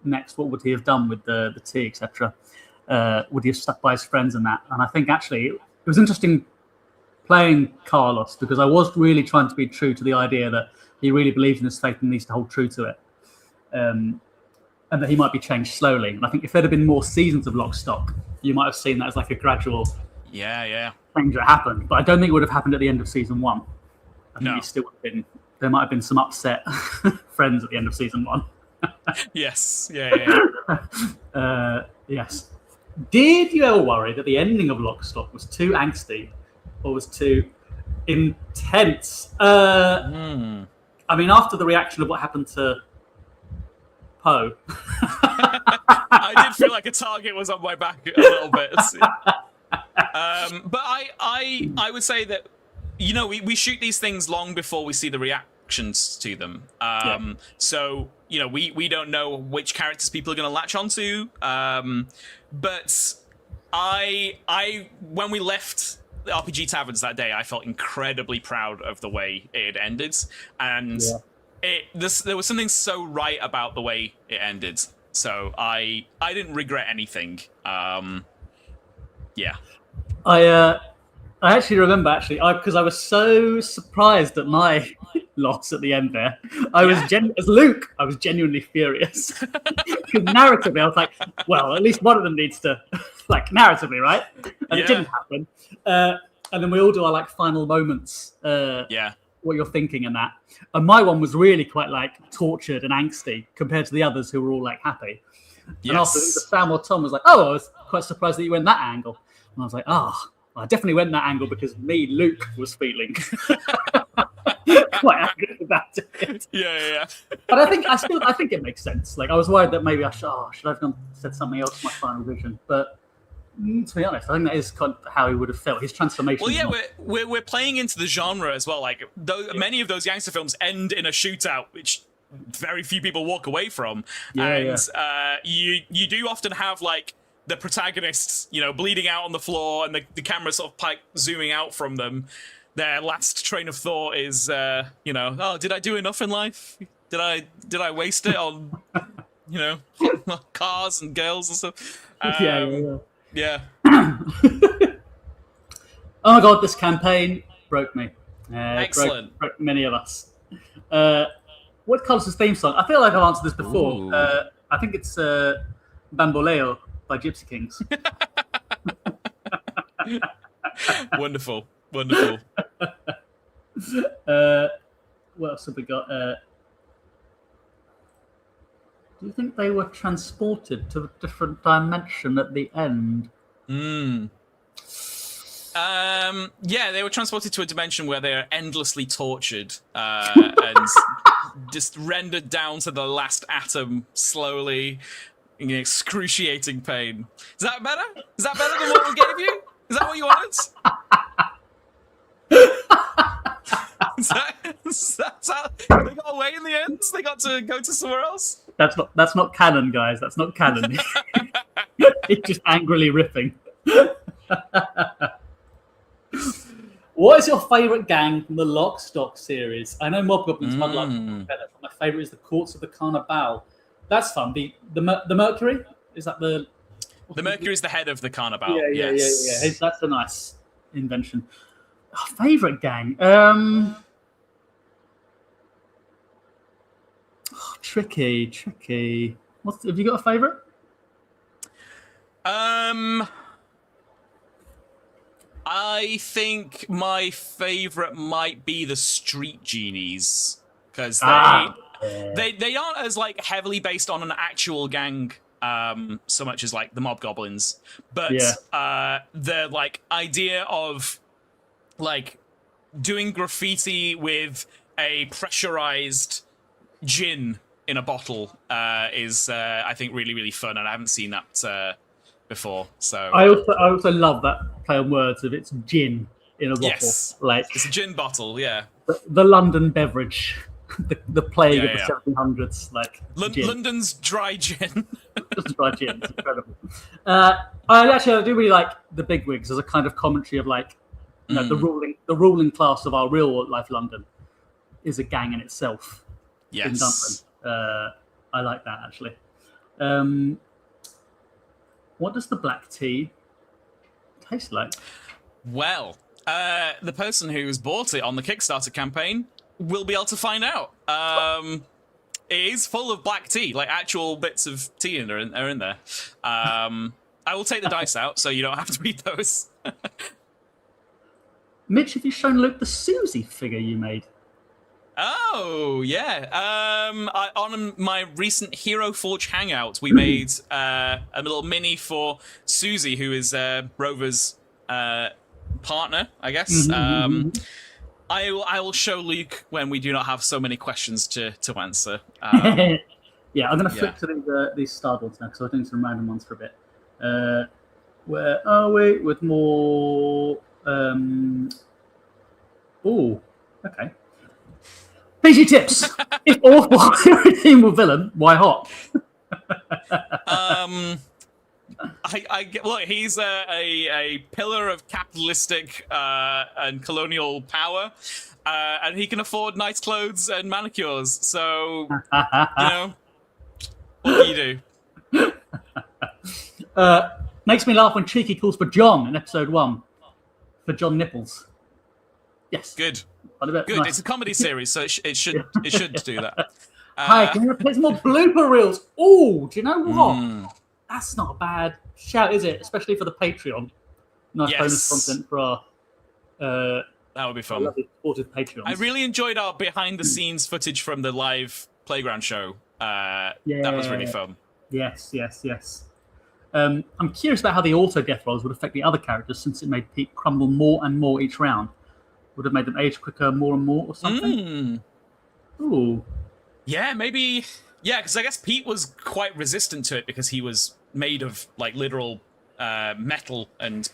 next? What would he have done with the tea, etc.? Would he have stuck by his friends and that? And I think, actually, it was interesting playing Carlos because I was really trying to be true to the idea that he really believes in his faith and needs to hold true to it. And that he might be changed slowly. And I think if there'd have been more seasons of Lock, Stock, you might have seen that as like a gradual change that happened. But I don't think it would have happened at the end of season one. I think he still would have been. There might have been some upset friends at the end of season one. Yes. Yes. Did you ever worry that the ending of Lock, Stock was too angsty or was too intense? I mean, after the reaction of what happened to Poe. I did feel like a target was on my back a little bit. But I would say that, we shoot these things long before we see the reactions to them. So, we don't know which characters people are going to latch onto. But when we left the RPG Taverns that day, I felt incredibly proud of the way it had ended. And there was something so right about the way it ended. So I didn't regret anything. I actually remember because I was so surprised at my loss at the end there. As Luke, I was genuinely furious. Because narratively, I was like, well, at least one of them needs to, narratively, right? And it didn't happen. And then we all do our final moments. What you're thinking and that. And my one was really quite tortured and angsty compared to the others who were all happy. Yes. And after Sam or Tom was like, I was quite surprised that you went that angle. And I was like, I definitely went that angle because me, Luke, was feeling quite angry about it. Yeah. But I think it makes sense. I was worried that maybe I should have said something else in my final vision. But to be honest, I think that is kind of how he would have felt. His transformation. Well, we're playing into the genre as well. Many of those gangster films end in a shootout, which very few people walk away from. You do often have the protagonists, bleeding out on the floor, and the camera sort of zooming out from them. Their last train of thought is, did I do enough in life? Did I waste it on you know, cars and girls and stuff. Yeah. Oh my god, this campaign broke me. Excellent. Broke many of us. What colours is theme song? I feel like I've answered this before. I think it's Bamboleo by Gypsy Kings. Wonderful. What else have we got? Do you think they were transported to a different dimension at the end? Yeah, they were transported to a dimension where they are endlessly tortured and just rendered down to the last atom slowly in excruciating pain. Is that better? Is that better than what we gave you? Is that what you wanted? That's how they got away in the end? They got to go to somewhere else? That's not canon, guys. That's not canon. It's just angrily ripping. What is your favourite gang from the Lock Stock series? I know Mob Goblins might like better, but my favourite is the Courts of the Carnival. That's fun. The Mercury? Is that the... The Mercury is the head of the Carnival. Yeah. That's a nice invention. Oh, favourite gang? Tricky. Have you got a favourite? I think my favourite might be the Street Genies, because they aren't as like heavily based on an actual gang so much as like the Mob Goblins, but the like idea of like doing graffiti with a pressurized gin in a bottle is I think really fun, and I haven't seen that before. So I also love that play on words of it's gin in a bottle. Yes, like it's a gin bottle. Yeah, the London beverage, the plague of the 1700s. Like London's dry gin. Just dry gin. It's incredible. I do really like the Bigwigs as a kind of commentary of like the ruling class of our real life London is a gang in itself. Yes. In Dublin. I like that actually. What does the black tea taste like? Well, the person who's bought it on the Kickstarter campaign will be able to find out. It is full of black tea, like actual bits of tea are in there. I will take the dice out so you don't have to eat those. Mitch, have you shown Luke the Susie figure you made? Oh, yeah. On my recent Hero Forge hangout, we made a little mini for Susie, who is Rover's partner, I guess. I will show Luke when we do not have so many questions to answer. Yeah, I'm going to flip to these Starboards now, because I was doing some random ones for a bit. Where are we? With more... Oh, okay. PG tips. If awful, you're a team with villain, why hot? Look, he's a pillar of capitalistic and colonial power, and he can afford nice clothes and manicures. So, you know, what do you do? Makes me laugh when Cheeky calls for John in episode 1 for John Nipples. Yes, good. Good. Nice. It's a comedy series, so it should do that. Hi, can we play some more blooper reels? Oh, do you know what? That's not a bad shout, is it? Especially for the Patreon. Nice bonus content for our that would be fun. Supportive Patreons. I really enjoyed our behind-the-scenes footage from the live playground show. That was really fun. Yes. I'm curious about how the auto-death rolls would affect the other characters, since it made Pete crumble more and more each round. Would have made them age quicker more and more or something? Ooh. Yeah, maybe. Yeah, because I guess Pete was quite resistant to it because he was made of like literal metal and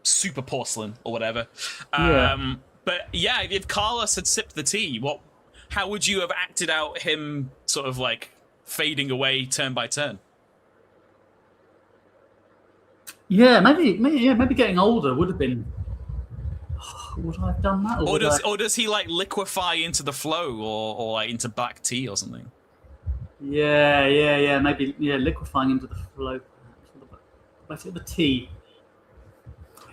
super porcelain or whatever. But yeah, if Carlos had sipped the tea, how would you have acted out him sort of like fading away turn by turn? Yeah, maybe getting older would have been. Would I have done that? Or does he like liquefy into the flow or like into black tea or something? Yeah. Maybe liquefying into the flow. Let's hit the T.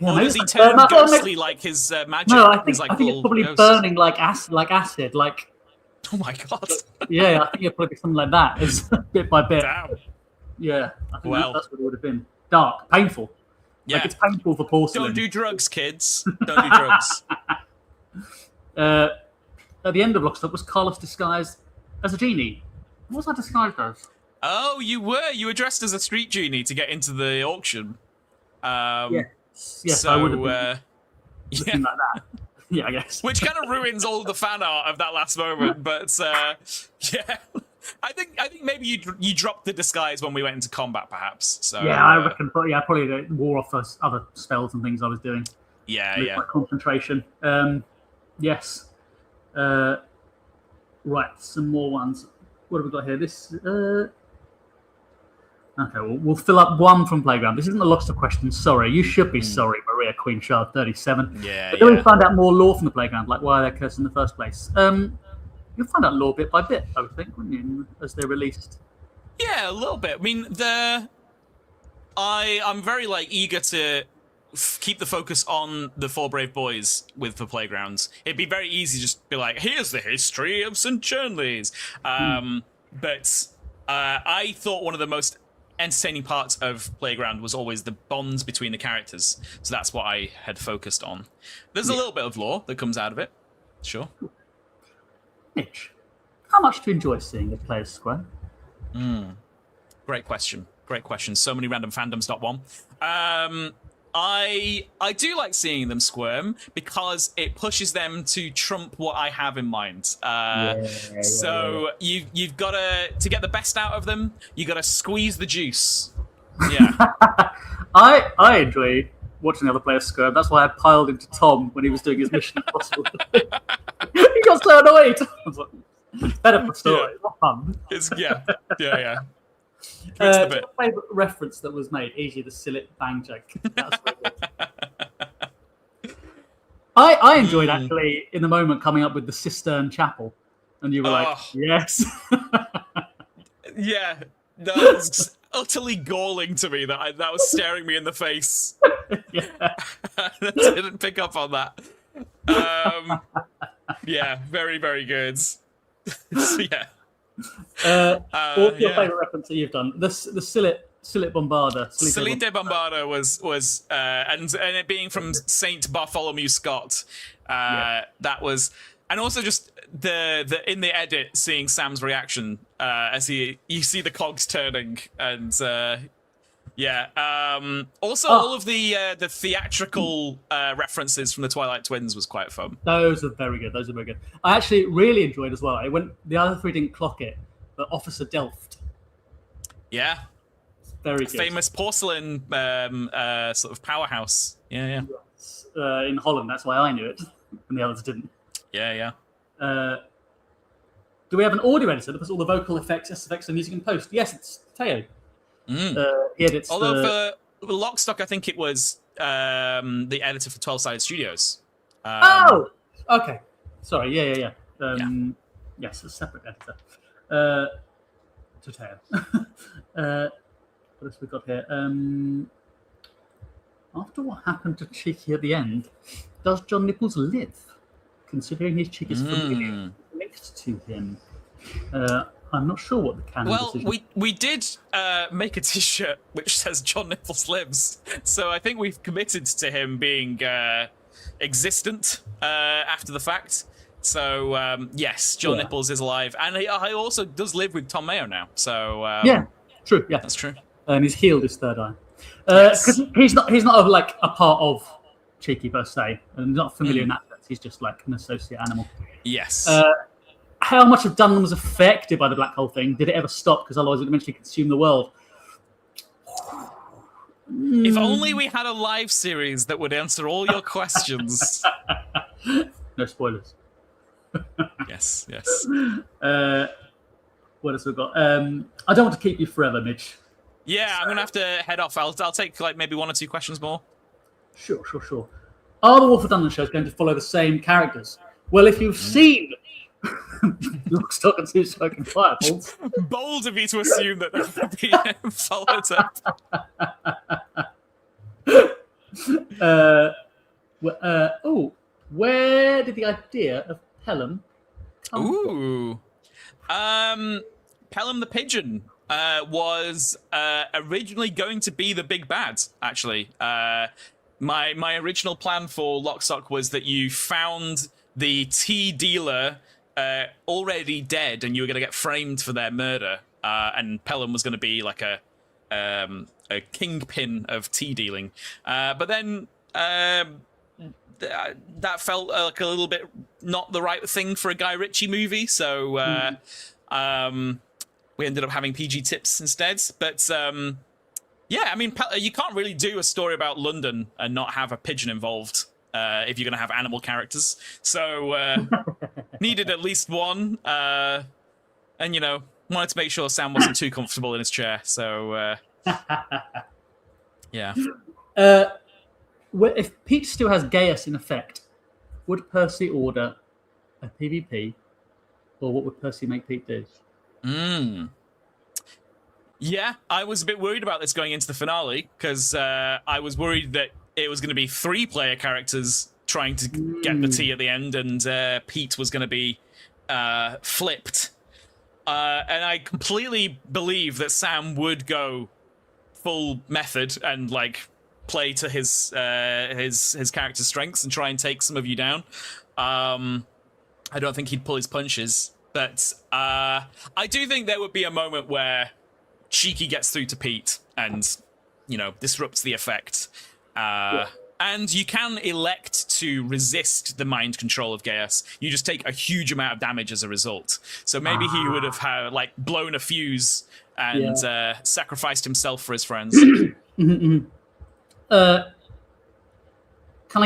Yeah, Or maybe does he it's turn like, ghostly like his magic? No, I think He's like I think it's full probably ghost. burning like acid. Like, Oh my god! yeah, I think it'd probably be something like that. It's bit by bit. Damn. Yeah, I think Well. that's what it would have been. Dark, painful. Yeah. Like it's painful for porcelain. Don't do drugs, kids. Don't do drugs. At the end of Lockstock was Carlos disguised as a genie. What was that disguised as? Oh, you were dressed as a street genie to get into the auction. Yes, so, I would have been looking yeah. like that. Yeah, I guess. Which kind of ruins all the fan art of that last moment, but yeah. I think maybe you dropped the disguise when we went into combat, perhaps. So Yeah, I reckon. Probably wore off those other spells and things I was doing. Yeah. My concentration. Yes. Right, some more ones. What have we got here? This. Okay, we'll fill up one from Playground. This isn't a Lockstock question. Sorry, you should be sorry, Maria Queen Shard 37. Yeah. But then we find out more lore from the Playground, like why they're cursed in the first place. You'll find out lore bit by bit, I would think, wouldn't you, as they're released? Yeah, a little bit. I mean, I'm very eager to keep the focus on the four brave boys with the Playgrounds. It'd be very easy to just be like, here's the history of St. Churnley's. But I thought one of the most entertaining parts of Playground was always the bonds between the characters. So that's what I had focused on. There's a little bit of lore that comes out of it. Sure. Mitch, how much do you enjoy seeing the players square? Great question. So many random fandoms.1. I do like seeing them squirm because it pushes them to trump what I have in mind. So you've got to get the best out of them. You got to squeeze the juice. Yeah. I enjoy watching other players squirm. That's why I piled into Tom when he was doing his Mission Impossible. He got so annoyed. I was like, better for story. What fun. Yeah. What's your favourite reference that was made? Easy, the Sillet Bang joke. That's really good. I enjoyed actually in the moment coming up with the Cistern Chapel, and you were like, yes. Yeah, that was utterly galling to me. That was staring me in the face. Yeah. I didn't pick up on that. Yeah, very, very good. Yeah. What's your favourite reference that you've done? The Sillet Bombarda. Celine de Bombarda was and it being from Saint Bartholomew Scott. That was, and also just the in the edit seeing Sam's reaction as you see the cogs turning and also all of the theatrical references from the Twilight Twins was quite fun. Those are very good. I actually really enjoyed as well. The other three didn't clock it, but Officer Delft. Yeah. Very good. Famous porcelain sort of powerhouse. Yeah. Yes. In Holland, that's why I knew it, and the others didn't. Yeah. Do we have an audio editor that puts all the vocal effects, S-effects, and music in post? Yes, it's Teo. He edits. Although for Lockstock, I think it was the editor for 12-Sided Studios. Okay. Sorry. Yeah. Yes, a separate editor. To Teo. What else we got here? After what happened to Cheeky at the end, does John Nipples live? Considering his chick is familiar linked to him. I'm not sure what the canon decision. we did make a T-shirt which says John Nipples lives, so I think we've committed to him being existent after the fact. So yes, John Nipples is alive, and he also does live with Tom Mayo now. So yeah, true. Yeah, that's true. And he's healed his third eye because he's not a part of Cheeky per se, and not familiar in that sense. He's just like an associate animal. Yes. How much of Dunham was affected by the black hole thing? Did it ever stop? Because otherwise it would eventually consume the world. If only we had a live series that would answer all your questions. No spoilers. Yes. What else we've got? I don't want to keep you forever, Mitch. Yeah, I'm going to have to head off. I'll take maybe one or two questions more. Sure. Are the Wolf of Dunham shows going to follow the same characters? Well, if you've seen Look, stock, and two smoking fireballs. Bold of you to assume that would be followed up. Where did the idea of Pelham come from? Ooh. Pelham the Pigeon was originally going to be the big bad, actually. My original plan for Lockstock was that you found the tea dealer already dead, and you were going to get framed for their murder. And Pelham was going to be like a kingpin of tea dealing. But then that felt like a little bit not the right thing for a Guy Ritchie movie, so we ended up having PG tips instead. But yeah, I mean, you can't really do a story about London and not have a pigeon involved if you're going to have animal characters. So needed at least one, and you know, wanted to make sure Sam wasn't too comfortable in his chair. So yeah. If Pete still has Gaius in effect, would Percy order a PvP, or what would Percy make Pete do? Yeah, I was a bit worried about this going into the finale, because I was worried that it was going to be 3-player characters trying to get the tea at the end, and Pete was going to be flipped. And I completely believe that Sam would go full method and like play to his character's strengths and try and take some of you down. I don't think he'd pull his punches, but I do think there would be a moment where Cheeky gets through to Pete and, you know, disrupts the effect. And you can elect to resist the mind control of Gaius. You just take a huge amount of damage as a result. So maybe he would have like blown a fuse and sacrificed himself for his friends. Can I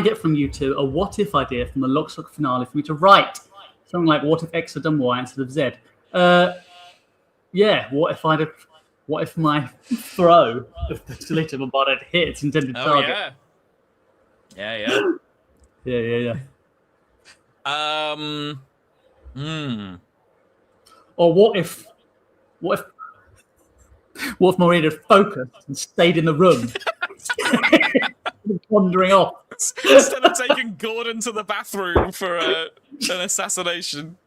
get from you two a what if idea from the Lockstock finale for me to write? Something like, what if X had done Y instead of Z? Yeah, what if my throw of the Delita Bombard had hit its intended target? Yeah. Or what if Maureen had focused and stayed in the room, wandering off instead of taking Gordon to the bathroom for an assassination?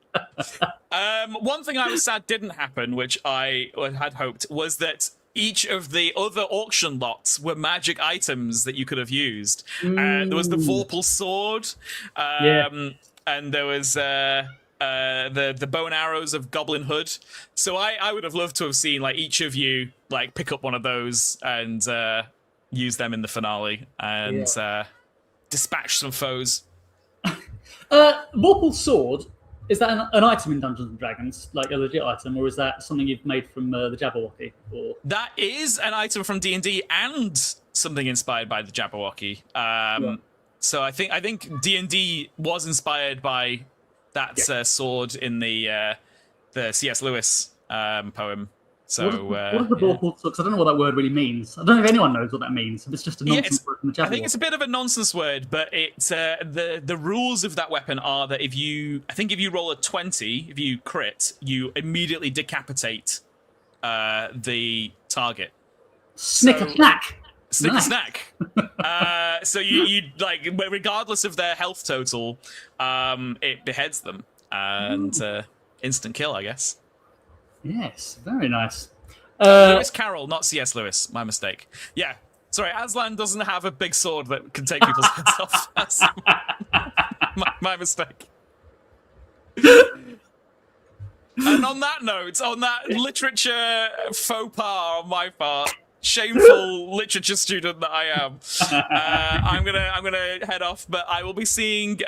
One thing I was sad didn't happen, which I had hoped, was that each of the other auction lots were magic items that you could have used. There was the Vorpal sword, and there was the bow and arrows of Goblin Hood. So I would have loved to have seen like each of you like pick up one of those and use them in the finale and dispatch some foes. Vorpal sword, is that an item in Dungeons and Dragons, like a legit item, or is that something you've made from the Jabberwocky? Or... That is an item from D&D and something inspired by the Jabberwocky. So I think D&D was inspired by that sword in the C.S. Lewis poem. So what is the Vorpal sword? Because I don't know what that word really means. I don't know if anyone knows what that means. If it's just a nonsense word from the Jabberwocky. I think it's a bit of a nonsense word, but it's the rules of that weapon are that if you roll a 20, if you crit, you immediately decapitate the target. Snack. Snack. So you like, regardless of their health total, it beheads them and instant kill, I guess. Yes, very nice. Lewis Carroll, not C.S. Lewis. My mistake. Yeah, sorry. Aslan doesn't have a big sword that can take people's heads off. That's my mistake. And on that note, on that literature faux pas on my part, shameful literature student that I am, I'm gonna head off. But I will be seeing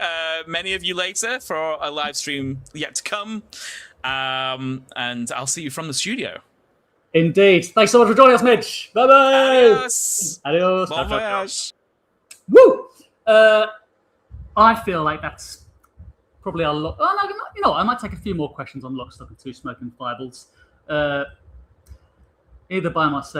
many of you later for a live stream yet to come. And I'll see you from the studio. Indeed. Thanks so much for joining us, Mitch. Bye bye. Adios. Bon voyage. Woo! I feel like that's probably a lot. Oh, no, you know what? I might take a few more questions on Lockstock and Two Smoking Fireballs. Either by myself